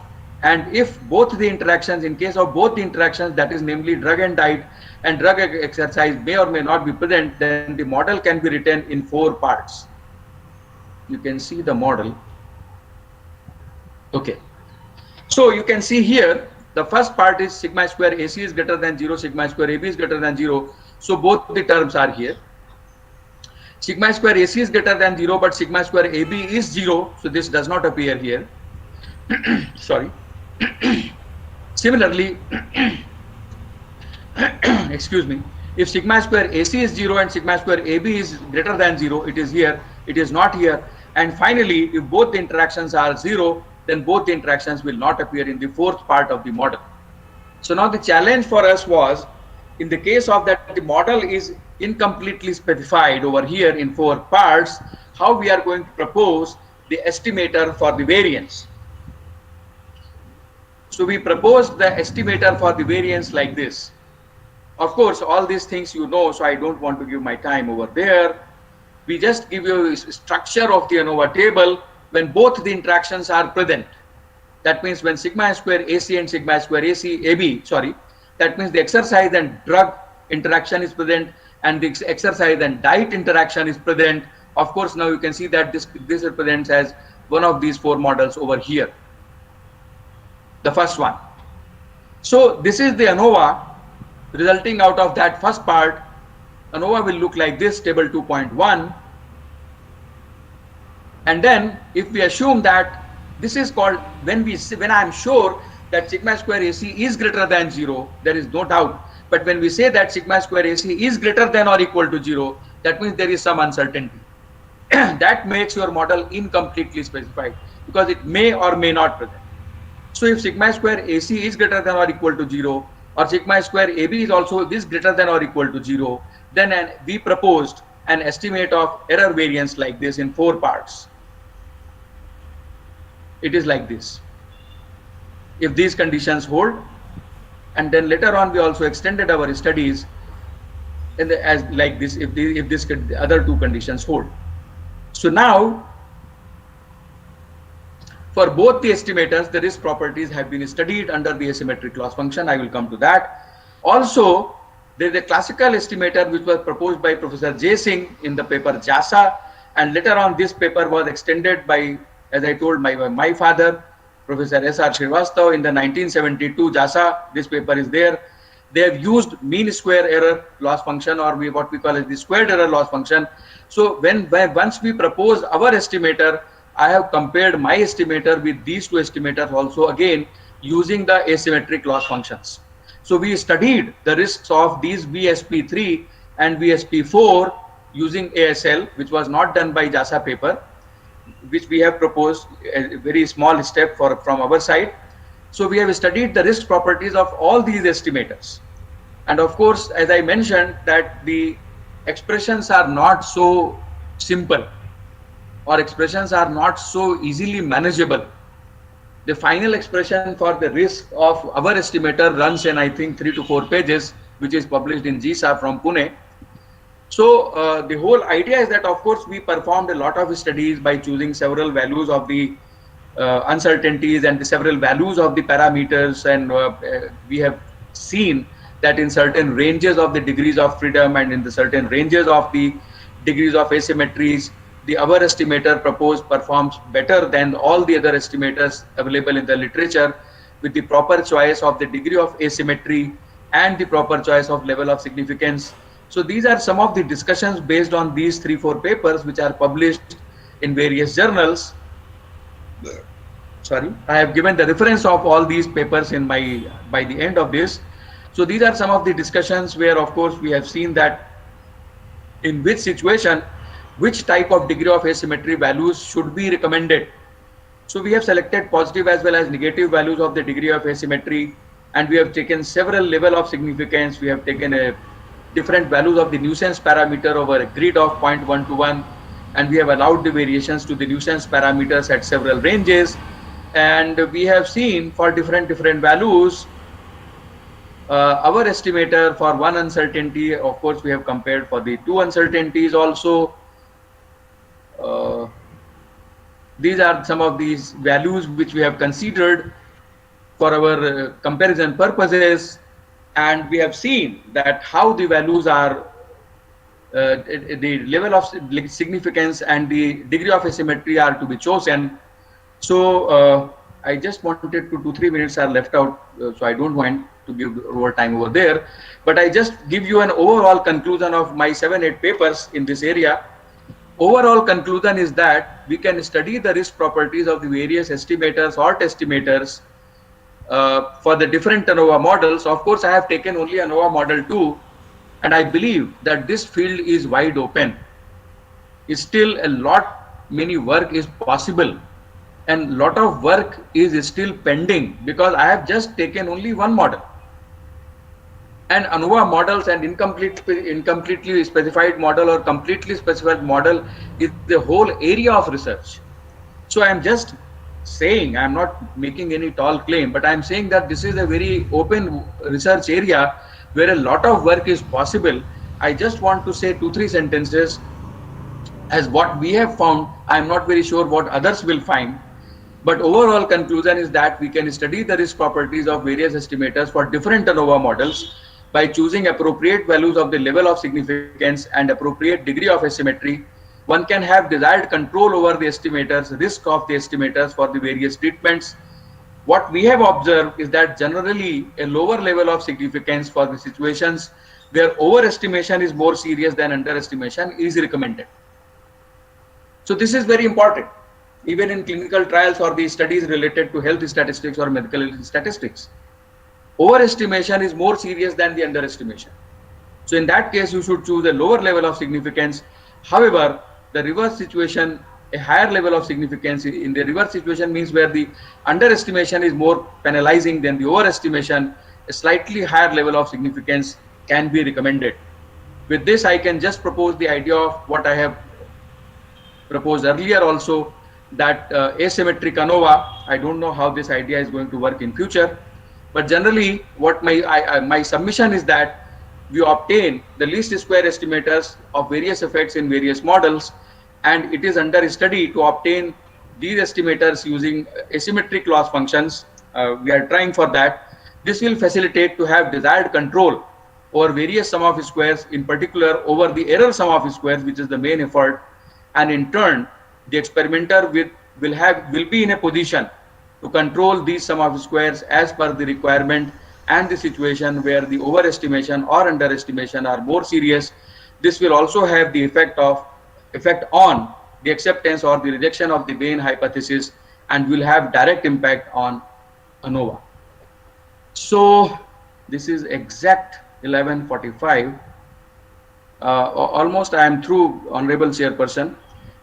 And if both the interactions, in case of both the interactions, that is namely drug and diet and drug exercise may or may not be present, then the model can be written in 4 parts. You can see the model. Okay. So you can see here, the first part is sigma square AC is greater than 0, sigma square AB is greater than 0. So both the terms are here. Sigma square AC is greater than 0, but sigma square AB is 0. So this does not appear here. Sorry. Similarly, excuse me, if sigma square AC is 0 and sigma square AB is greater than 0, it is here, it is not here. And finally, if both the interactions are 0, then both the interactions will not appear in the 4th part of the model. So now the challenge for us was, in the case of that the model is incompletely specified over here in 4 parts, how we are going to propose the estimator for the variance. So we proposed the estimator for the variance like this. Of course, all these things you know, so I don't want to give my time over there. We just give you a structure of the ANOVA table when both the interactions are present. That means when sigma square AC and sigma square AB, that means the exercise and drug interaction is present and the exercise and diet interaction is present. Of course, now you can see that this represents as one of these 4 models over here. The first one. So this is the ANOVA resulting out of that first part. ANOVA will look like this, table 2.1. And then if we assume that this is called, when I am sure that sigma square AC is greater than 0, there is no doubt But when we say that sigma square AC is greater than or equal to 0, that means there is some uncertainty. That makes your model incompletely specified because it may or may not present. So if sigma square AC is greater than or equal to 0, or sigma square AB is also this greater than or equal to 0, then we proposed an estimate of error variance like this in 4 parts. It is like this. If these conditions hold, and then later on we also extended our studies as like this if the other 2 conditions hold. So now for both the estimators, the risk properties have been studied under the asymmetric loss function. I will come to that. Also, there is a classical estimator which was proposed by Professor J. Singh in the paper JASA, and later on this paper was extended by, as I told, my father, Professor S.R. Srivastava, in the 1972 JASA. This paper is there. They have used mean square error loss function, or what we call as the squared error loss function. So once we propose our estimator, I have compared my estimator with these 2 estimators also, again using the asymmetric loss functions. So we studied the risks of these VSP3 and VSP4 using ASL, which was not done by JASA paper, which we have proposed a very small step from our side. So we have studied the risk properties of all these estimators. And of course, as I mentioned, that the expressions are not so simple, or expressions are not so easily manageable. The final expression for the risk of our estimator runs in, I think, 3 to 4 pages, which is published in GSA from Pune. So the whole idea is that, of course, we performed a lot of studies by choosing several values of the uncertainties and the several values of the parameters, and we have seen that in certain ranges of the degrees of freedom and in the certain ranges of the degrees of asymmetries, our estimator proposed performs better than all the other estimators available in the literature, with the proper choice of the degree of asymmetry and the proper choice of level of significance. So these are some of the discussions based on these 3-4 papers which are published in various journals. Sorry, I have given the reference of all these papers in by the end of this. So these are some of the discussions where, of course, we have seen that in which situation which type of degree of asymmetry values should be recommended. So we have selected positive as well as negative values of the degree of asymmetry, and we have taken several level of significance. We have taken different values of the nuisance parameter over a grid of 0.1 to 1, and we have allowed the variations to the nuisance parameters at several ranges, and we have seen for different values our estimator for one uncertainty. Of course, we have compared for the 2 uncertainties also. These are some of these values which we have considered for our comparison purposes, and we have seen that how the values are the level of significance and the degree of asymmetry are to be chosen. So I just wanted to 2-3 minutes are left out, so I don't want to give over time over there, but I just give you an overall conclusion of my 7-8 papers in this area. Overall conclusion is that we can study the risk properties of the various estimators or estimators for the different ANOVA models. Of course, I have taken only ANOVA model 2, and I believe that this field is wide open. It's still many work is possible, and lot of work is still pending, because I have just taken only one model. And ANOVA models and incompletely specified model or completely specified model is the whole area of research. So I am just saying, I am not making any tall claim, but I am saying that this is a very open research area where a lot of work is possible. I just want to say 2-3 sentences as what we have found. I am not very sure what others will find. But overall conclusion is that we can study the risk properties of various estimators for different ANOVA models by choosing appropriate values of the level of significance and appropriate degree of asymmetry. One can have desired control over the estimators, risk of the estimators for the various treatments. What we have observed is that generally a lower level of significance for the situations where overestimation is more serious than underestimation is recommended. So this is very important, even in clinical trials or the studies related to health statistics or medical statistics. overestimation is more serious than the underestimation. So in that case, you should choose a lower level of significance. However, the reverse situation, a higher level of significance in the reverse situation means where the underestimation is more penalizing than the overestimation, a slightly higher level of significance can be recommended. With this, I can just propose the idea of what I have proposed earlier also, that asymmetric ANOVA. I don't know how this idea is going to work in future, but generally what my submission is that we obtain the least square estimators of various effects in various models, and it is under study to obtain these estimators using asymmetric loss functions. We are trying for that. This will facilitate to have desired control over various sum of squares, in particular over the error sum of squares, which is the main effort, and in turn the experimenter will be in a position to control these sum of squares as per the requirement and the situation where the overestimation or underestimation are more serious. This will also have the effect on the acceptance or the rejection of the Bain hypothesis, and will have direct impact on ANOVA. So this is exact 11:45. Almost I am through, Honorable Chairperson.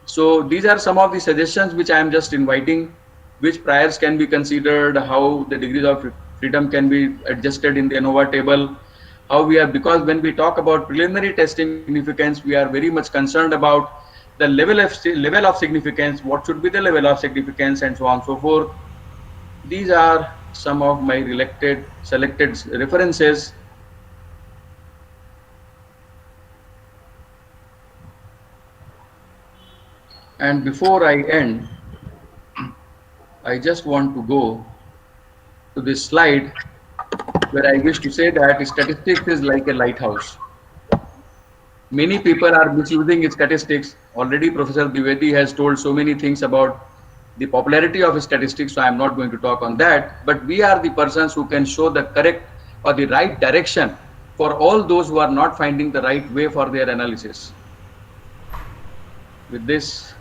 So these are some of the suggestions which I am just inviting, which priors can be considered, how the degrees of freedom can be adjusted in the ANOVA table, how we have, because when we talk about preliminary testing significance, we are very much concerned about the level of significance, what should be the level of significance, and so on and so forth. These are some of my selected references. And before I end, I just want to go to this slide where I wish to say that statistics is like a lighthouse. Many people are misusing statistics. Already Professor Dwivedi has told so many things about the popularity of statistics, so I am not going to talk on that. But we are the persons who can show the correct or the right direction for all those who are not finding the right way for their analysis. With this,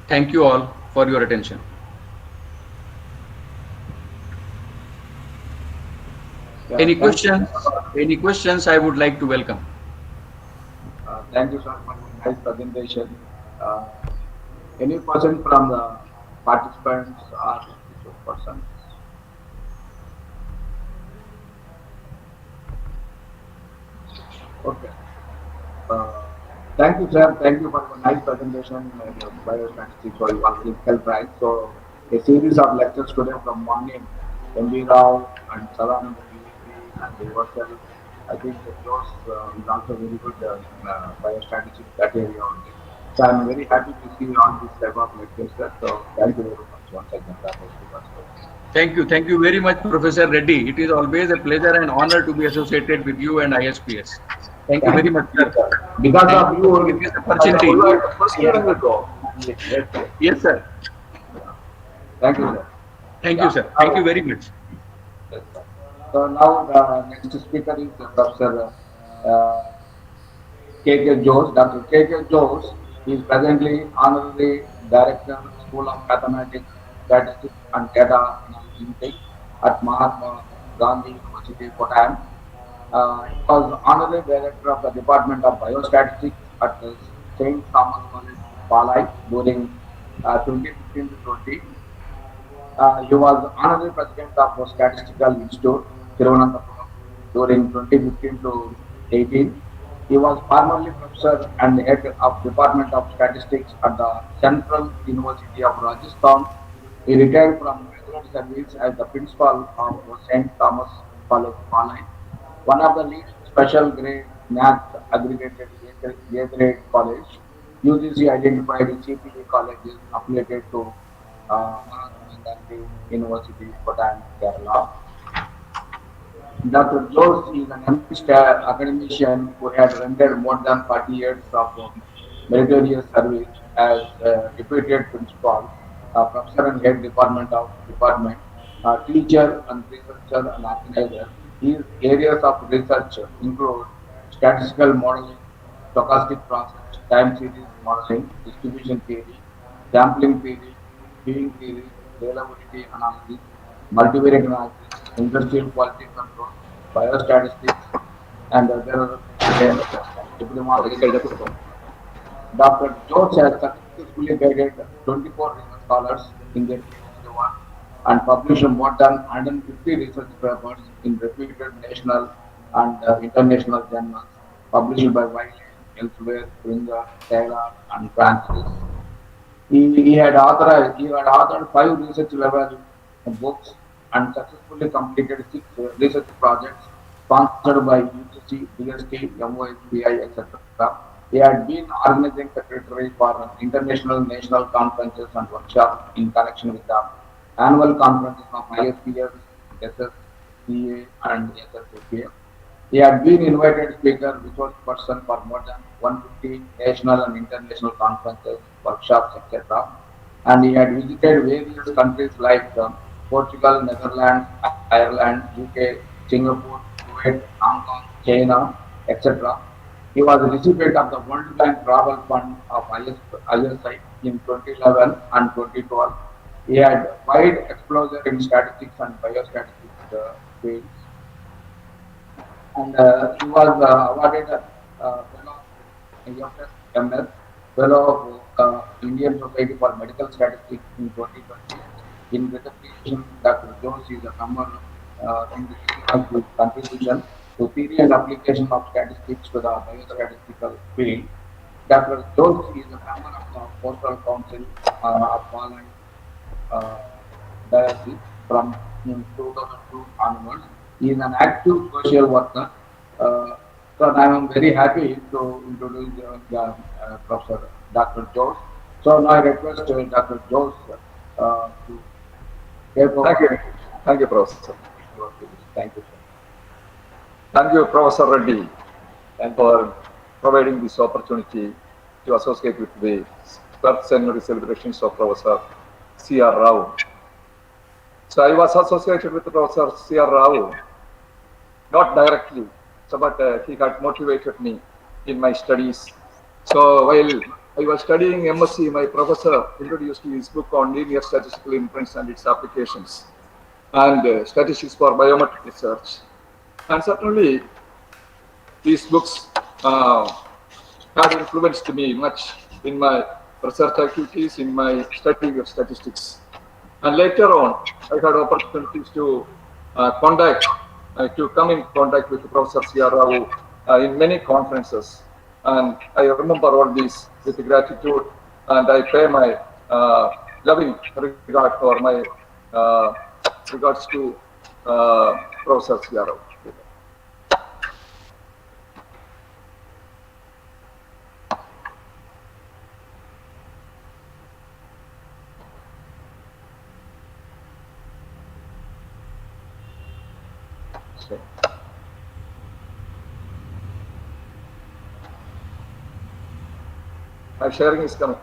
thank you all for your attention. Any questions? Any questions? I would like to welcome. Thank you, sir, for your nice presentation. Any person from the participants or persons? Okay. Thank you, sir. Thank you for your nice presentation. Biostatistics for your clinical trials. So, a series of lectures today from morning, M.B. Rao and Saranand and yourself. I think that yours is also very good in biostatistics that area only. So, I'm very happy to see all these type of lectures, sir. So, thank you very much once again. Thank you. Thank you very much, Professor Reddy. It is always a pleasure and honor to be associated with you and ISPS. Thank you very much, sir. Because of you, give this opportunity. Yes, sir. Thank you, sir. Thank you, sir. Thank you very much. So now the next speaker is Professor K.K. Jose. Dr. K.K. Jose is presently Honorary Director, School of Mathematics, Statistics and Data Analytics at Mahatma Gandhi University, Kottayam. He was Honorary Director of the Department of Biostatistics at the St. Thomas College, Palai during 2015 to 20. He was Honorary President of the Statistical Institute, Thiruvananthapuram, during 2015 to 18. He was formerly professor and head of Department of Statistics at the Central University of Rajasthan. He retired from military service as the principal of St. Thomas College, Palai, one of the least special grade math aggregated A-grade college. UGC identified CPD colleges affiliated to Mahatma Gandhi University, Kottayam, Kerala. Dr. Jose is an eminent academician who had rendered more than 40 years of meritorious service as deputy principal, professor and head department, teacher and researcher and organizer. His areas of research include statistical modeling, stochastic process, time series modeling, distribution theory, sampling theory, viewing theory, reliability analysis, multivariate analysis, industrial quality control, biostatistics, and other epidemiology. Dr. George has successfully guided 24 research scholars in their PhD work and published more than 150 research papers in reputed national and international journals published by Wiley, Elsewhere, Springer, Taylor, and Francis. He had authored 5 research level books and successfully completed 6 research projects sponsored by UGC, DST, MOSPI, etc. He had been organizing secretary for international national conferences and workshops in connection with the annual conferences of ISPS, SSCA, and SSFA. He had been invited speaker, resource person for more than 150 national and international conferences, workshops, etc. And he had visited various countries like Portugal, Netherlands, Ireland, UK, Singapore, Kuwait, Hong Kong, China, etc. He was a recipient of the World Bank Travel Fund of ISI in 2011 and 2012. He had wide exposure in statistics and biostatistics fields, and he was awarded fellow of ISPS, fellow of Indian Society for Medical Statistics in 2020. In recognition, Dr. Jones is a member in the of his contribution to theory and application of statistics to the biostatistical field. Dr. Jones is a member of the Postal Council of Poland uh, diocese from 2002 onwards. He is an active social worker. Uh, so I am very happy to introduce Professor Dr. Jones. So now I request Dr. Jones to take over. Thank you, Professor. Thank you, sir. Thank you, Professor Reddy, and for providing this opportunity to associate with the third centenary celebrations of Professor C.R. Rao. So I was associated with Professor C.R. Rao, not directly, so but he had motivated me in my studies. So while I was studying MSc, my professor introduced his book on linear statistical inference and its applications, and statistics for biometric research. And certainly, these books have influenced me much in my research activities, in my study of statistics. And later on, I had opportunities to to come in contact with Professor C.R. Rao in many conferences. And I remember all this with gratitude, and I pay my loving regard for my regards to Professor C.R. Rao. My sharing is coming.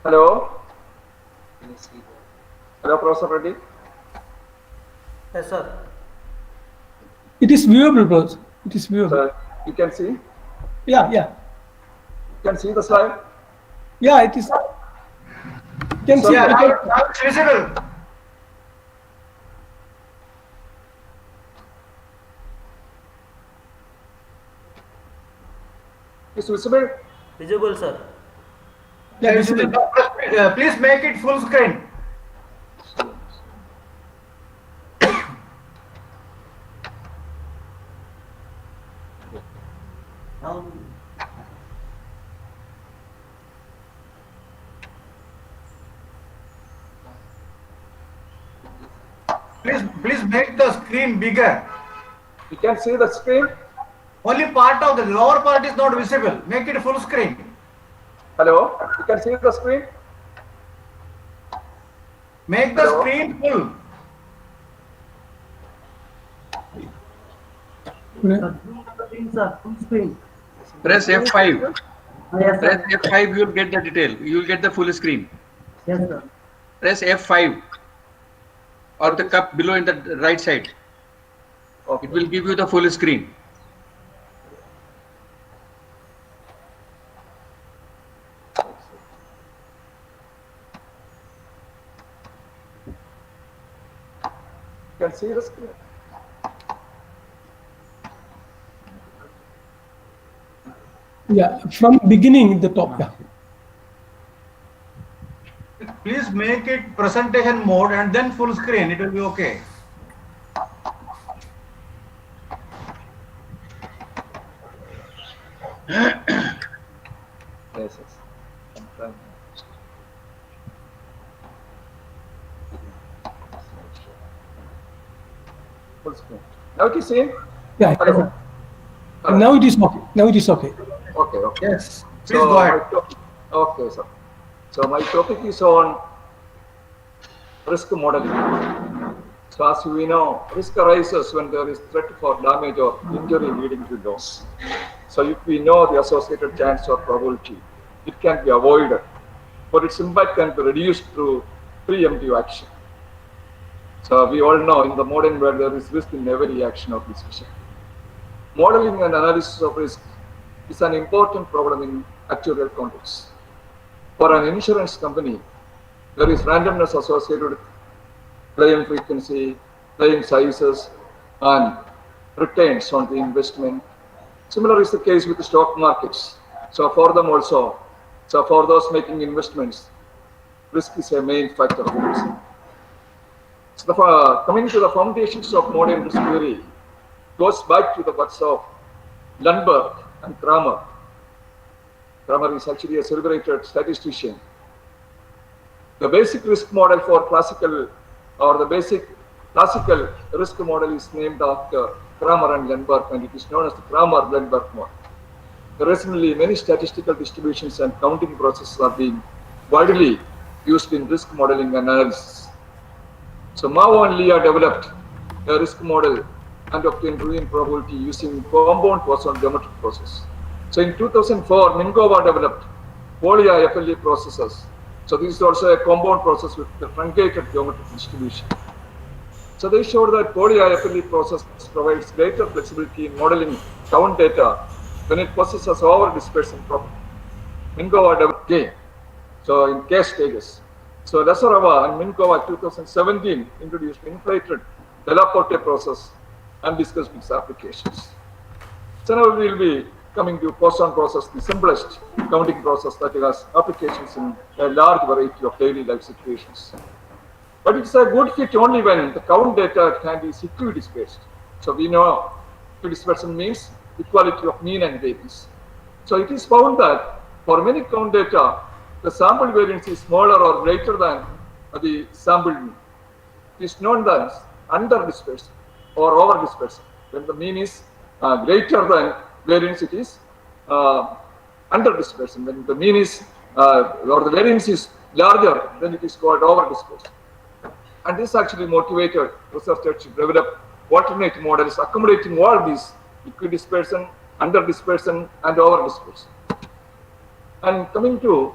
Hello. Hello, Professor Reddy. Yes, sir. It is viewable, bros. It is viewable. Sir, you can see? Yeah. You can see the slide? Yeah, it is. You can see. Yeah, now it's visible. Is visible? Visible, sir. Yeah, this is it. Please make it full screen. Please make the screen bigger. You can see the screen. Only part of the lower part is not visible. Make it full screen. Hello, you can see the screen. Make the screen full. Full screen. Press F5. Yes, Press sir. F5, you'll get the detail. You'll get the full screen. Yes, sir. Press F5 or the cup below in the right side. It will give you the full screen. You can see the screen. Yeah, from beginning the top. Yeah. Please make it presentation mode and then full screen. It will be okay. Yes, yes. Full screen. Now it is seen? Yeah. Hello. Now it is okay. Now it is okay. Okay, okay. Yes. Please go ahead. Okay, sir. So my topic is on risk modeling. So as we know, risk arises when there is threat for damage or injury leading to loss. So if we know the associated chance or probability, it can be avoided, but its impact can be reduced through preemptive action. So we all know in the modern world there is risk in every action or decision. Modeling and analysis of risk is an important problem in actuarial context. For an insurance company, there is randomness associated with claim frequency, claim sizes, and returns on the investment. Similar is the case with the stock markets. So for them also, so for those making investments, risk is a main factor of risk. So coming to the foundations of modern risk theory, goes back to the works of Lundberg and Kramer. Kramer is actually a celebrated statistician. The basic risk model for classical risk model is named after Kramer and Lundberg, and it is known as the Kramer-Lundberg model. Recently, many statistical distributions and counting processes are being widely used in risk modeling and analysis. So Mao and Lee have developed a risk model and obtained mean probability using compound Poisson geometric process. So in 2004, Minkova developed poly-IFLE processes. So this is also a compound process with the truncated geometric distribution. So they showed that poly-IFLE process provides greater flexibility in modeling count data when it possesses over-dispersion property. Minkova developed K, so in K stages. So Lazarova and Minkova 2017 introduced inflated Delaporte process and discussed its applications. So now we will be coming to Poisson process, the simplest counting process that has applications in a large variety of daily life situations. But it's a good fit only when the count data at hand is equidispersed. So we know equidispersion means equality of mean and variance. So it is found that for many count data, the sample variance is smaller or greater than the sample mean. It is known as under-dispersion or over-dispersion. When the mean is greater than variance, it is under-dispersion. When the mean is or the variance is larger, then it is called over-dispersion. And this actually motivated researchers to develop alternate models accommodating all these equidispersion, under-dispersion, and over-dispersion. And coming to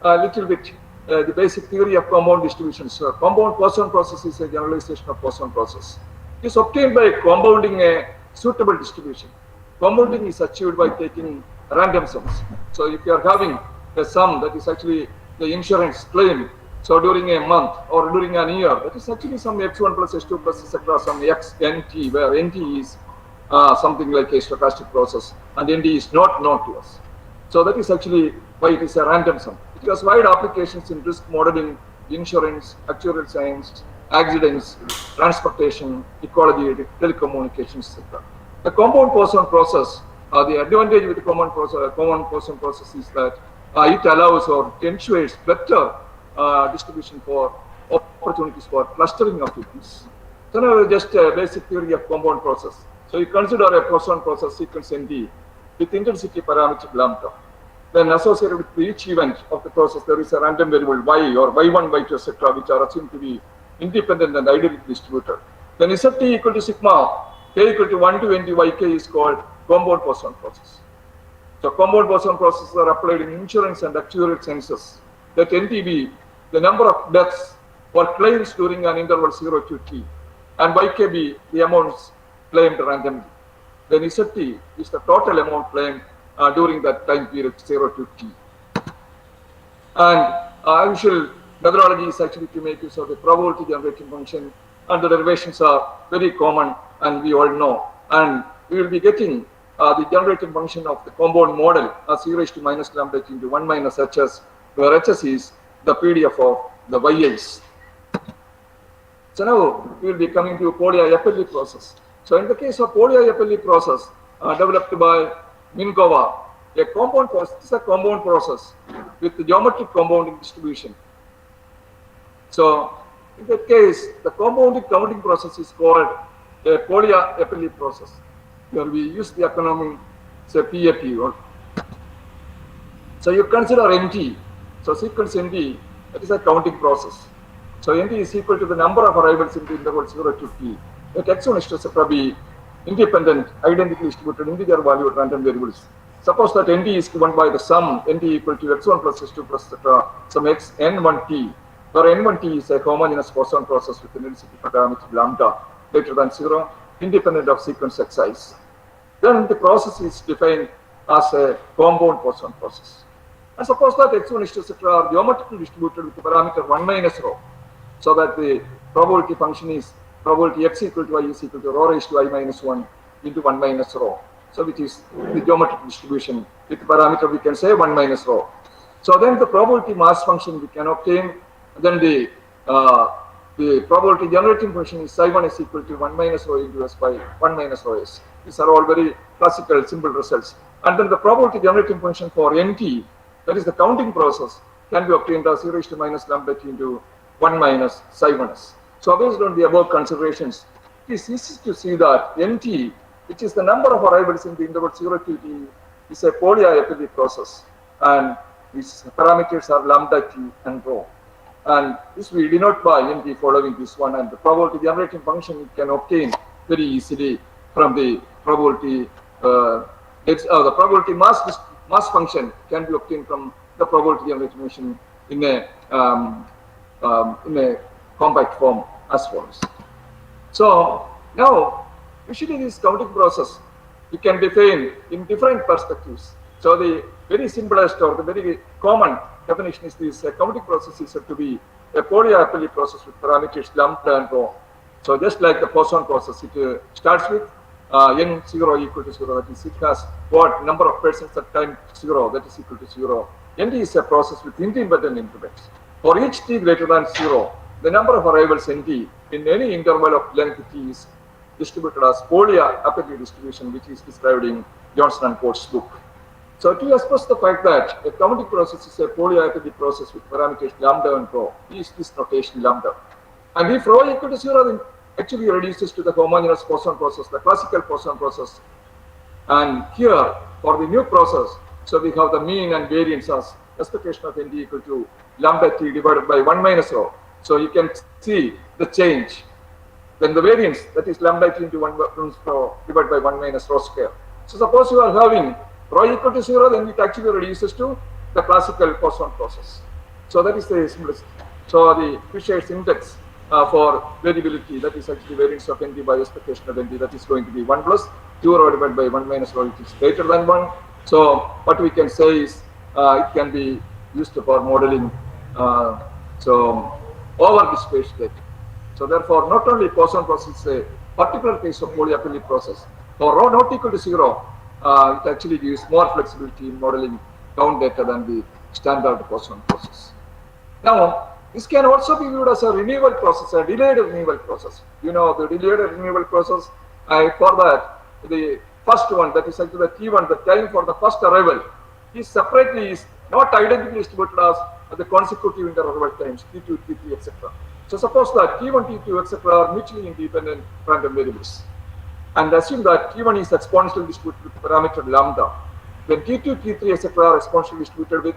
a little bit the basic theory of compound distributions. Compound Poisson process is a generalization of Poisson process. It is obtained by compounding a suitable distribution. Compounding is achieved by taking random sums. So if you are having a sum that is actually the insurance claim, so during a month or during an year, that is actually some x1 plus x2 plus etc. some x nt, where nt is something like a stochastic process and nd is not known to us. So that is actually why it is a random sum. It has wide applications in risk modeling, insurance, actuarial science, accidents, transportation, ecology, telecommunications, etc. The compound person process, the advantage with the common person process is that it allows or ensures better distribution for opportunities for clustering of events. So now just a basic theory of compound process. So you consider a person process sequence ND with intensity parameter lambda. Then associated with each event of the process, there is a random variable y or y1, y2, etc., which are assumed to be independent and ideally distributed. Then Zt equal to sigma k equal to 1 to nd yk is called compound Poisson process. So compound Poisson processes are applied in insurance and actuarial sciences. Let NTB the number of deaths or claims during an interval 0 to t, and YKB the amounts claimed randomly. Then Zt is the total amount claimed during that time period 0 to t. And usual methodology is actually to make use of the probability generating function, and the derivations are very common and we all know. And we will be getting the generating function of the compound model as e raised to minus lambda into 1 minus hs, where hs is the PDF of the YIs. So now we will be coming to poly-IFLE process. So in the case of poly-IFLE process developed by Minkova, a compound process is a compound process with the geometric compounding distribution. So in that case, the compounding counting process is called a poly-IFLE process, where we use the acronym say PAP. So you consider NT. So sequence NT, that is a counting process. So NT is equal to the number of arrivals in the interval 0 to t. Let x1 etc. be independent, identically distributed integer valued random variables. Suppose that NT is given by the sum NT equal to x1 plus x2 plus etc. some x n1t, where n1t is a homogeneous Poisson process with an intensity parameter lambda greater than 0, independent of sequence xi's. Then the process is defined as a compound Poisson process. And suppose that x1 etc. are geometrically distributed with the parameter 1 minus rho, so that the probability function is probability x equal to I is equal to rho raised to I minus 1 into 1 minus rho. So which is the geometric distribution with the parameter we can say 1 minus rho. So then the probability mass function we can obtain. Then the probability generating function is psi1 is equal to 1 minus rho into s by 1 minus rho s. These are all very classical simple results. And then the probability generating function for NT, that is the counting process, can be obtained as e raised to minus lambda t into 1 minus psi1s. So based on the above considerations, it is easy to see that NT, which is the number of arrivals in the interval 0 to t, is a poly-IFLE process, and its parameters are lambda t and rho. And this we denote by NT following this one, and the probability generating function we can obtain very easily from the probability. The probability mass function can be obtained from the probability generating function in a compact form as follows. So now, usually this counting process we can define in different perspectives. So the very simplest or the very common definition is this: a counting process is said to be a poly-IFLE process with parameters lambda and rho. So just like the Poisson process, it starts with n0 equal to 0, that is, it has what number of persons at time 0, that is equal to 0. NT is a process with independent intervals. For each t greater than 0, the number of arrivals NT in any interval of length t is distributed as poly-IFLE distribution, which is described in Johnson and Port's book. So to express the fact that a counting process is a poly-IFLE process with parameters lambda and rho, use this notation lambda. And if rho equal to 0, then actually reduces to the homogeneous Poisson process, the classical Poisson process. And here, for the new process, so we have the mean and variance as expectation of NT equal to lambda t divided by 1 minus rho. So you can see the change. Then the variance, that is lambda t into 1 rho divided by 1 minus rho square. So suppose you are having rho equal to 0, then it actually reduces to the classical Poisson process. So that is the simplest. So the Fisher's index for variability, that is actually variance of NT by expectation of NT, that is going to be 1 plus 0 divided by 1 minus rho, which is greater than 1. So what we can say is it can be used for modeling over this space data. So therefore, not only Poisson process is a particular case of poly-IFLE process. For rho not equal to 0, it actually gives more flexibility in modeling count data than the standard Poisson process. Now, this can also be viewed as a renewal process, a delayed renewal process. You know, the delayed renewal process, for that, the first one, that is actually the T1, the time for the first arrival, is separately is not identically distributed as the consecutive inter-arrival times, T2, T3, etc. So suppose that T1, T2, etc. are mutually independent random variables. And assume that T1 is exponentially distributed with parameter lambda. Then T2, T3, etc. are exponentially distributed with,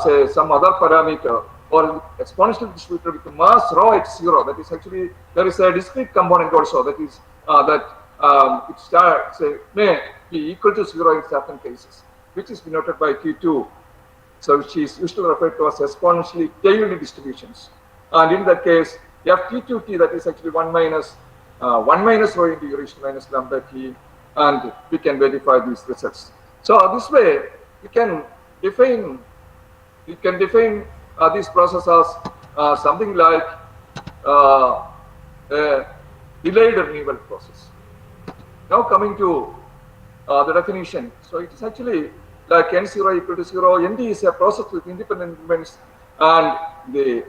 say, some other parameter, or exponentially distributed with mass rho h0. That is actually, there is a discrete component also, that is it starts, may be equal to 0 in certain cases, which is denoted by T2. So which is usually referred to as exponentially tailed distributions. And in that case, you have T2T, that is actually 1 minus rho into e raised to minus lambda t, and we can verify these results. So this way, we can define this process as something like a delayed renewal process. Now coming to the definition. So it is actually like n0 equal to 0. Nd is a process with independent elements, and the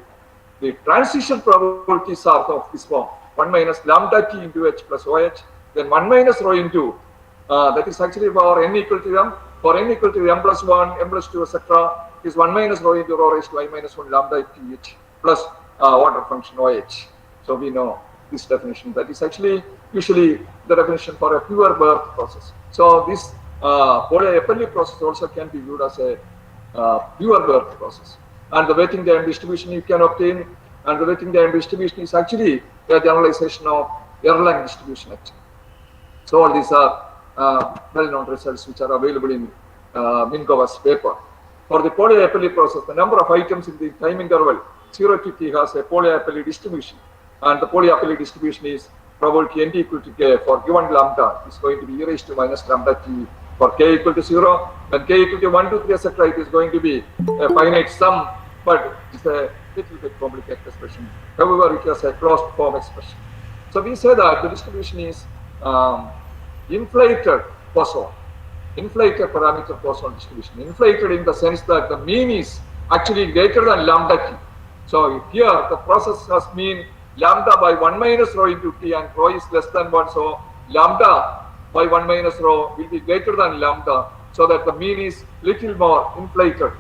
transition probabilities are of this form: 1 minus lambda t into h plus oh, then 1 minus rho into, that is actually for n equal to m, for n equal to m plus 1, m plus 2, etc. is 1 minus rho into rho raised to I minus 1 lambda t h plus order function oh. So we know this definition. That is actually usually the definition for a pure birth process. So this polyapelli process also can be viewed as a pure birth process. And the weighting time distribution you can obtain, and the weighting time distribution is actually a generalization of Erlang distribution actually. So all these are well-known results which are available in Mingova's paper. For the polyapelli process, the number of items in the time interval 0 to t has a polyapelli distribution, and the polyapelli distribution is probability n equal to k for given lambda is going to be e raised to minus lambda t. For k equal to 0, when k equal to 1, 2, 3, etc., it is going to be a finite sum, but it's a little bit complicated expression. However, it has a closed form expression. So we say that the distribution is inflated Poisson, inflated parameter Poisson distribution. Inflated in the sense that the mean is actually greater than lambda t. So here the process has mean lambda by 1 minus rho into t, and rho is less than 1. So lambda by 1 minus rho will be greater than lambda, so that the mean is little more inflated.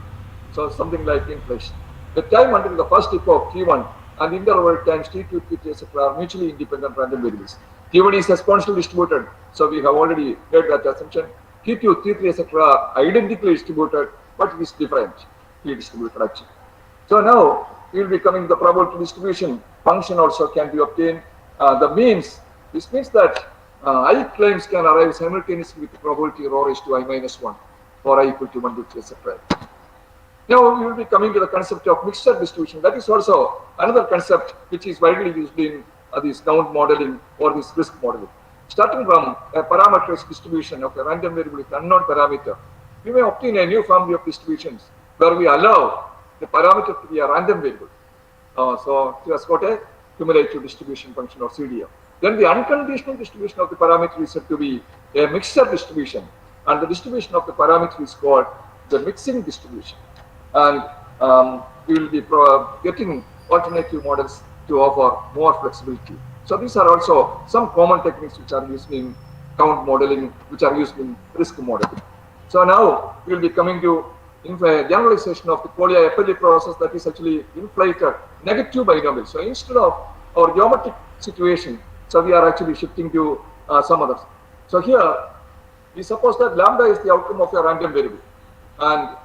So something like inflation. The time until the first epoch T1 and interval times T2, T3, etc. are mutually independent random variables. T1 is exponentially distributed, so we have already made that assumption. T2, T3, etc. are identically distributed, but it is differently distributed actually. So now we will be coming to the probability distribution function also can be obtained. The means, this means that I claims can arrive simultaneously with the probability rho raised to I minus 1 for I equal to 1, 2, 3, etc. Now we will be coming to the concept of mixture distribution. That is also another concept which is widely used in this count modeling or this risk modeling. Starting from a parametric distribution of a random variable with unknown parameter, we may obtain a new family of distributions where we allow the parameter to be a random variable. So it has got a cumulative distribution function or CDF. Then the unconditional distribution of the parameter is said to be a mixture distribution, and the distribution of the parameter is called the mixing distribution. And we will be getting alternative models to offer more flexibility. So these are also some common techniques which are used in count modeling, which are used in risk modeling. So now we will be coming to generalization of the polyapelli process, that is actually inflated negative binomial. So instead of our geometric situation, so we are actually shifting to some others. So here we suppose that lambda is the outcome of a random variable, and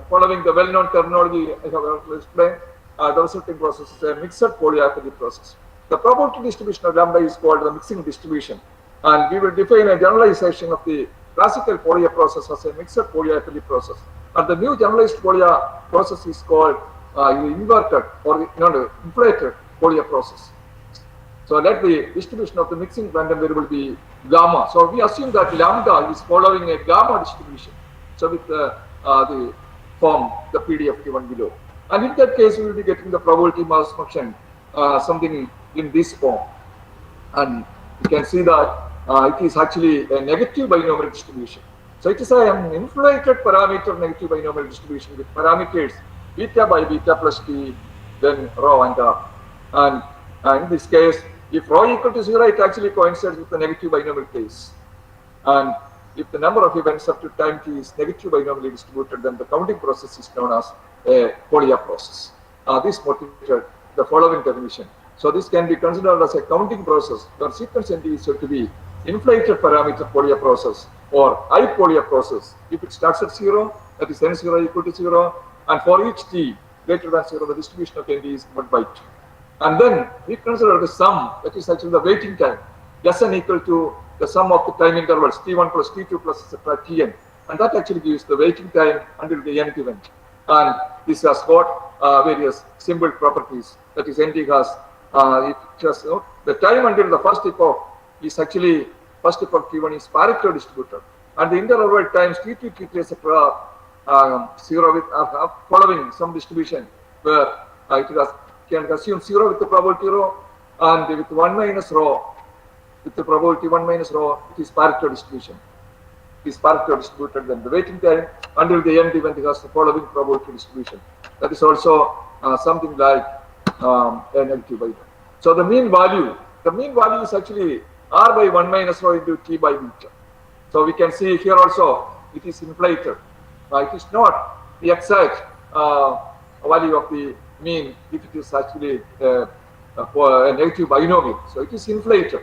following the well-known terminology I have explained, the resulting process is a mixed polyapelli process. The probability distribution of lambda is called the mixing distribution, and we will define a generalization of the classical Fourier process as a mixed polyapelli process. And the new generalized Fourier process is called inverted or inflated Fourier process. So let the distribution of the mixing random variable be gamma. So we assume that lambda is following a gamma distribution. So with the form, the PDF given below. And in that case, we will be getting the probability mass function, something in this form. And you can see that it is actually a negative binomial distribution. So it is an inflated parameter negative binomial distribution with parameters beta by beta plus t, then rho and r. And in this case, if rho equal to 0, it actually coincides with the negative binomial case. And if the number of events up to time t is negative binomially distributed, then the counting process is known as a Polya process. This motivated the following definition. So this can be considered as a counting process where sequence NT is said to be inflated parameter Polya process or I Polya process. If it starts at 0, that is n0 equal to 0, and for each t greater than 0, the distribution of NT is 1 by 2. And then we consider the sum, that is actually the waiting time, Sn equal to the sum of the time intervals t1 plus t2 plus etc. tn, and that actually gives the waiting time until the nth event. And this has got various symbol properties. That is, NT has the time until the first epoch is actually first epoch t1 is parity distributed, and the interval times t2, t3 etc. 0 with following some distribution where it can assume 0 with the probability rho, and with 1 minus rho with the probability 1 minus rho, it is parity distribution. It is parity distributed, then the waiting time until the end event has the following probability distribution. That is also something like a negative by. So the mean value is actually r by 1 minus rho into t by beta. So we can see here also it is inflated. It is not the exact value of the mean if it is actually a negative binomial. So it is inflated.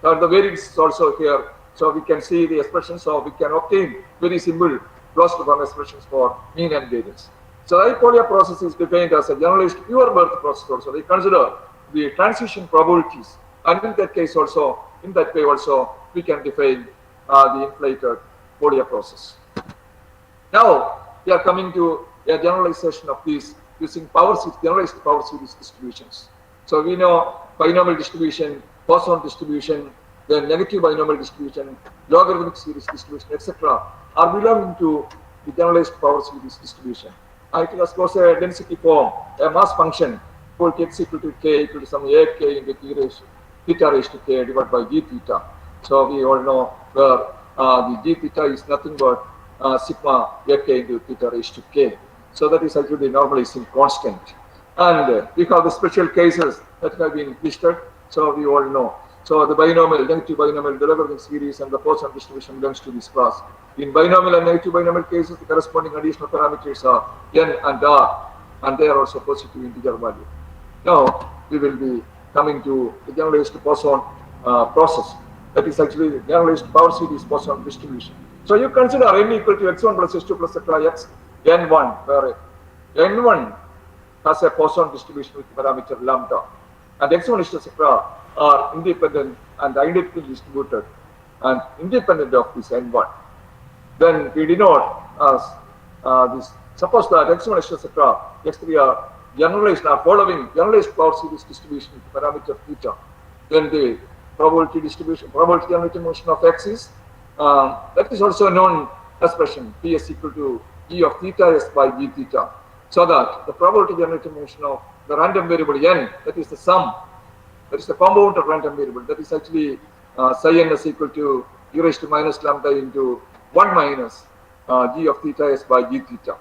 The variance is also here. So we can see the expressions, so we can obtain very simple closed form expressions for mean and variance. So the Polya process is defined as a generalized pure birth process also. They consider the transition probabilities, and in that case also, in that way also, we can define the inflated Polya process. Now we are coming to a generalization of these using generalized power series distributions. So we know binomial distribution, Poisson distribution, then negative binomial distribution, logarithmic series distribution, etc. are belonging to the generalized power series distribution. It is of course a density form, a mass function called x equal to k equal to some a k into theta raised to k divided by g theta. So we all know where the g theta is nothing but sigma a k into theta raised to k. So that is actually the normalizing constant. And we have the special cases that have been listed. So we all know. So the binomial, negative binomial, the logarithmic series, and the Poisson distribution belongs to this class. In binomial and negative binomial cases, the corresponding additional parameters are n and r, and they are also positive integer value. Now we will be coming to the generalized Poisson process. That is actually the generalized power series Poisson distribution. So you consider n equal to x1 plus x2 plus etc. x n1, where n1 has a Poisson distribution with parameter lambda, and x1 is etc. are independent and identically distributed and independent of this n1. Then we denote as this. Suppose that x1 etc. x3 are generalized, are following generalized power series distribution with parameter theta. Then the probability distribution, probability generating motion of x is that is also known expression Ps equal to g of theta s by g theta. So that the probability generating motion of the random variable n, that is the sum, that is the compound of random variable, that is actually psi n is equal to e raised to minus lambda into 1 minus g of theta s by g theta.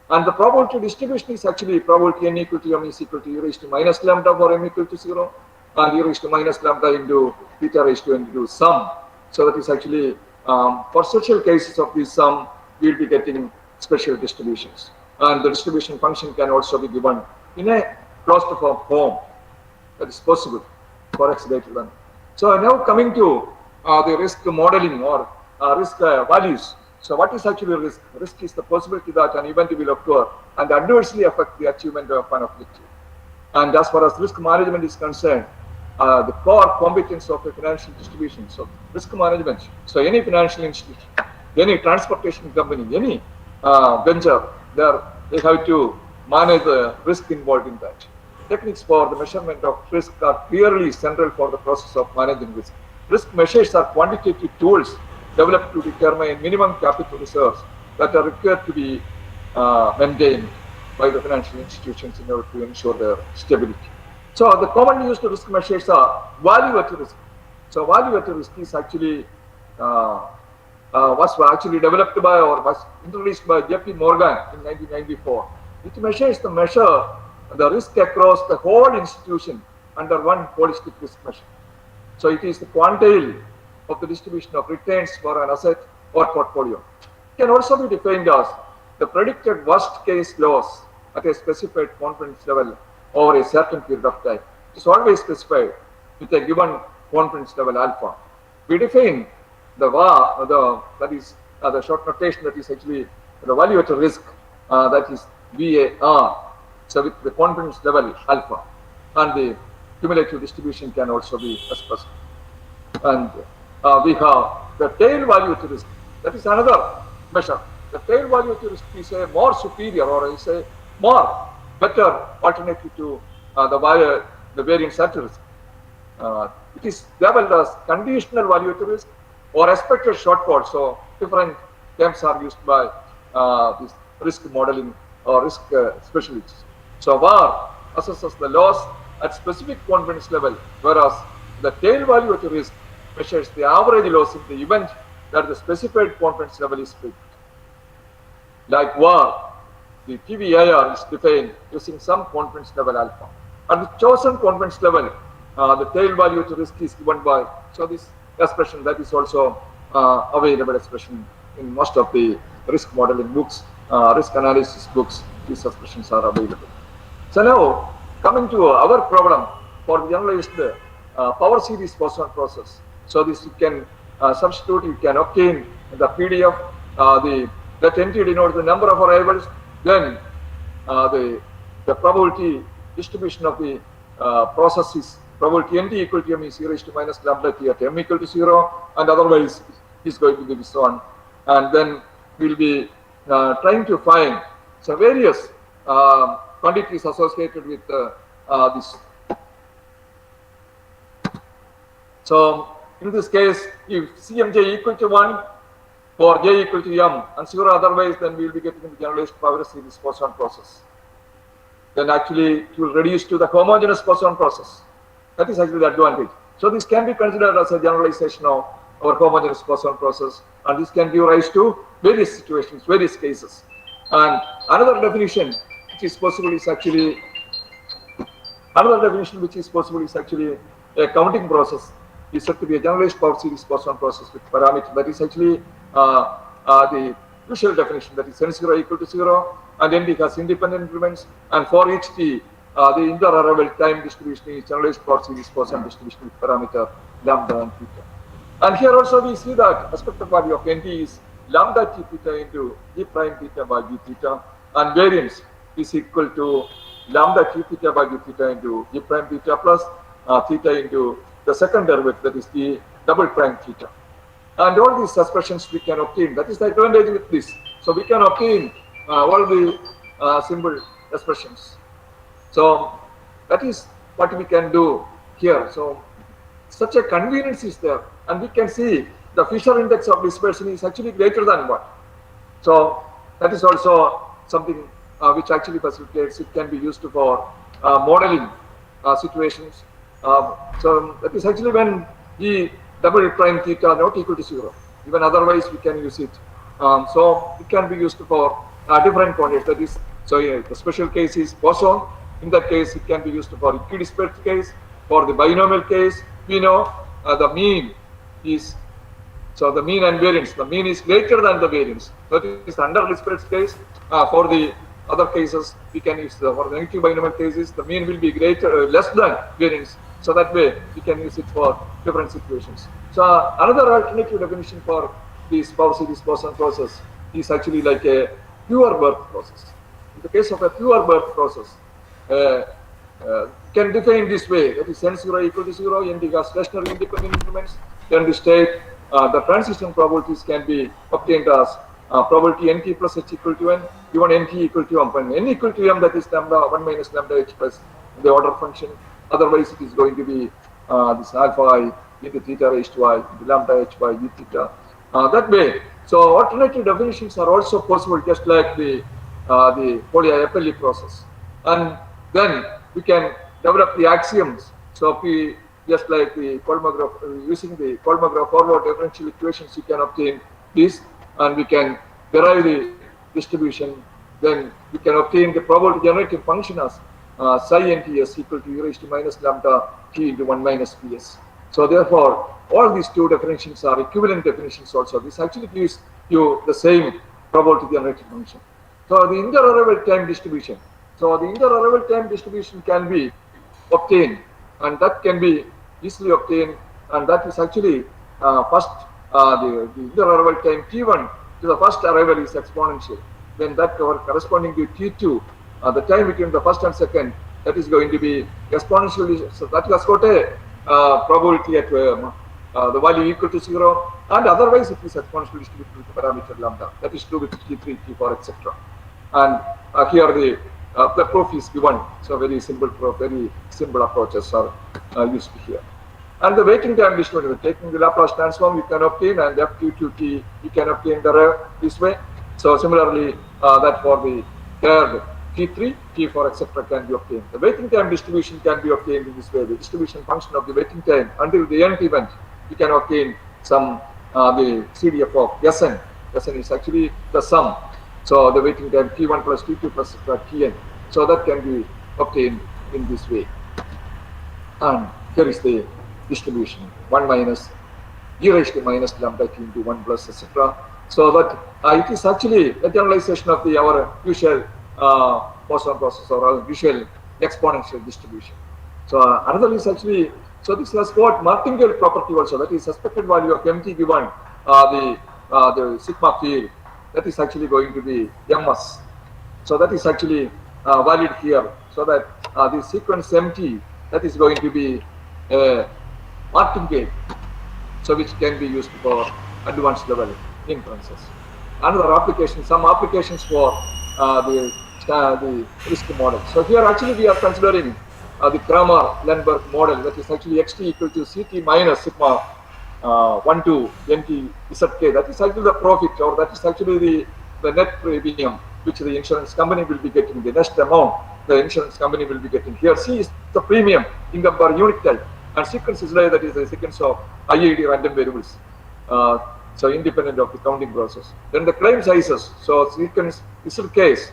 And the probability distribution is actually probability n equal to m is equal to e raised to minus lambda for m equal to 0, and e raised to minus lambda into theta raised to n into sum. So that is actually for special cases of this sum, we will be getting special distributions. And the distribution function can also be given in a closed form. That is possible for x greater than. So now coming to the risk modeling or risk values. So what is actually risk? Risk is the possibility that an event will occur and adversely affect the achievement of an objective. And as far as risk management is concerned, the core competence of a financial distribution. So risk management. So any financial institution, any transportation company, any venture, they have to manage the risk involved in that. Techniques for the measurement of risk are clearly central for the process of managing risk. Risk measures are quantitative tools developed to determine minimum capital reserves that are required to be maintained by the financial institutions in order to ensure their stability. So the commonly used risk measures are value at risk. So value at risk is actually was actually developed by or was introduced by J.P. Morgan in 1994. It measures the risk across the whole institution under one holistic risk measure. So it is the quantile of the distribution of returns for an asset or portfolio. It can also be defined as the predicted worst case loss at a specified confidence level over a certain period of time. It is always specified with a given confidence level alpha. We define the VAR, that is the short notation that is actually the value at risk, that is VAR, so with the confidence level alpha, and the cumulative distribution can also be expressed. And we have the tail value to risk, that is another measure. The tail value to risk is a more superior or is a more better alternative to the variance at risk. It is labeled as conditional value to risk or expected shortfall. So different terms are used by this risk modeling or risk specialists. So VAR assesses the loss at specific confidence level, whereas the tail value to risk measures the average loss in the event that the specified confidence level is fixed. Like VAR, the PVIR is defined using some confidence level alpha. At the chosen confidence level, the tail value to risk is given by, so this expression that is also available expression in most of the risk modeling books, risk analysis books, these expressions are available. So now, coming to our problem for the generalized power series Poisson process. So this you can substitute, you can obtain the PDF, that entity denotes the number of variables, then the probability distribution of the process is probability nt equal to m is 0 to minus lambda t at m equal to 0, and otherwise is going to be this one. And then we'll be trying to find some various quantities associated with this. So in this case, if Cmj equal to 1 for j equal to m and 0 otherwise, then we will be getting the generalized power series Poisson process. Then actually it will reduce to the homogeneous Poisson process. That is actually the advantage. So this can be considered as a generalization of our homogeneous Poisson process, and this can give rise to various situations, various cases. And another definition which is possible is actually a counting process is said to be a generalized power series Poisson process with parameter. That is actually the usual definition, that is n0 equal to 0 and nd has independent increments, and for each t the inter-arrival time distribution is generalized power series Poisson distribution with parameter lambda and theta. And here also we see that expected value of nt is lambda t theta into g prime theta by g theta, and variance is equal to lambda t theta by g theta into g prime theta plus theta into the second derivative, that is the double prime theta. And all these expressions we can obtain. That is the advantage with this. So we can obtain all the symbol expressions. So that is what we can do here. So such a convenience is there, and we can see the Fisher index of dispersion is actually greater than 1. So that is also something which actually facilitates. It can be used for modeling situations. So that is actually when the double prime theta not equal to 0. Even otherwise we can use it. So it can be used for different quantities. That is, so the special case is Poisson. In that case, it can be used for equidispersed case. For the binomial case, we know the mean is, so the mean and variance, the mean is greater than the variance. That is under dispersed case. For the other cases, we can use for the negative binomial cases, the mean will be less than variance. So that way we can use it for different situations. So another alternative definition for this power series Poisson process is actually like a pure birth process. In the case of a pure birth process, can define this way, that is n0 equal to 0, nd has stationary independent increments. Then we state the transition probabilities can be obtained as probability nt plus h equal to n, given nt equal to m, when n equal to m, that is lambda 1 minus lambda h plus the order function. Otherwise, it is going to be this alpha I into theta raised to I into lambda h by u theta. That way, so alternative definitions are also possible, just like the Foley-Apelli process. And then we can develop the axioms. So just like the Kolmogorov, using the Kolmogorov forward differential equations, you can obtain this, and we can derive the distribution. Then we can obtain the probability generating function as psi NTS equal to e raised to minus lambda t into 1 minus Ps. So therefore, all these two definitions are equivalent definitions also. This actually gives you the same probability generating function. So the inter-arrival time distribution. So the inter-arrival time distribution can be obtained, and that can be easily obtained, and that is actually first the inter-arrival time T1 to the first arrival is exponential. Then that corresponding to T2, the time between the first and second, that is going to be exponentially. So that has got a probability at the value equal to 0, and otherwise it is exponentially distributed with the parameter lambda. That is true with T3, T4, etc. And here the proof is given. So very simple proof, very simple approaches are used here. And the waiting time distribution, taking the Laplace transform, you can obtain, and F2T you can obtain this way. So similarly, that for the third T3, T4, etc. can be obtained. The waiting time distribution can be obtained in this way. The distribution function of the waiting time until the nth event, you can obtain some the CDF of Sn. Sn is actually the sum. So the waiting time T1 plus T2 plus Tn. So that can be obtained in this way. And here is the distribution 1 minus e raised to minus lambda t into 1 plus etc. So that it is actually a generalization of our usual Poisson process or our usual exponential distribution. So another is actually, so this has got martingale property also, that is suspected value of mt given the sigma field, that is actually going to be ms. So that is actually valid here. So that the sequence mt, that is going to be a martingale, so which can be used for advanced level inferences. Another application, some applications for the risk model. So here actually we are considering the Kramer-Lenberg model, that is actually xt equal to ct minus sigma 1 to nt zk. That is actually the profit, or that is actually the net premium which the insurance company will be getting, the next amount the insurance company will be getting. Here C is the premium income per unit type, and sequence is like, that is the sequence of IID random variables. So independent of the counting process. Then the claim sizes. So sequence Zk.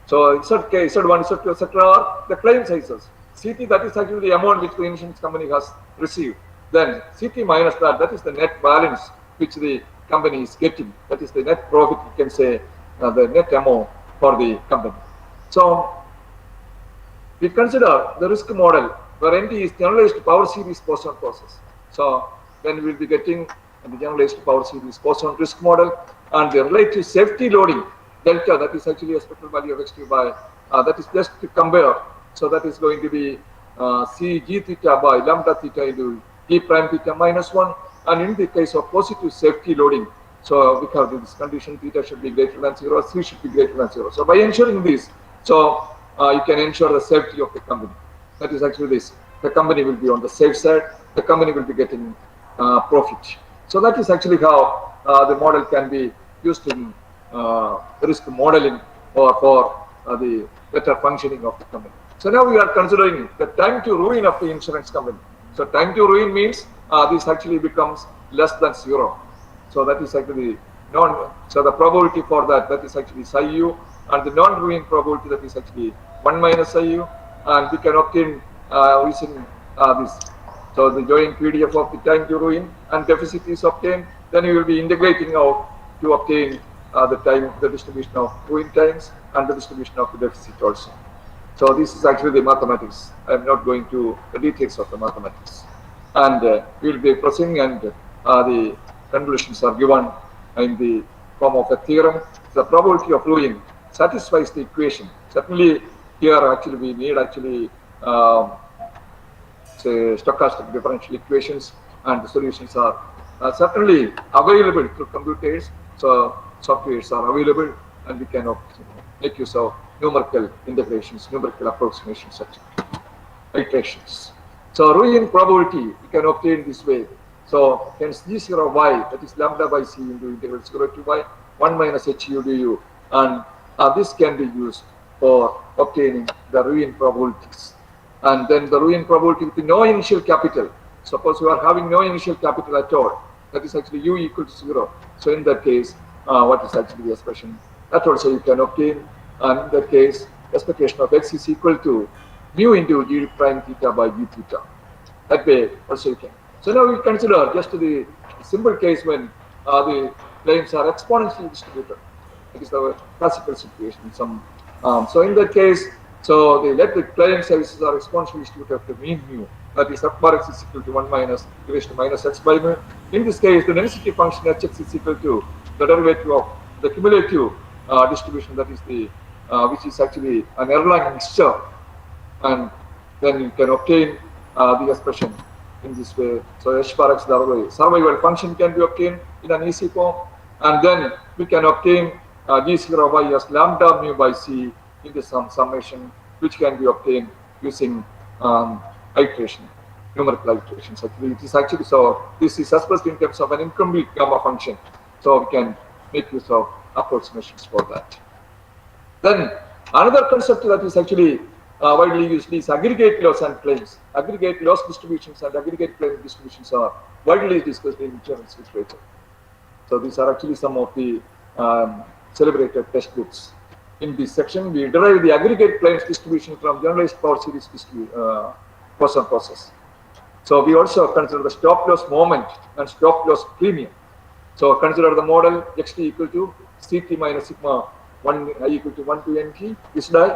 So Zk, Z1, Z2, etc. are the claim sizes. Ct, that is actually the amount which the insurance company has received. Then Ct minus that is the net balance which the company is getting. That is the net profit, you can say, the net amount for the company. So we consider the risk model where NT is generalized power series Poisson process. So then we will be getting the generalized power series Poisson risk model, and the relative safety loading delta, that is actually a spectral value of xt by that is just to compare. So that is going to be c g theta by lambda theta into g prime theta minus 1, and in the case of positive safety loading, so because this condition theta should be greater than 0, c should be greater than 0. So by ensuring this, so you can ensure the safety of the company. That is actually this. The company will be on the safe side. The company will be getting profit. So that is actually how the model can be used in risk modeling or for the better functioning of the company. So now we are considering the time to ruin of the insurance company. So time to ruin means this actually becomes less than 0. So that is actually so the probability for that is actually psi u, and the non-ruin probability, that is actually 1 minus psi u, and we can obtain using this. So the joint PDF of the time to ruin and deficit is obtained, then you will be integrating out to obtain the distribution of ruin times and the distribution of the deficit also. So this is actually the mathematics. I am not going to the details of the mathematics. And we will be proceeding, and the conclusions are given in the form of a theorem. The probability of ruin satisfies the equation. Certainly here actually we need actually say stochastic differential equations, and the solutions are certainly available through computers. So softwares are available, and we can make use of numerical integrations, numerical approximations, etc. Iterations. So ruin probability you can obtain this way. So hence G0y, that is lambda by c into integral 0 to y 1 minus hu du, and this can be used for obtaining the ruin probabilities. And then the ruin probability with no initial capital. Suppose you are having no initial capital at all, that is actually u equal to 0. So in that case, what is actually the expression? That also you can obtain, and in that case, expectation of x is equal to mu into g prime theta by g theta. That way also you can. So now we consider just the simple case when the planes are exponentially distributed. It is the classical situation. So in that case, so the electric plane sizes are exponentially distributed to mean mu. That is f bar x is equal to 1 minus e raised to minus x by mu. In this case, the density function hx is equal to the derivative of the cumulative distribution, that is the which is actually an Erlang mixture, and then you can obtain the expression in this way. So h bar x, the survival function, can be obtained in an easy form, and then we can obtain g0 y as lambda mu by c into some summation, which can be obtained using iteration, numerical iterations. Actually, it is actually, so this is expressed in terms of an incomplete gamma function. So we can make use of approximations for that. Then another concept that is actually widely used is aggregate loss and claims. Aggregate loss distributions and aggregate claim distributions are widely discussed in insurance literature. So these are actually some of the celebrated textbooks. In this section, we derive the aggregate claims distribution from generalized power series Poisson process. So we also consider the stop loss moment and stop loss premium. So consider the model xt equal to ct minus sigma 1 I equal to 1 to nt is die,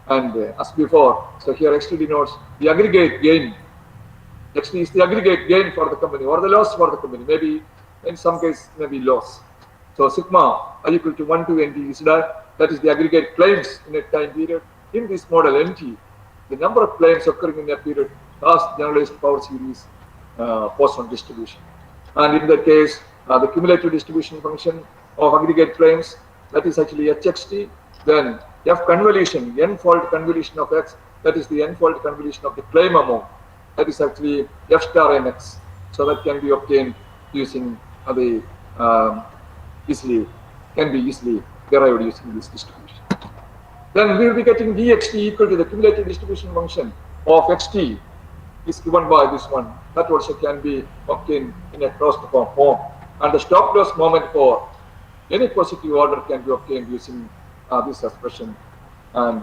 and as before, so here xt denotes the aggregate gain. xt is the aggregate gain for the company or the loss for the company, maybe in some case maybe loss. So sigma I equal to 1 to nt is die, that is the aggregate claims in a time period. In this model nt, the number of claims occurring in that period has generalized power series Poisson distribution. And in that case, the cumulative distribution function of aggregate claims, that is actually hxt, then f convolution, n-fold convolution of x, that is the n-fold convolution of the claim amount, that is actually f star mx. So that can be obtained using the can be easily derived using this distribution. Then we will be getting dxt equal to the cumulative distribution function of xt is given by this one. That also can be obtained in a closed form. And the stop loss moment for any positive order can be obtained using this expression. And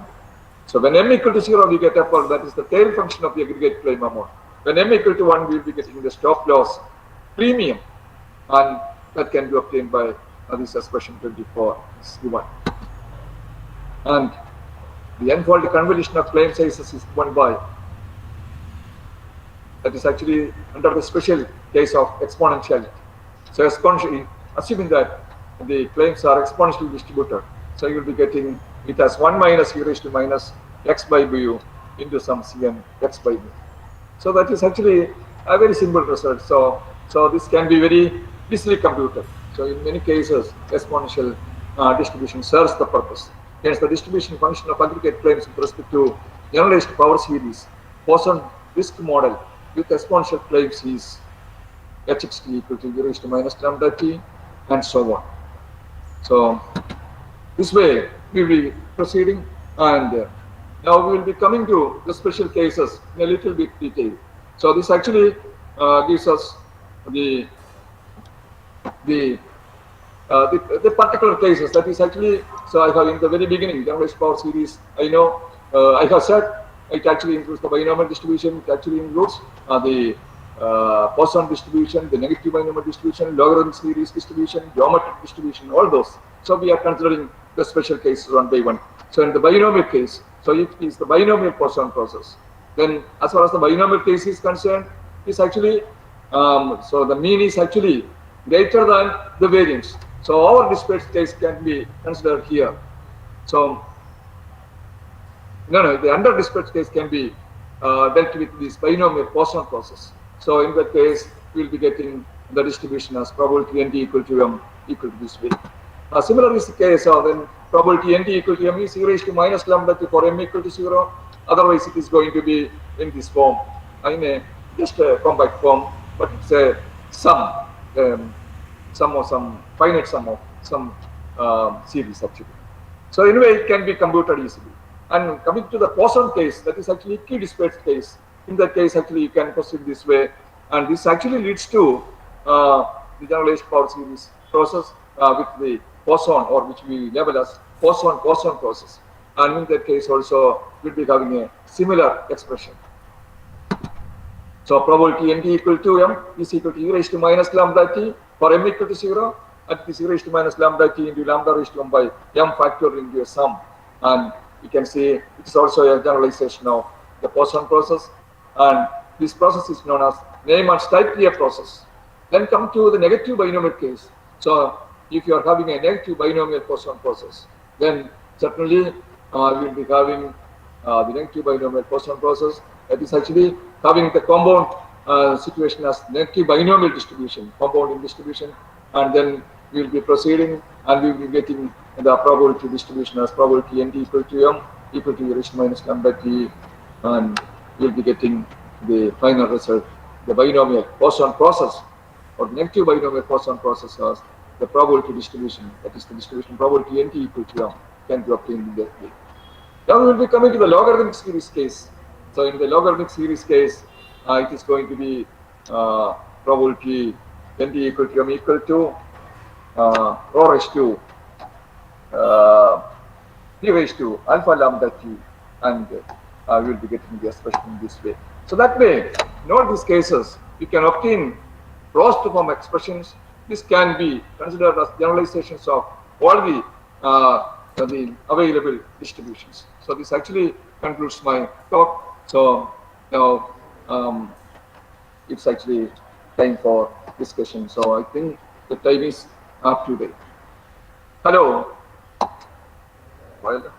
so when m equal to 0, we get f, that is the tail function of the aggregate claim amount. When m equal to 1, we will be getting the stop loss premium, and that can be obtained by this expression 24 is given. And the n-fold convolution of claim sizes is given by, that is actually under the special case of exponentiality. So exponentially, assuming that the claims are exponentially distributed, so you will be getting it as 1 minus e raised to minus x by mu into some cn x by mu. So that is actually a very simple result. So this can be very easily computed. So in many cases, exponential distribution serves the purpose. Hence, the distribution function of aggregate claims with respect to generalized power series Poisson disk model with exponential claims is hxt equal to e raised to minus lambda t, and so on. So this way we will be proceeding, and now we will be coming to the special cases in a little bit detail. So this actually gives us the particular cases, that is actually, so I have in the very beginning, generalized power series, I know, I have said it actually includes the binomial distribution, it actually includes the Poisson distribution, the negative binomial distribution, logarithm series distribution, geometric distribution, all those. So we are considering the special cases one by one. So in the binomial case, so it is the binomial Poisson process. Then as far as the binomial case is concerned, it's actually, so the mean is actually greater than the variance. So our disparate case can be considered here. So the under disparate case can be dealt with this binomial Poisson process. So in that case, we will be getting the distribution as probability nt equal to m equal to this way. Similar is the case of then probability nt equal to m is e raised to minus lambda t for m equal to 0. Otherwise, it is going to be in this form, in a just a compact form, but it's a sum of some finite sum of some series actually. So anyway, it can be computed easily. And coming to the Poisson case, that is actually key disparate case. In that case, actually, you can proceed this way, and this actually leads to the generalized power series process with the Poisson, or which we label as Poisson process. And in that case also we'll be having a similar expression. So probability nt equal to m is equal to e raised to minus lambda t for m equal to 0, and it is e raised to minus lambda t into lambda raised to 1 by m factor into a sum. And you can see it is also a generalization of the Poisson process, and this process is known as Neyman's type A process. Then come to the negative binomial case. So if you are having a negative binomial Poisson process, then certainly we will be having the negative binomial Poisson process, that is actually having the compound situation as negative binomial distribution, compounding distribution, and then we will be proceeding and we will be getting the probability distribution as probability nt equal to m equal to e raised to minus lambda t, and we will be getting the final result, the binomial Poisson process, or the negative binomial Poisson process as the probability distribution, that is the distribution probability nt equal to m, can be obtained in that way. Now we will be coming to the logarithmic series case. So in the logarithmic series case, it is going to be probability nt equal to m equal to rho raised to d raised to alpha lambda t, and we will be getting the expression in this way. So that way, in all these cases, you can obtain closed form expressions. This can be considered as generalizations of all the available distributions. So this actually concludes my talk. So now it's actually time for discussion. So I think the time is up to date. Hello. Well,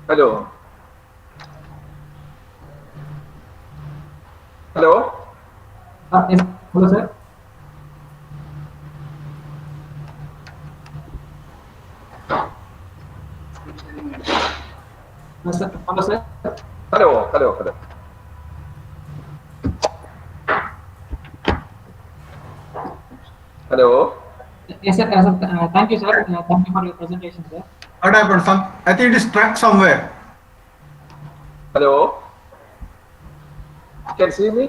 hello. Hello. Yes. Hello, sir. Hello, sir. Hello. Hello. Hello. Yes, sir. Thank you, sir. Thank you for your presentation, sir. What happened? I think it is stuck somewhere. Hello. You can see me?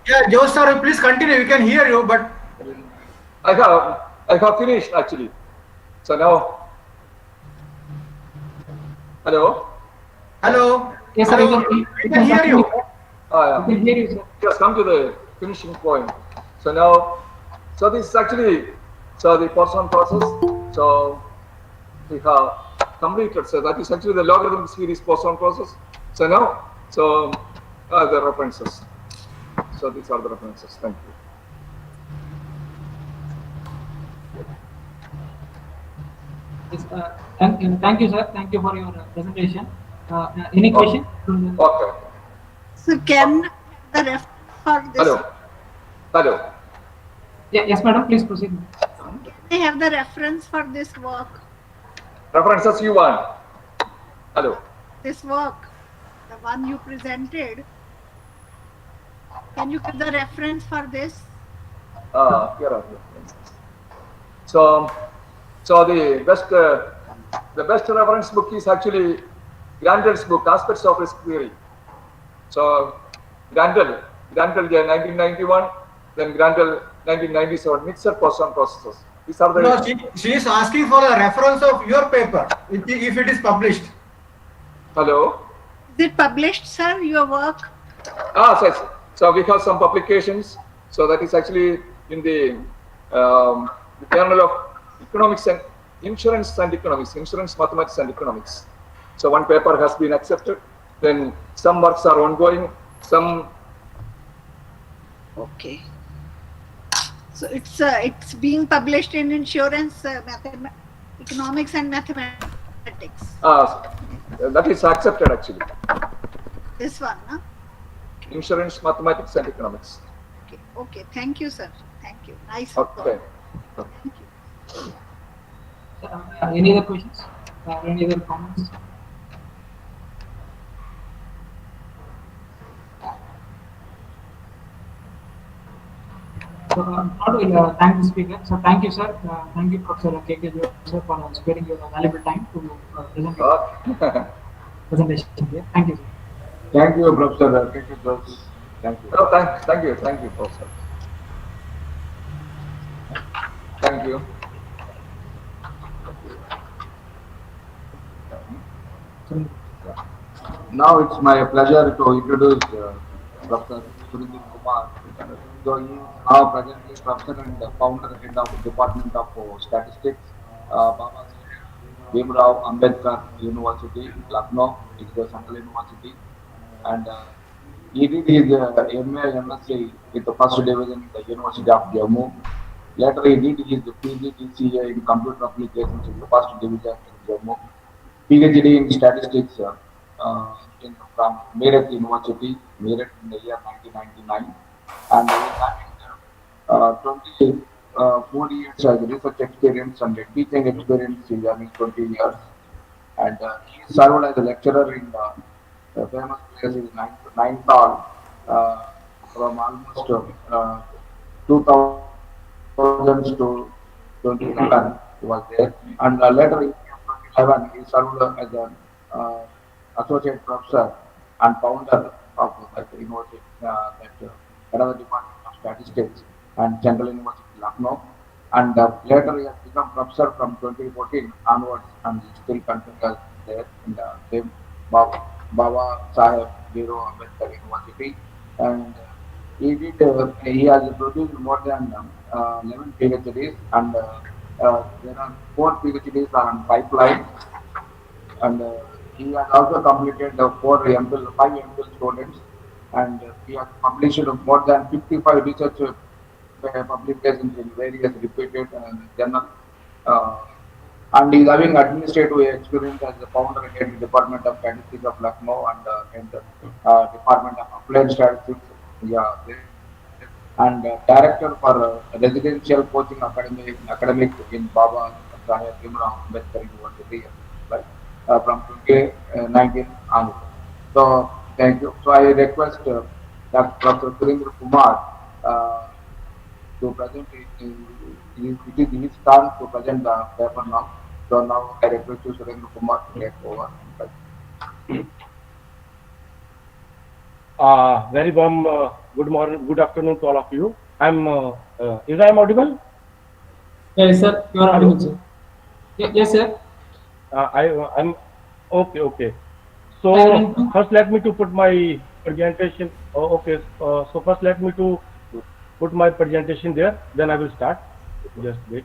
Yeah, Joe sir, please continue. We can hear you, but I have finished actually. So now, hello. hello. Yes, sir. Hello. We can hear you. Yeah. We can hear you, sir. Just come to the finishing point. So now, so this is actually, so the Poisson process. So we have completed. So that is actually the logarithmic series Poisson process. So now, so the references. So these are the references. Thank you. Yes, thank you, sir. Thank you for your presentation. Any question? Okay. So can the ref for this? Hello. Yeah, yes, madam. Please proceed. Can I have the reference for this work? References you want. Hello. This work, the one you presented. Can you give the reference for this? Here are the references. So the best reference book is actually Grandel's book, Aspects of Risk Theory. So Grandel 1991, then Grandel 1997, mixed Poisson processes. These are the. No, she is asking for a reference of your paper if it is published. Hello. Is it published, sir? Your work? Yes. So we have some publications. So that is actually in the Journal of Economics and Insurance Mathematics and Economics. So one paper has been accepted. Then some works are ongoing. Some. Okay. So it's being published in insurance, economics and mathematics. That is accepted actually. This one, huh? Insurance, Mathematics and Economics. Okay. Thank you, sir. Thank you. Nice. Okay. Thank you. Any other questions? Any other comments? So, now we'll thank the speaker. So, thank you, sir. Thank you, Professor K.K. Joseph, for sparing your valuable time to present your presentation here. Thank you, sir. Thank you, Professor K.K. Joseph. Thank you. Thank you, Professor. Thank you. Now it's my pleasure to introduce Professor Surinder Kumar. So he is now presently Professor and Founder Head of Department of Statistics, Baba Bhimrao Ambedkar University, Lucknow. It is a Central University, and he did his MA MSc with the first division in the University of Jammu. Later, he did his PGDCA in computer applications in the first division in Jammu. PhD in statistics from Meerut University, Meerut in the year 1999, and he having 24 years as research experience and teaching experience in having 20 years, and he served as a lecturer in the famous place in Nainital from almost 2000 to 2011 he was there, and later in 2011 he served as an associate professor and founder of that university, another department of statistics and Central University Lucknow, and later he has become professor from 2014 onwards, and he still continues there in the same Baba Saheb Biro Ambedkar University, and he has produced more than 11 PhDs, and there are 4 PhDs on pipeline, and he has also completed 5 MPhil students, and he has published more than 55 research publications in various reputed journals. Uh, and he is having administrative experience as the founder and head Department of Statistics of Lucknow, and Department of Applied Statistics, yeah, there, and director for residential coaching academic in Baba Saheb Bhimrao Ambedkar University, like, from 2019 onwards. So thank you. So I request Dr. Professor Surinder Kumar to present it is his turn to present the paper now. So now I request you Surinder Kumar to take over and present. Very warm good morning, good afternoon to all of you. Is I am audible? Yes, sir. You are audible, sir. Yes, sir. I'm okay. So first, let me to put my presentation. Oh, okay. So first, let me to put my presentation there. Then I will start. Just wait.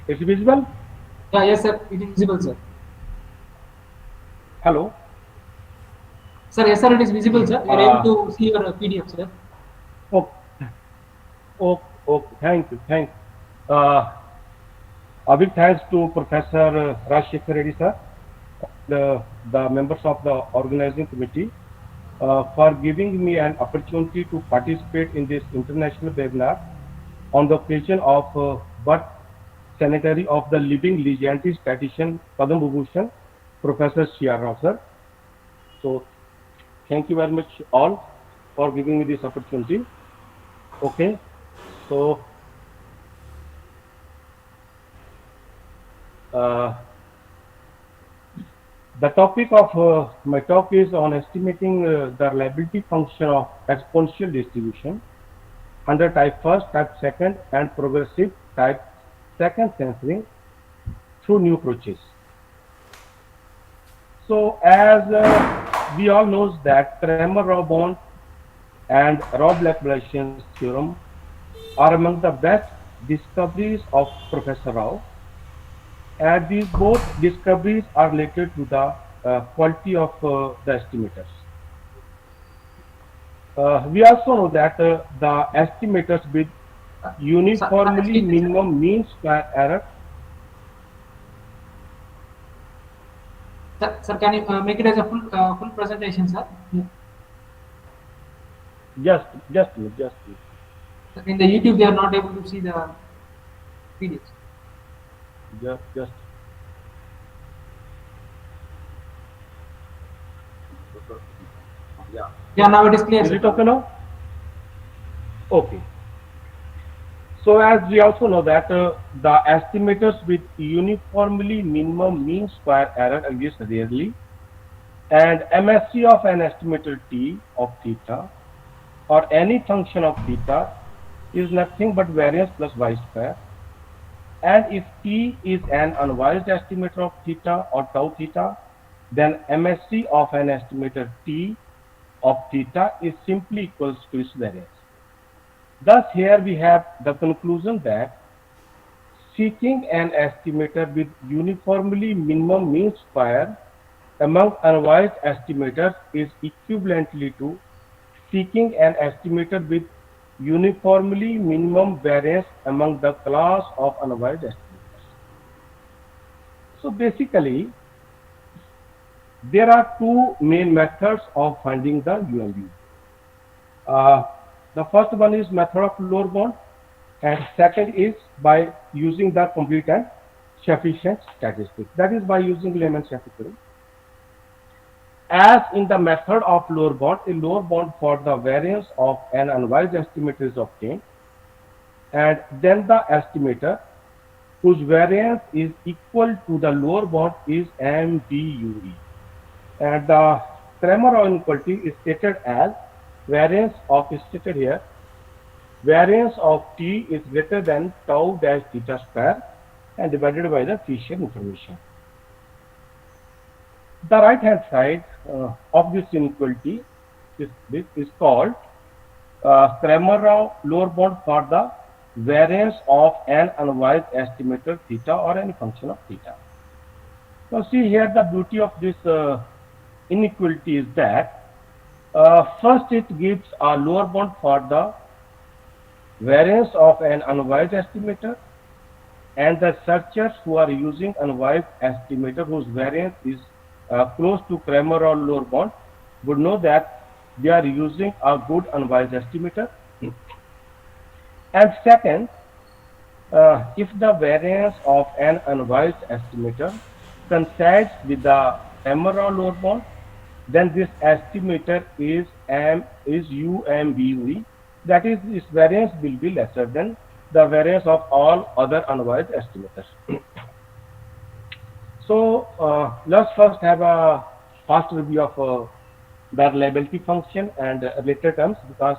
Is it visible? Yeah, yes, sir. It is visible, sir. Hello. Sir, yes, sir. It is visible, sir. You are able to see your PDF, sir. Okay. Thank you. A big thanks to Professor Rajshekhar Reddy, sir, the members of the organizing committee, for giving me an opportunity to participate in this international webinar on the occasion of birth centenary of the living legendary statistician Padma Vibhushan, Professor C.R. Rao, sir. So thank you very much all for giving me this opportunity. Okay, so the topic of my talk is on estimating the reliability function of exponential distribution under type 1st, type 2nd, and progressive type 2nd censoring through new approaches. So as we all know that Kramer-Rao-Bond and Rao-Blake-Blasian's theorem are among the best discoveries of Professor Rao, and these both discoveries are related to the quality of the estimators. We also know that the estimators with uniformly minimum mean square error. Sir, can you make it as a full presentation, sir? Just. In the YouTube, they are not able to see the videos. Just. Yeah, now it is clear. Is it okay now? Okay. So as we also know that the estimators with uniformly minimum mean square error exist rarely, and MSE of an estimator t of theta or any function of theta is nothing but variance plus y square. And if t is an unbiased estimator of theta or tau theta, then MSE of an estimator t of theta is simply equals to its variance. Thus, here we have the conclusion that seeking an estimator with uniformly minimum mean square among unbiased estimators is equivalently to seeking an estimator with uniformly minimum variance among the class of unbiased estimators. So basically, there are two main methods of finding the UMU. The first one is method of lower bound, and second is by using the complete and sufficient statistics. That is by using Layman-Shank theorem. As in the method of lower bound, a lower bound for the variance of an unbiased estimator is obtained, and then the estimator whose variance is equal to the lower bound is MBUE. And the Kramer inequality is stated as variance of, is stated here, variance of t is greater than tau dash theta square and divided by the Fisher information. The right hand side of this inequality is called Kramer lower bound for the variance of an unbiased estimator theta or any function of theta. Now see here, the beauty of this inequality is that first it gives a lower bound for the variance of an unbiased estimator, and the searchers who are using unbiased estimator whose variance is close to Kramer or lower bound would know that they are using a good unbiased estimator. And second, if the variance of an unbiased estimator coincides with the Kramer or lower bound, then this estimator is UMBUE. That is, its variance will be lesser than the variance of all other unbiased estimators. So let's first have a fast review of the reliability function and related terms, because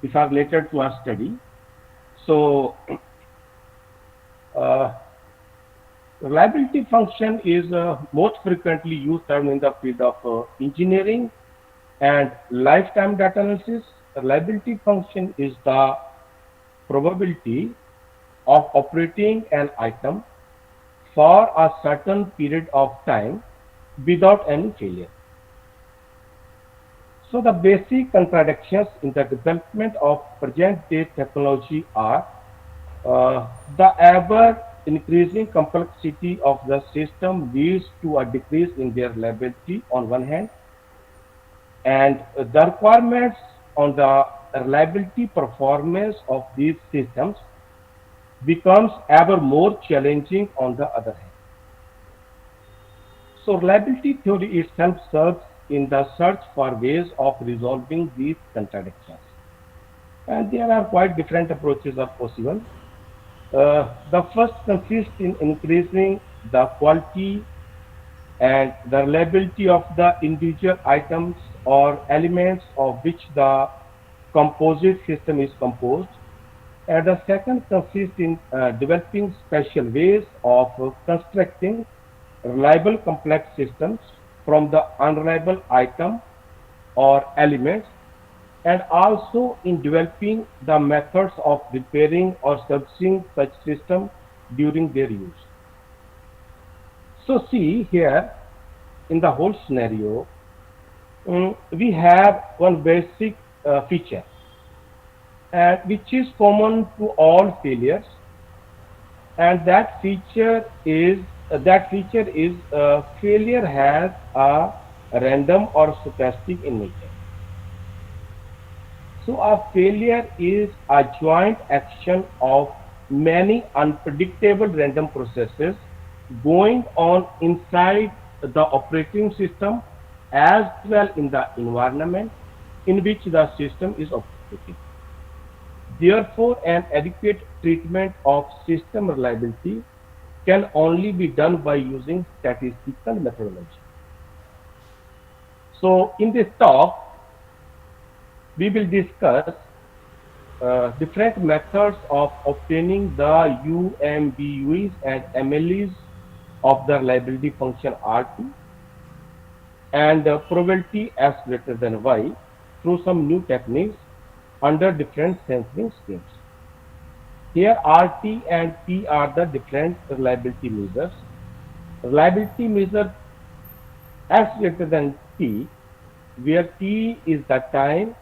these are related to our study. So reliability function is most frequently used term in the field of engineering and lifetime data analysis. Reliability function is the probability of operating an item for a certain period of time without any failure. So the basic contradictions in the development of present-day technology are the ever increasing complexity of the system leads to a decrease in their reliability on one hand, and the requirements on the reliability performance of these systems becomes ever more challenging on the other hand. So reliability theory itself serves in the search for ways of resolving these contradictions, and there are quite different approaches are possible. The first consists in increasing the quality and the reliability of the individual items or elements of which the composite system is composed. And the second consists in developing special ways of constructing reliable complex systems from the unreliable item or elements, and also in developing the methods of repairing or servicing such system during their use. So see here, in the whole scenario, we have one basic feature which is common to all failures, and that feature is failure has a random or stochastic in nature. So a failure is a joint action of many unpredictable random processes going on inside the operating system as well in the environment in which the system is operating. Therefore, an adequate treatment of system reliability can only be done by using statistical methodology. So, in this talk, we will discuss different methods of obtaining the UMBUs and MLEs of the reliability function RT and probability S greater than Y through some new techniques under different censoring schemes. Here RT and P are the different reliability measures. Reliability measure S greater than T, where T is the time,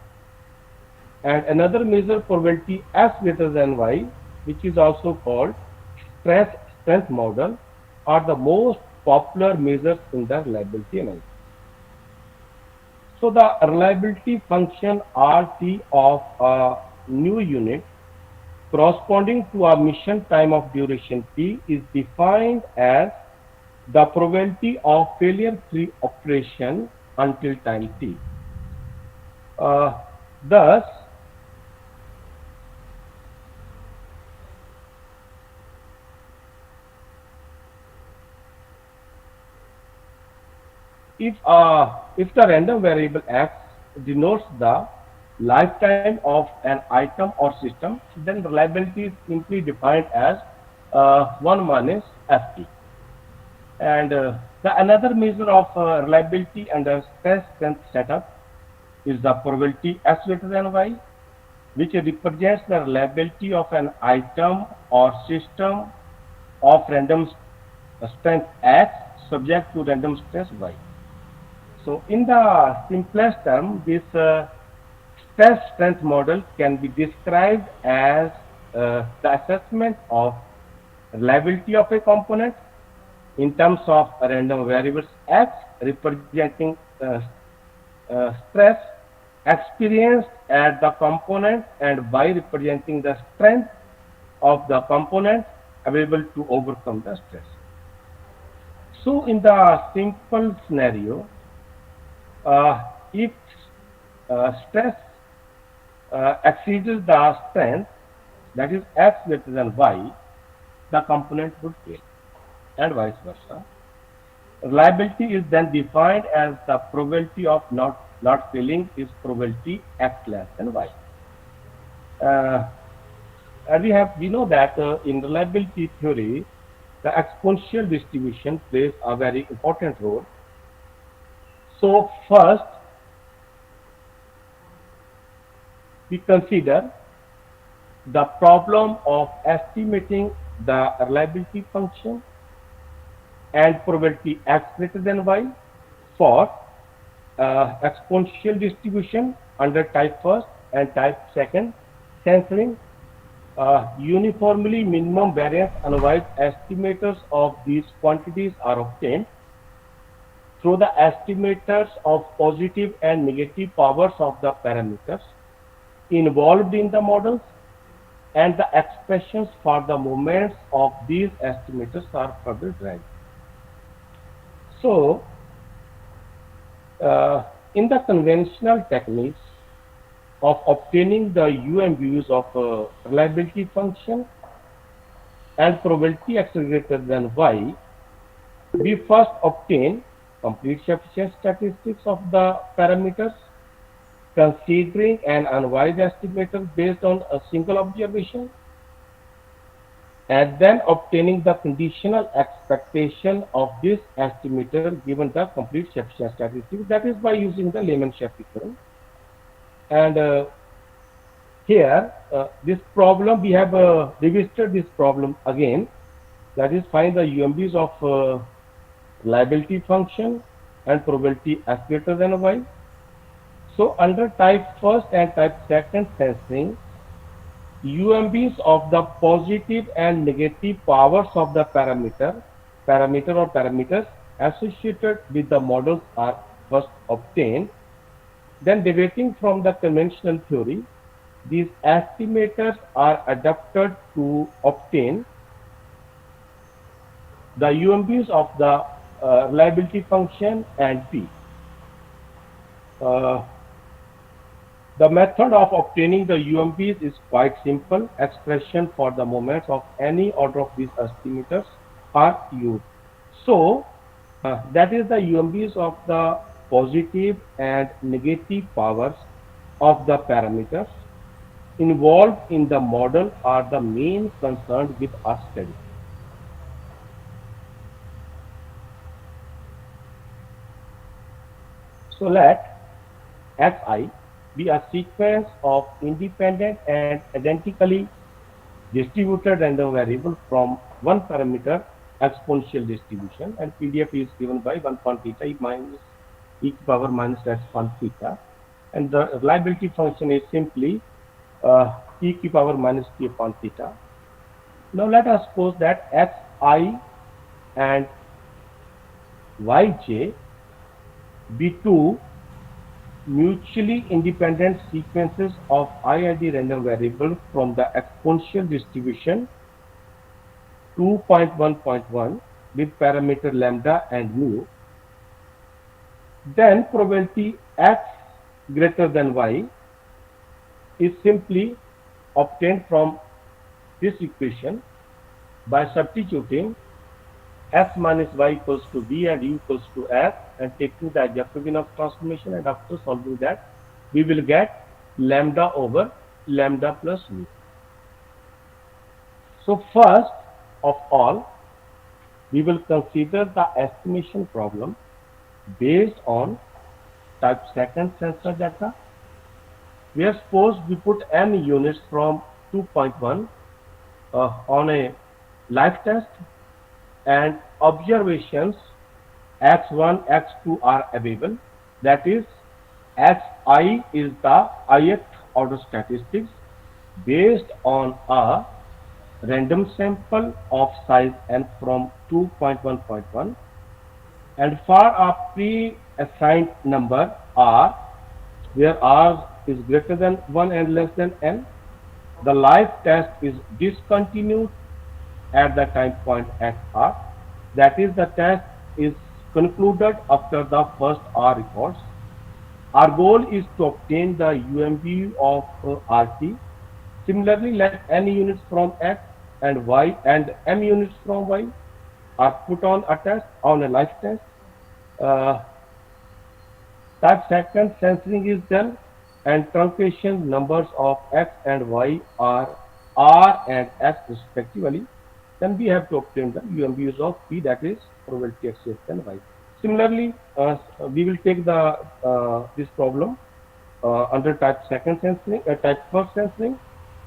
and another measure probability S greater than Y, which is also called stress strength model, are the most popular measures in the reliability analysis. So the reliability function RT of a new unit corresponding to a mission time of duration T is defined as the probability of failure-free operation until time T. Thus, if the random variable x denotes the lifetime of an item or system, then reliability is simply defined as 1 minus ft. And the another measure of reliability under stress strength setup is the probability s greater than y, which represents the reliability of an item or system of random strength x subject to random stress y. So in the simplest term, this stress strength model can be described as the assessment of reliability of a component in terms of random variables x representing stress experienced at the component and y representing the strength of the component available to overcome the stress. So in the simple scenario, if stress exceeds the strength, that is x greater than y, the component would fail, and vice versa. Reliability is then defined as the probability of not failing is probability x less than y. And we know that in reliability theory, the exponential distribution plays a very important role. So first, we consider the problem of estimating the reliability function and probability x greater than y for exponential distribution under type first and type second censoring. Uniformly minimum variance unwise estimators of these quantities are obtained through the estimators of positive and negative powers of the parameters involved in the models, and the expressions for the moments of these estimators are further derived. So, in the conventional techniques of obtaining the UMVs of reliability function and probability x greater than y, we first obtain complete sufficient statistics of the parameters, considering an unwise estimator based on a single observation, and then obtaining the conditional expectation of this estimator given the complete sufficient statistics, that is by using the Lehman-Sheffey theorem. And here, this problem, we have revisited this problem again, that is find the UMVs of reliability function and probability s greater than y. So under type first and type second sensing, UMVs of the positive and negative powers of the parameter or parameters associated with the models are first obtained. Then deviating from the conventional theory, these estimators are adapted to obtain the UMVs of the reliability function and P. The method of obtaining the UMPs is quite simple. Expression for the moments of any order of these estimators are used. So, that is the UMPs of the positive and negative powers of the parameters involved in the model are the main concerned with our study. So let Xi be a sequence of independent and identically distributed random variable from one parameter exponential distribution, and PDF is given by 1 upon theta minus e to power minus x upon theta, and the reliability function is simply e to power minus t upon theta. Now let us suppose that Xi and Yj be two mutually independent sequences of IID random variable from the exponential distribution 2.1.1 with parameter lambda and mu, then probability x greater than y is simply obtained from this equation by substituting s minus y equals to b and u equals to s and taking the Jacobian transformation, and after solving that we will get lambda over lambda plus mu. So first of all, we will consider the estimation problem based on type second sensor data, where suppose we put n units from 2.1 on a live test and observations x1, x2 are available. That is, xi is the ith order statistics based on a random sample of size n from 2.1.1, and for a pre-assigned number r, where r is greater than 1 and less than n, the live test is discontinued at the time point at r. That is, the test is concluded after the first r records. Our goal is to obtain the UMB of RT. Similarly, let n units from x and y and m units from y are put on a test, on a live test. Type second censoring is done, and truncation numbers of x and y are r and s respectively. Then we have to obtain the UMBs of p, that is probability x less than y. Similarly, we will take the this problem under type second censoring, type first censoring.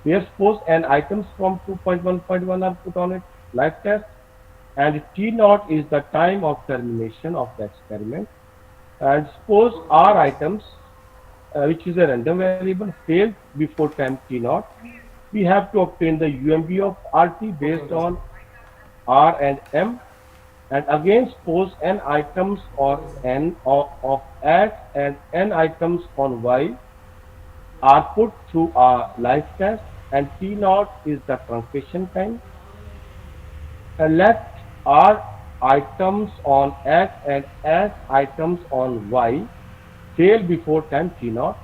Where suppose n items from 2.1.1 are put on a live test, and t naught is the time of termination of the experiment. And suppose r items, which is a random variable, failed before time t naught. We have to obtain the UMB of RT based on r and m. And again, suppose n items or n of x and n items on y are put through a live test, and t naught is the truncation time. And let r items on x and s items on y fail before time t naught.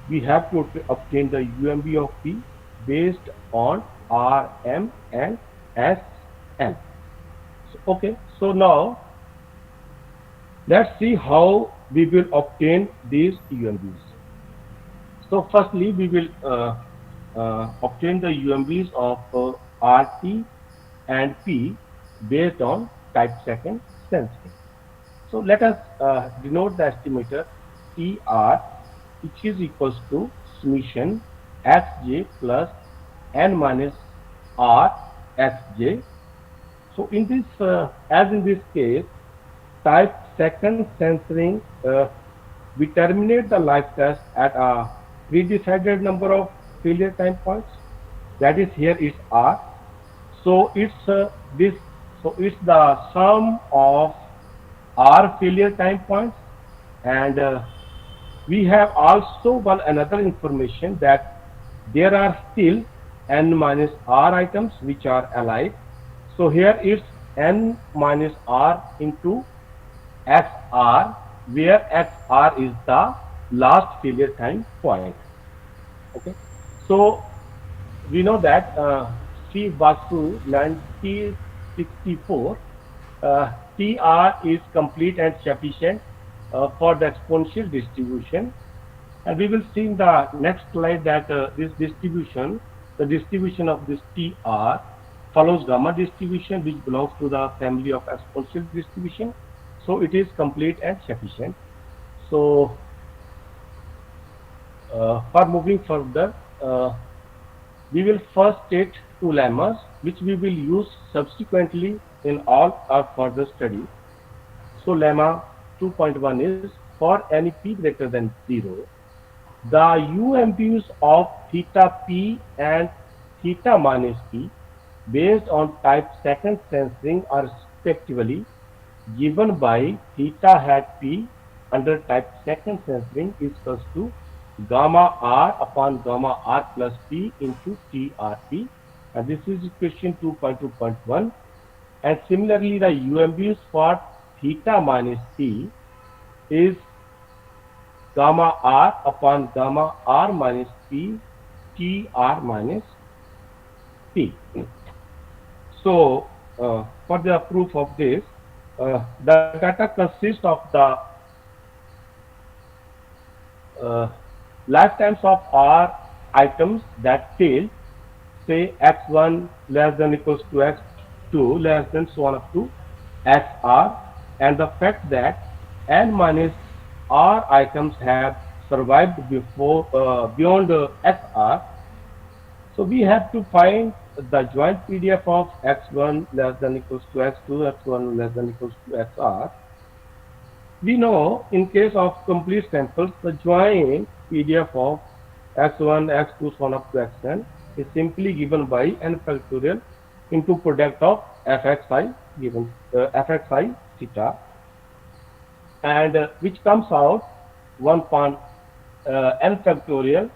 We have to obtain the UMB of p based on r, m and s, n. So, okay, so now let's see how we will obtain these UMBs. So firstly, we will obtain the UMBs of RT and P based on type second censoring. So let us denote the estimator TR, which is equals to summation Xj plus n minus R Xj. So in this, as in this case, type second censoring, we terminate the live test at a pre-decided number of failure time points. That is, here is R. So it's this. So it's the sum of R failure time points, and we have also one another information that there are still n minus R items which are alive. So here it's n minus R into XR, where XR is the last failure time point. Okay, so we know that C. Basu 1964 TR is complete and sufficient for the exponential distribution. And we will see in the next slide that this distribution, the distribution of this TR follows gamma distribution, which belongs to the family of exponential distribution. So it is complete and sufficient. So for moving further, we will first state two lemmas, which we will use subsequently in all our further studies. So lemma 2.1 is for any p greater than 0, the UMPs of theta p and theta minus p based on type second sensing are respectively given by theta hat p under type second sensing is equals to gamma r upon gamma r plus p into TRP, and this is equation 2.2.1. And similarly, the UMPs for theta minus p is gamma r upon gamma r minus p TR minus p. So for the proof of this, the data consists of the lifetimes of R items that failed, say x1 less than equals to x2 less than so on up to xr, and the fact that n minus r items have survived before beyond xr. So we have to find the joint PDF of x1 less than equals to x2, x1 less than equals to xr. We know in case of complete samples, the joint PDF of x1, x2, so on up to xn is simply given by n factorial into product of fxi given fxi theta, and which comes out 1 upon n factorial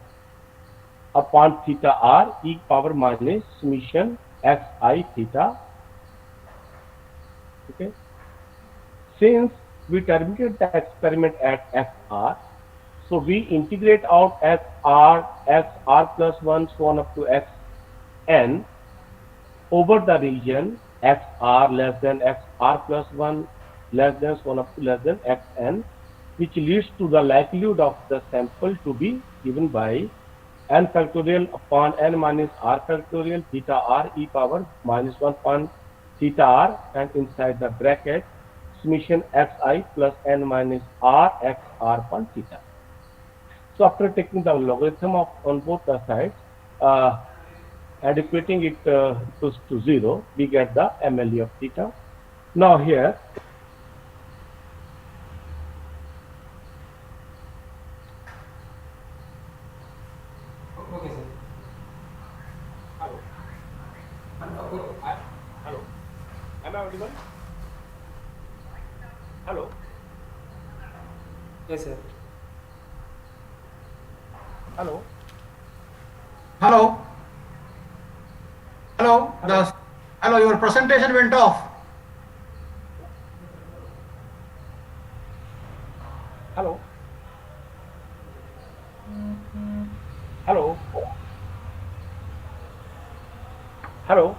upon theta r e power minus summation xi theta. Okay, since we terminated the experiment at xr, so we integrate out xr plus 1 so on up to xn over the region xr less than xr plus 1 less than so on up to less than xn, which leads to the likelihood of the sample to be given by n factorial upon n minus r factorial theta r e power minus 1 upon theta r, and inside the bracket summation xi plus n minus r x r upon theta. So after taking the logarithm of on both the sides and equating it equals to 0, we get the MLE of theta. Now here Okay, sir. hello. Hello. Am I audible? Hello. Yes, sir. Hello. Hello. Hello. Hello. Your presentation went off. Hello. Hello. Hello.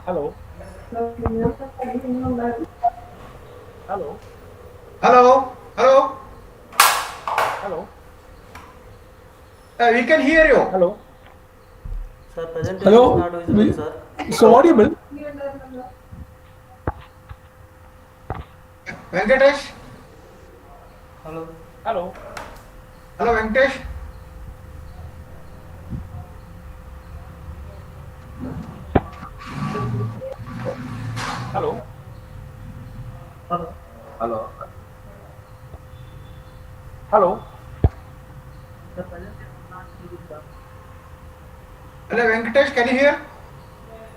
Hello. Hello. Hello. Hello. Hello. We can hear you. Hello. Sir, presentation Hello. is not visible, sir. So audible. Venkatesh. Hello. Hello. Hello, Venkatesh. Hello. Hello. Hello. Hello. The presentation is not visible, sir. Hello, Venkatesh. Can you hear?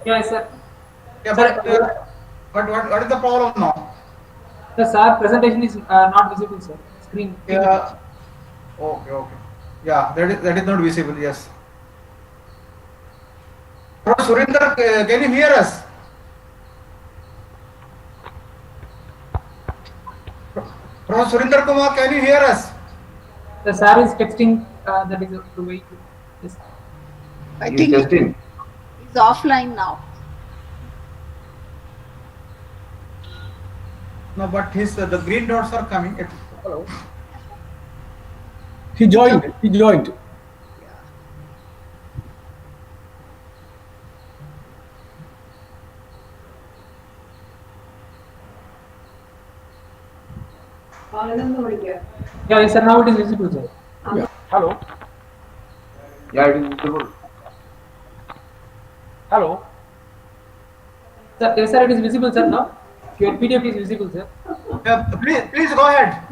Yes, sir. Yeah, Sir, but what is the problem now? the sir presentation is not visible, sir. Screen. Yeah. Okay. Okay. Yeah, that is not visible. Yes. Prof. Surinder, can you hear us? Professor Surinder Kumar, can you hear us? The sir is texting, that is to wait. Yes. I He's think testing. he's offline now. No, but his the green dots are coming. Hello. He joined. He joined. Yeah, yes, sir. Now it is visible, sir. Yeah. Hello. Yeah, it is visible. Hello. Sir, yes, sir. It is visible, sir. Now your PDF is visible, sir. Please go ahead.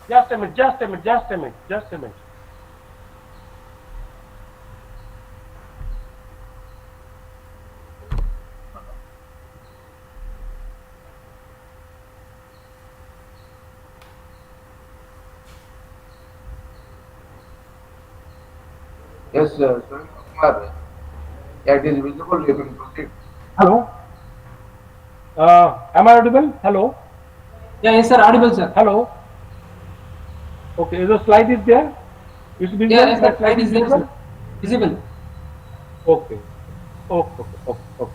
Just a minute. Just a minute. Just a minute. Just a minute. Yes, Kumar. Yeah, it is visible. You can proceed. Hello. Am I audible? Hello. Yeah, yes, sir. Audible, sir. Hello. Okay. The slide is there. It's visible. Yeah, yes, sir. My slide Slide is is there, visible. sir. Visible. Okay. Okay. Okay. Okay. Okay.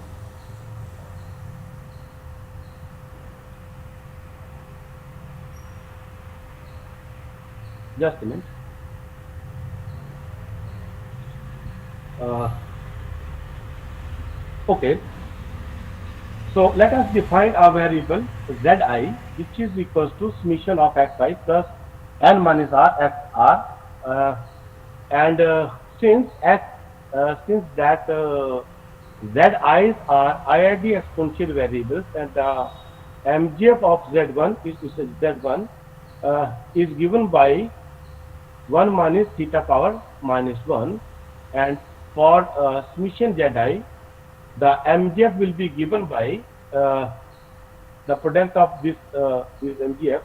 Just a minute. Okay. So let us define a variable zi, which is equals to summation of xi plus n minus r x r, and since that zi's are IID exponential variables, and the MGF of z1 is given by 1 minus theta power minus 1, and for summation zi, the MGF will be given by the product of this MGF,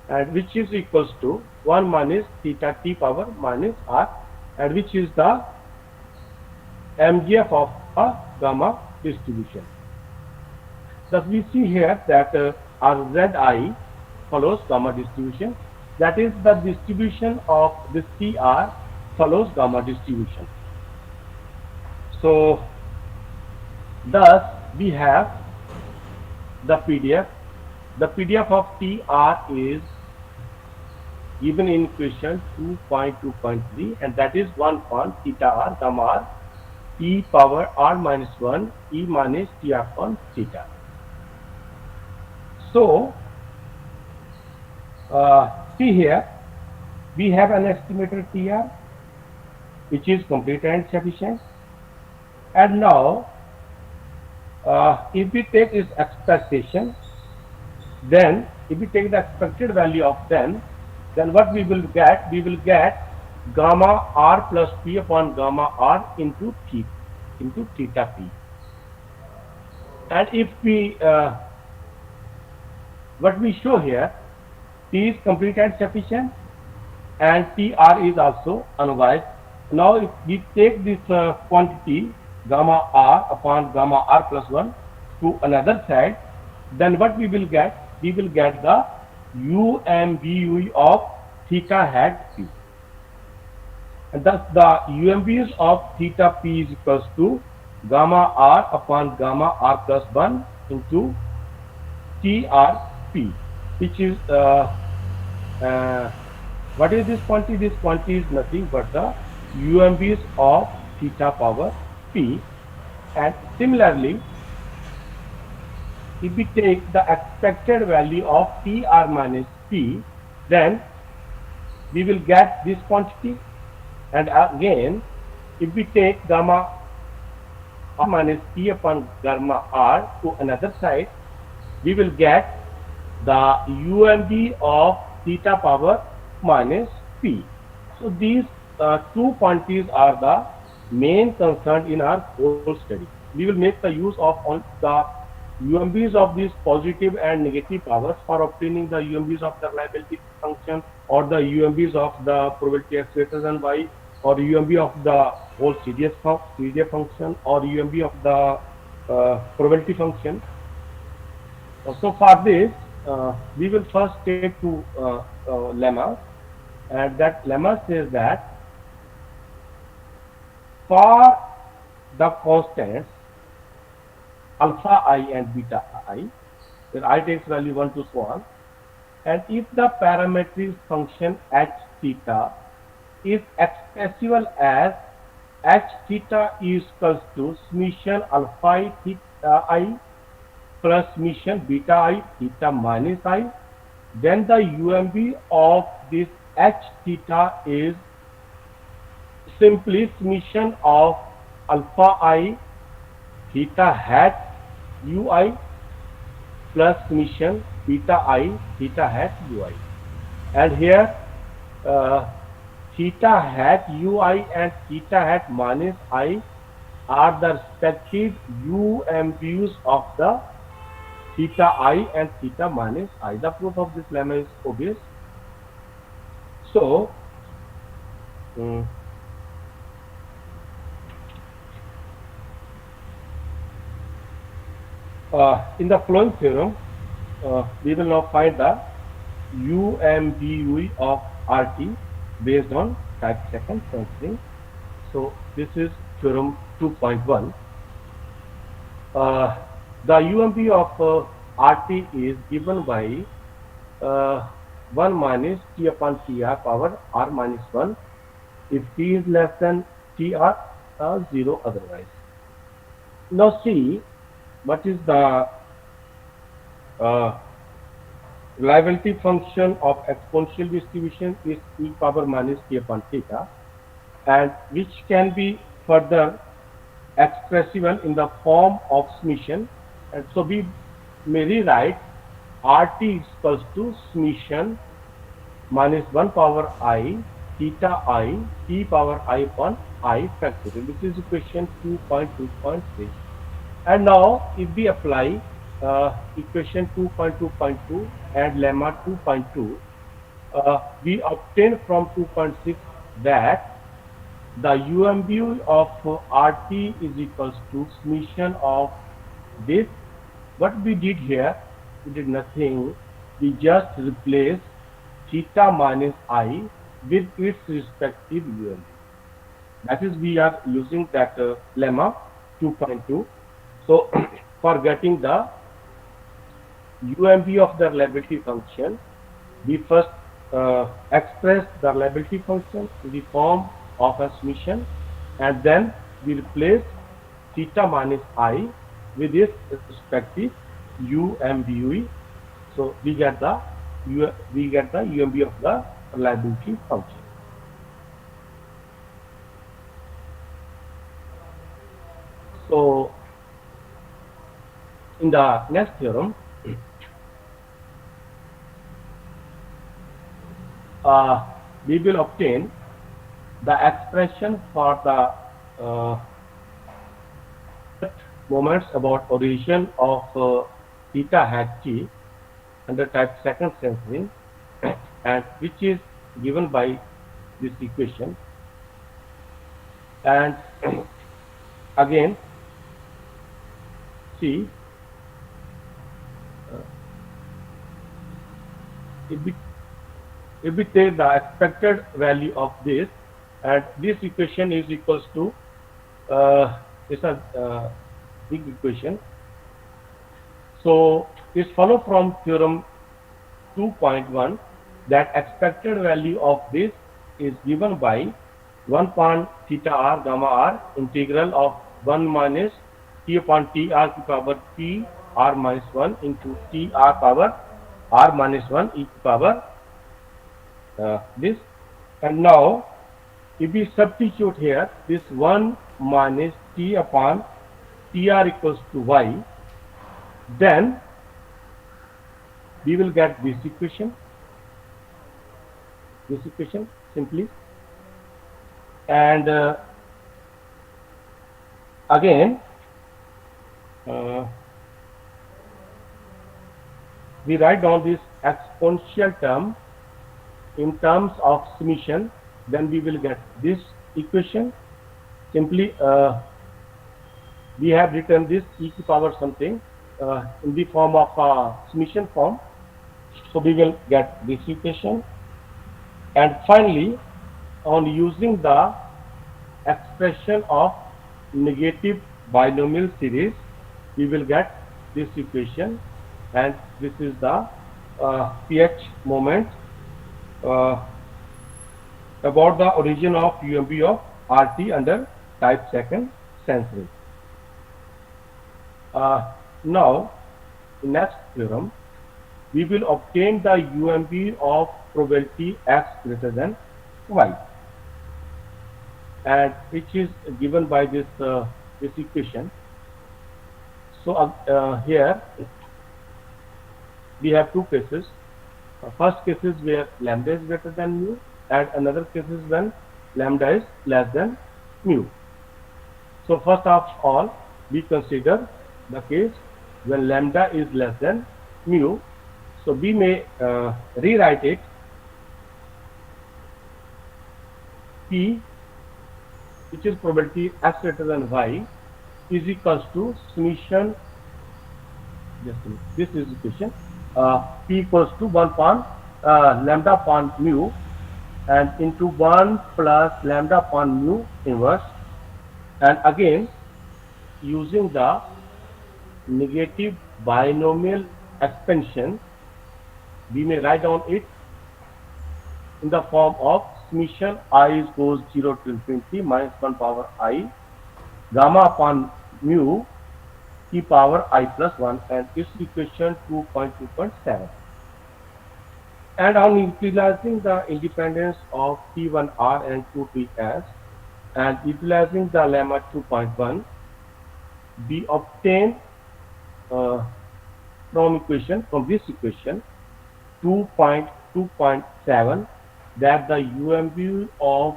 and which is equals to 1 minus theta t power minus r, and which is the MGF of a gamma distribution. Thus we see here that our Zi follows gamma distribution, that is the distribution of this TR follows gamma distribution. So thus we have the PDF. The PDF of TR is given in question 2.2.3, and that is 1 upon theta r gamma r e power r minus 1 e minus t r upon theta. So see here we have an estimated TR which is complete and sufficient, and now if we take its expectation, then if we take the expected value of then what we will get? We will get gamma r plus p upon gamma r into theta p. And if we what we show here, T is complete and sufficient, and TR is also unbiased. Now if we take this quantity gamma r upon gamma r plus 1 to another side, then what we will get? We will get the UMBU of theta hat p, and thus the UMBUs of theta p is equals to gamma r upon gamma r plus 1 into TRP, which is what is this quantity? This quantity is nothing but the UMBs of theta power p. And similarly, if we take the expected value of TR minus P, then we will get this quantity. And again, if we take gamma r minus P upon gamma r to another side, we will get the UMB of theta power minus P. So these two quantities are the main concern in our whole study. We will make the use of on the UMBs of these positive and negative powers for obtaining the UMBs of the reliability function, or the UMBs of the probability x greater than y, or UMB of the whole CDF function, or UMB of the probability function. So for this, we will first take two lemmas, and that lemma says that for the constants alpha I and beta I, where I takes value 1 to so on, and if the parametric function h theta is expressible as h theta is equals to summation alpha I theta I plus summation beta I theta minus I, then the UMB of this h theta is simply summation of alpha I theta hat ui plus summation beta I theta hat ui. And here theta hat ui and theta hat minus I are the respective UMBs of the theta I and theta minus I. The proof of this lemma is obvious. So, in the following theorem, we will now find the UMBU of RT based on type second sensing. So, this is theorem 2.1. The UMB of RT is given by 1 minus T upon TR power R minus 1 if T is less than TR, 0 otherwise. Now see what is the reliability function of exponential distribution is e power minus T upon theta, and which can be further expressible in the form of summation, and so we may rewrite RT is equals to summation minus 1 power I theta I T power I upon I factorial. This is equation 2.2.3. And now if we apply equation 2.2.2 and lemma 2.2, we obtain from 2.6 that the UMB of RT is equals to summation of this. What we did here, we did nothing. We just replaced theta minus I with its respective UMB. That is, we are using that lemma 2.2. So, for getting the UMB of the reliability function, we first express the reliability function in the form of a summation, and then we replace theta minus I with its respective UMBUE. So we get the UMB of the reliability function. So in the next theorem, we will obtain the expression for the moments about origin of theta hat t under type second sensing, and which is given by this equation. And again, see, if we take the expected value of this, and this equation is equals to it's a big equation. So it follows from theorem 2.1 that expected value of this is given by 1 upon theta r gamma r integral of 1 minus t upon t r to power p r minus 1 into t r power r minus 1 e to power this. And now if we substitute here this 1 minus t upon tr equals to y, then we will get this equation simply. And again we write down this exponential term in terms of summation, then we will get this equation. Simply we have written this e to power something in the form of summation form, So we will get this equation. And finally, on using the expression of negative binomial series, we will get this equation, and this is the pH moment about the origin of UMB of RT under type second sensory. Now, in next theorem, we will obtain the UMB of probability x greater than y, and which is given by this equation. So here we have two cases. First case is where lambda is greater than mu, and another case is when lambda is less than mu. So first of all, we consider the case when lambda is less than mu. So we may rewrite it P, which is probability x greater than y, is equals to summation. This is equation. P equals to 1 upon lambda upon mu, and into 1 plus lambda upon mu inverse. And again, using the negative binomial expansion, we may write down it in the form of summation I goes 0 to infinity minus 1 power I gamma upon mu e power I plus 1, and its equation 2.2.7. And on utilizing the independence of T1R and 2Ts and utilizing the lemma 2.1, we obtain from this equation 2.2.7 that the UMB of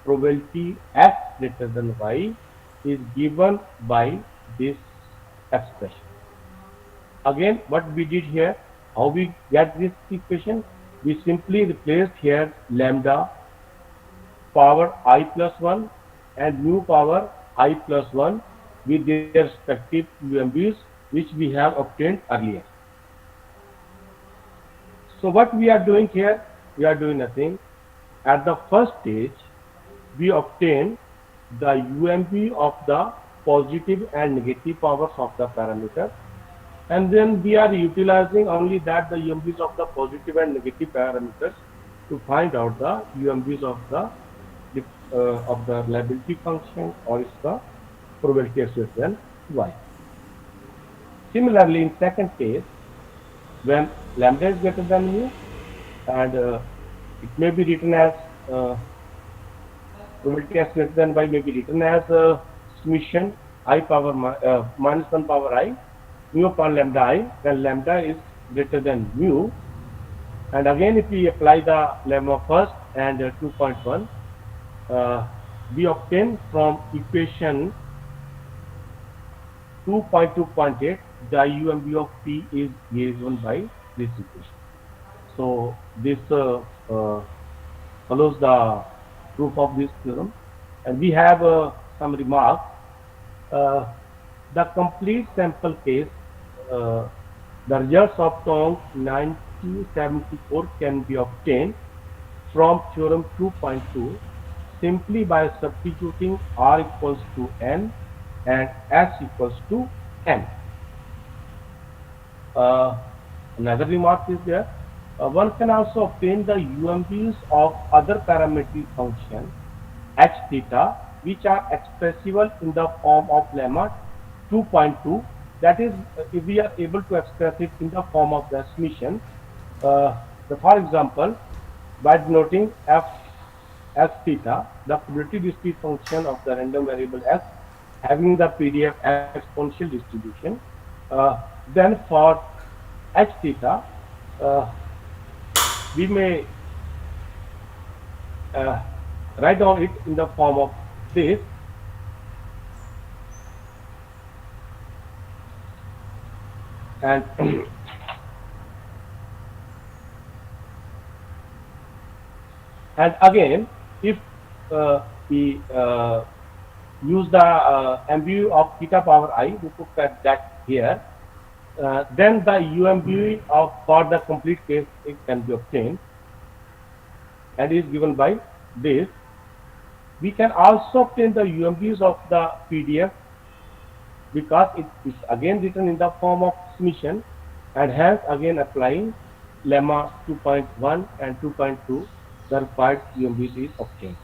probability x greater than y is given by this expression. Again, what we did here, how we get this equation, we simply replaced here lambda power I plus 1 and mu power I plus 1 with their respective UMBs, which we have obtained earlier. So what we are doing here, we are doing nothing. At the first stage, we obtain the UMB of the positive and negative powers of the parameter, and then we are utilizing only that the UMBs of the positive and negative parameters to find out the UMBs of the reliability function, or is the probability x greater than y. Similarly, in second case, when lambda is greater than mu, and it may be written as probability x greater than y may be written as summation I power minus 1 power I mu upon lambda I, when lambda is greater than mu. And again, if we apply the lemma first and 2.1, we obtain from equation 2.2.8 the UMB of P is given by this equation. So this follows the proof of this theorem, and we have some remarks. The complete sample case, the results of Tong 1974 can be obtained from theorem 2.2 simply by substituting R equals to N and S equals to N. Another remark is there. One can also obtain the UMBs of other parametric function h theta, which are expressible in the form of lemma 2.2. That is, if we are able to express it in the form of the summation, for example, by denoting f theta, the probability discrete function of the random variable x having the PDF exponential distribution, then for h theta, we may write down it in the form of this. And and again, if we use the MBU of theta power I, we put that here, Then the UMB of for the complete case it can be obtained and is given by this. We can also obtain the UMBs of the PDF because it is again written in the form of submission, and hence again applying lemma 2.1 and 2.2, the required UMBs is obtained.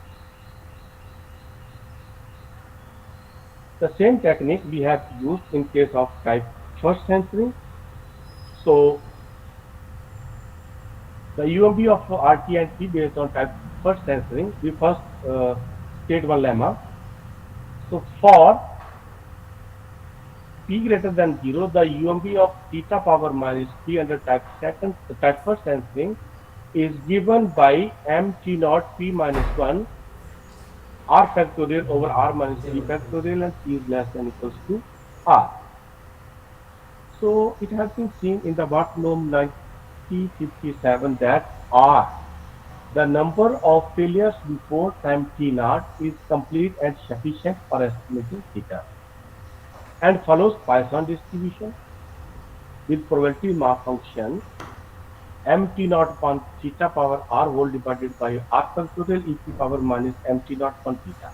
The same technique we have used in case of type first censoring. So the UMB of RT and T based on type first censoring, we first state one lemma. So for p greater than 0, the UMB of theta power minus p under type first censoring is given by mt naught p minus 1 r factorial over r minus p factorial, and p is less than equals to r. So it has been seen in the Bartolome 1957 that r, the number of failures before time t naught, is complete and sufficient for estimating theta, and follows Poisson distribution with probability mass function mt naught upon theta power r whole divided by r factorial e to power minus mt naught upon theta.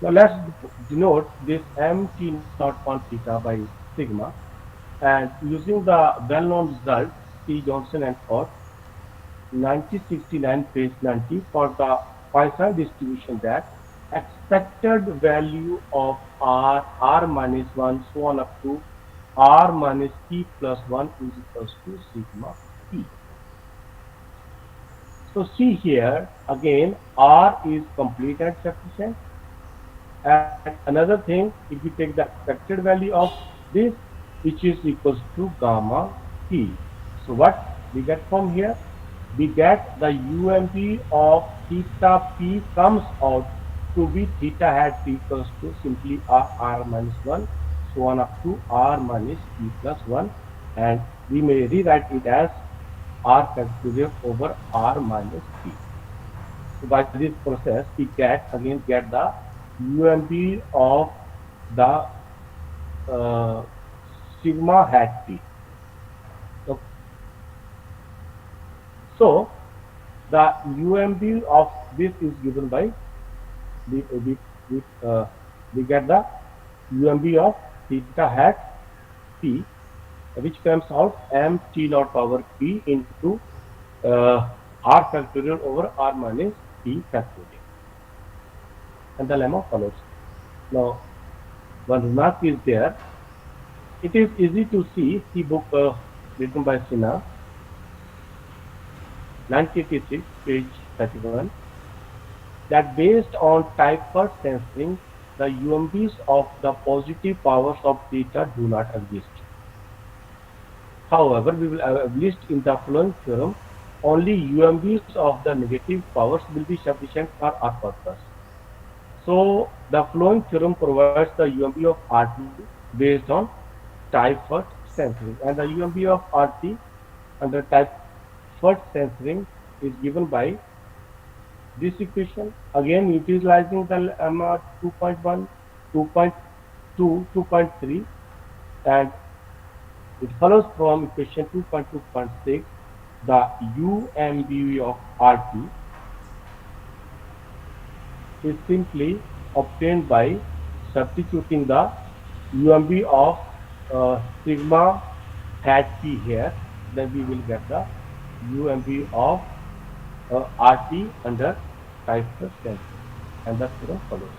Now let's denote this mt naught upon theta by sigma, and using the well-known result C. Johnson and Ford 1969 page 90 for the Poisson distribution, that expected value of r minus 1 so on up to r minus p plus 1 is equals to sigma p. So see here again r is complete and sufficient, and another thing, if we take the expected value of this, which is equals to gamma p. So what we get from here? We get the UMP of theta p comes out to be theta hat p equals to simply r minus 1 so on up to r minus p plus 1, and we may rewrite it as r factorial over r minus p. So by this process we get the UMP of the sigma hat p. So the UMP of this is given by we get the UMP of theta hat p, which comes out m t naught power p into r factorial over r minus p factorial, and the lemma follows. Now one remark is there. It is easy to see book written by Sinha 1986 page 31, that based on type first censoring, the UMPs of the positive powers of theta do not exist. However, we will list in the following theorem only UMPs of the negative powers will be sufficient for our purpose. So the following theorem provides the UMP of RT based on type first censoring, and the UMP of RT under type first censoring is given by this equation, again utilizing the lemma 2.1, 2.2, 2.3, and it follows from equation 2.2.6 the UMB of RT is simply obtained by substituting the UMB of sigma hat p here. Then we will get the UMB of RT under type first censoring, and the theorem follows.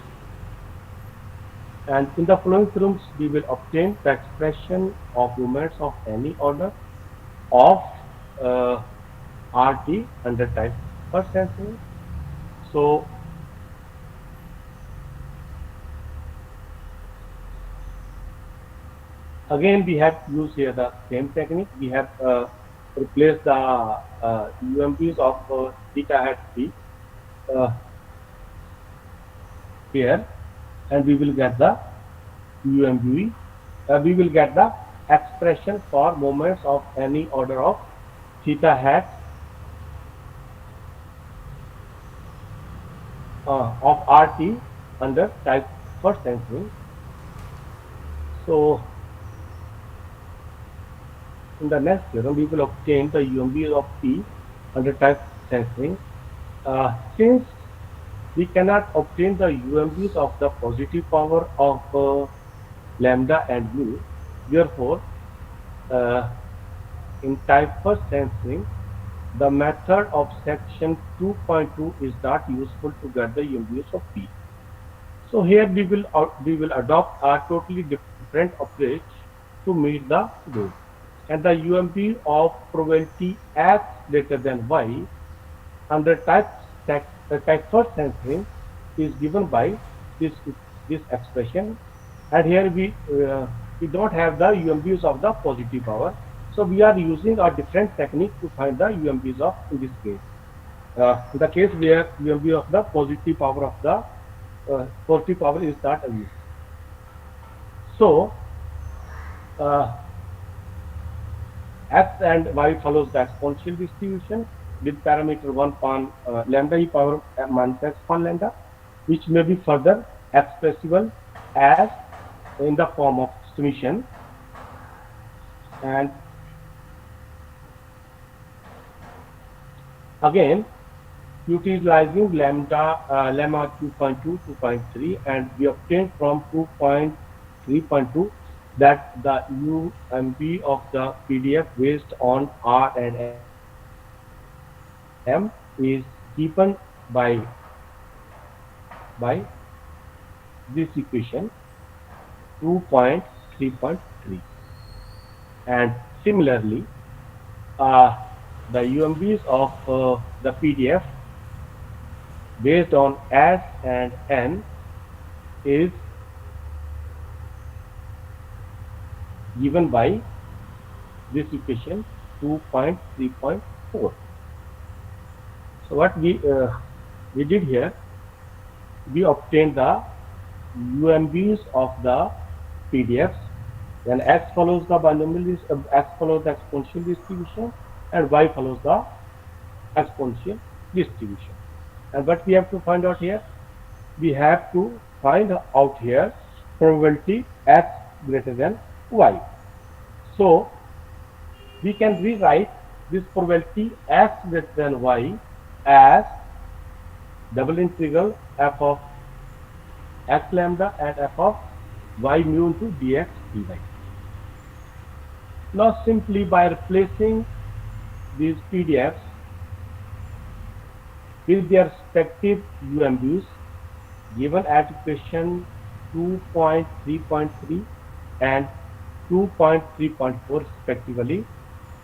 And in the following theorems, we will obtain the expression of moments of any order of RT under type first censoring. So again, we have used here the same technique. We have replaced the UMPs of theta hat p here, and we will get the UMB. We will get the expression for moments of any order of theta hat of RT under type first censoring. So in the next theorem, we will obtain the UMB of P under type sensing. Since we cannot obtain the UMBs of the positive power of lambda and mu, therefore, uh, in type first sensing, the method of section 2.2 is not useful to get the UMBs of P. So here we will adopt a totally different approach to meet the goal, and the UMB of probability x greater than y under type first sensing is given by this this expression, and here we don't have the UMBs of the positive power, so we are using a different technique to find the UMBs of, in this case, the case where UMB of the positive power is not used. So uh, x and y follows the exponential distribution with parameter 1 upon lambda e power minus x upon lambda, which may be further expressible as in the form of summation. And again, utilizing lemma 2.2, 2.3, and we obtained from 2.3.2 that the UMB of the PDF based on R and M is given by this equation 2.3.3, and similarly the UMBs of the PDF based on S and N is given by this equation 2.3.4. So what we did here, we obtained the UMBs of the PDFs when x follows the x follows the exponential distribution and y follows the exponential distribution. And what we have to find out here, we have to find out here probability x greater than y. So we can rewrite this probability x greater than y as double integral f of x lambda and f of y mu into dx dy. Now simply by replacing these PDFs with their respective UMBs given at equation 2.3.3 and 2.3.4 respectively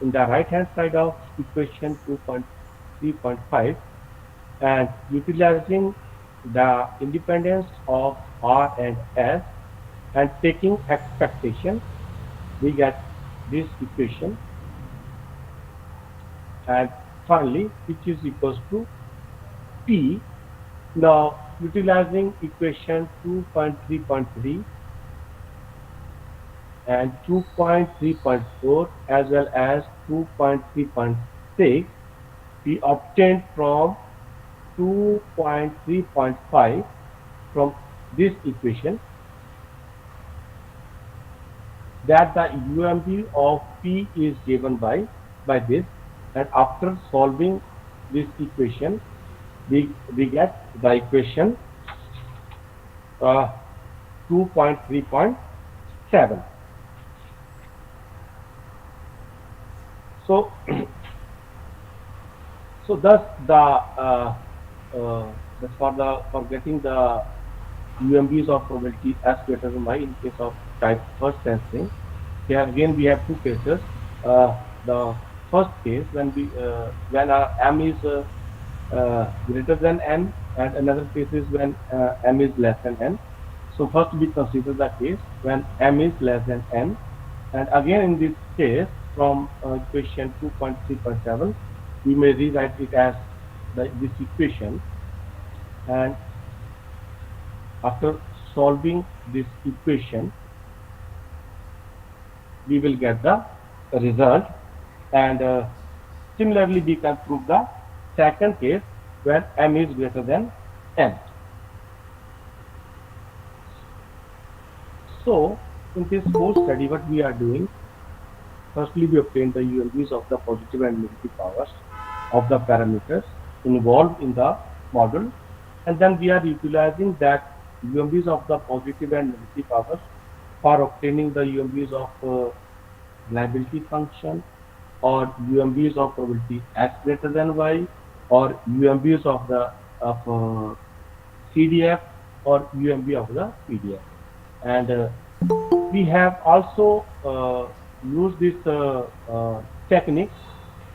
in the right hand side of equation 2.3.5, and utilizing the independence of R and S and taking expectation, we get this equation, and finally which is equals to P. Now utilizing equation 2.3.3 and 2.3.4 as well as 2.3.6, we obtained from 2.3.5 from this equation that the UMB of P is given by this, and after solving this equation we get the equation 2.3.7. So so thus for getting the UMBs of probability S greater than Y in case of type first sensing, here again we have two cases. The first case when M is greater than N, and another case is when M is less than N. So first we consider the case when M is less than N, and again in this case from equation 2.3.7 we may rewrite it as this equation, and after solving this equation we will get the result, and similarly we can prove the second case when M is greater than N. So in this whole study what we are doing, firstly we obtain the UMBs of the positive and negative powers of the parameters involved in the model, and then we are utilizing that UMBs of the positive and negative powers for obtaining the UMBs of reliability function, or UMBs of probability x greater than y, or UMBs of the of CDF, or UMB of the PDF. And we have also used this techniques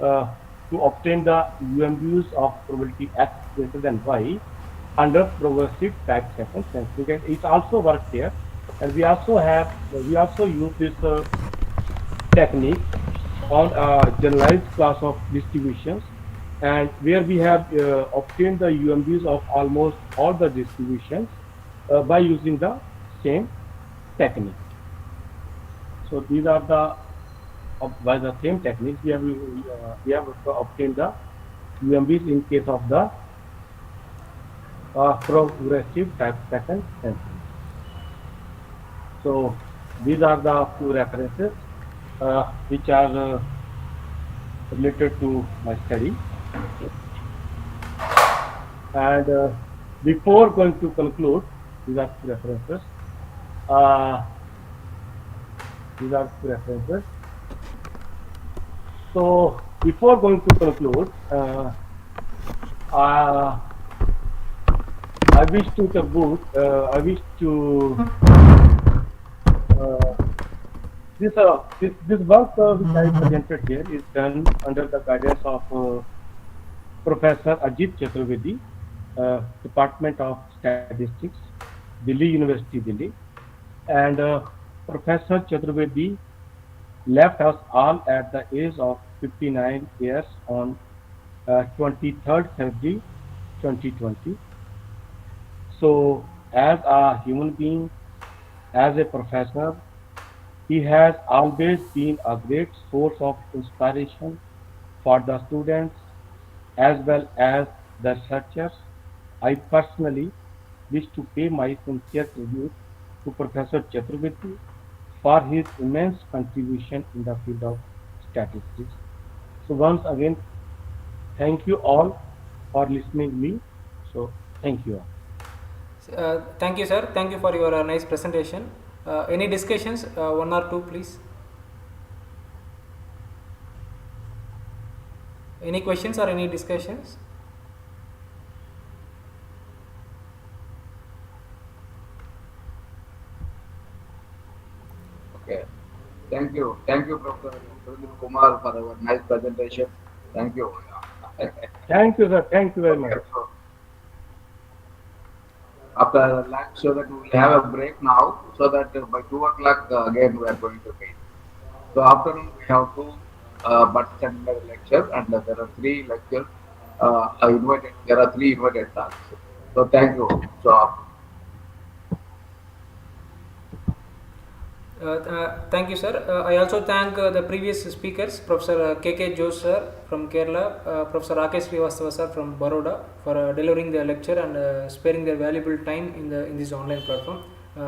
uh, to obtain the UMBs of probability x greater than y under progressive type second sensing, and it also works here. And we also use this technique on a generalized class of distributions, and where we have obtained the UMBs of almost all the distributions by using the same technique. So these are the by the same techniques we have obtained the UMBs in case of the progressive type second sensing. So these are the few references which are related to my study. And before going to conclude, these are few references. Uh, these are few references. So before going to conclude, I wish to conclude. I wish to this work which I presented here is done under the guidance of Professor Ajit Chaturvedi, Department of Statistics, Delhi University, Delhi. And Professor Chaturvedi left us all at the age of 59 years on 23rd February 2020. So, as a human being, as a professor, he has always been a great source of inspiration for the students as well as the researchers. I personally wish to pay my sincere tribute to Professor Chaturvedi for his immense contribution in the field of statistics. So once again, thank you all for listening to me. So thank you all. Thank you, sir. Thank you for your nice presentation. Any discussions? One or two, please. Any questions or any discussions? Okay. Thank you, Professor Kumar, for our nice presentation. Thank you. Thank you, sir. Thank you very much. After lunch, so that we will have a break now, so that by 2 o'clock again we are going to meet. So afternoon we have two Centenary lecture, and there are three lectures invited. There are three invited talks. So thank you. So. Thank you, sir. I also thank the previous speakers, Professor K.K. Jose sir from Kerala, Professor Rakesh Srivastava sir from Baroda, for delivering their lecture and sparing their valuable time in this online platform.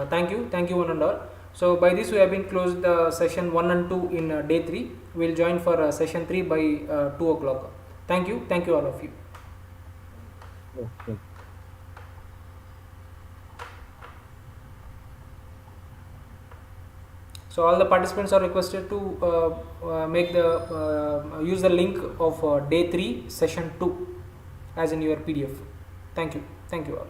Thank you one and all. So by this we have been closed the session 1 and 2 in day 3. We will join for session 3 by 2 o'clock. Thank you all of you. Okay. So all the participants are requested to use the link of day 3 session 2 as in your PDF. Thank you all.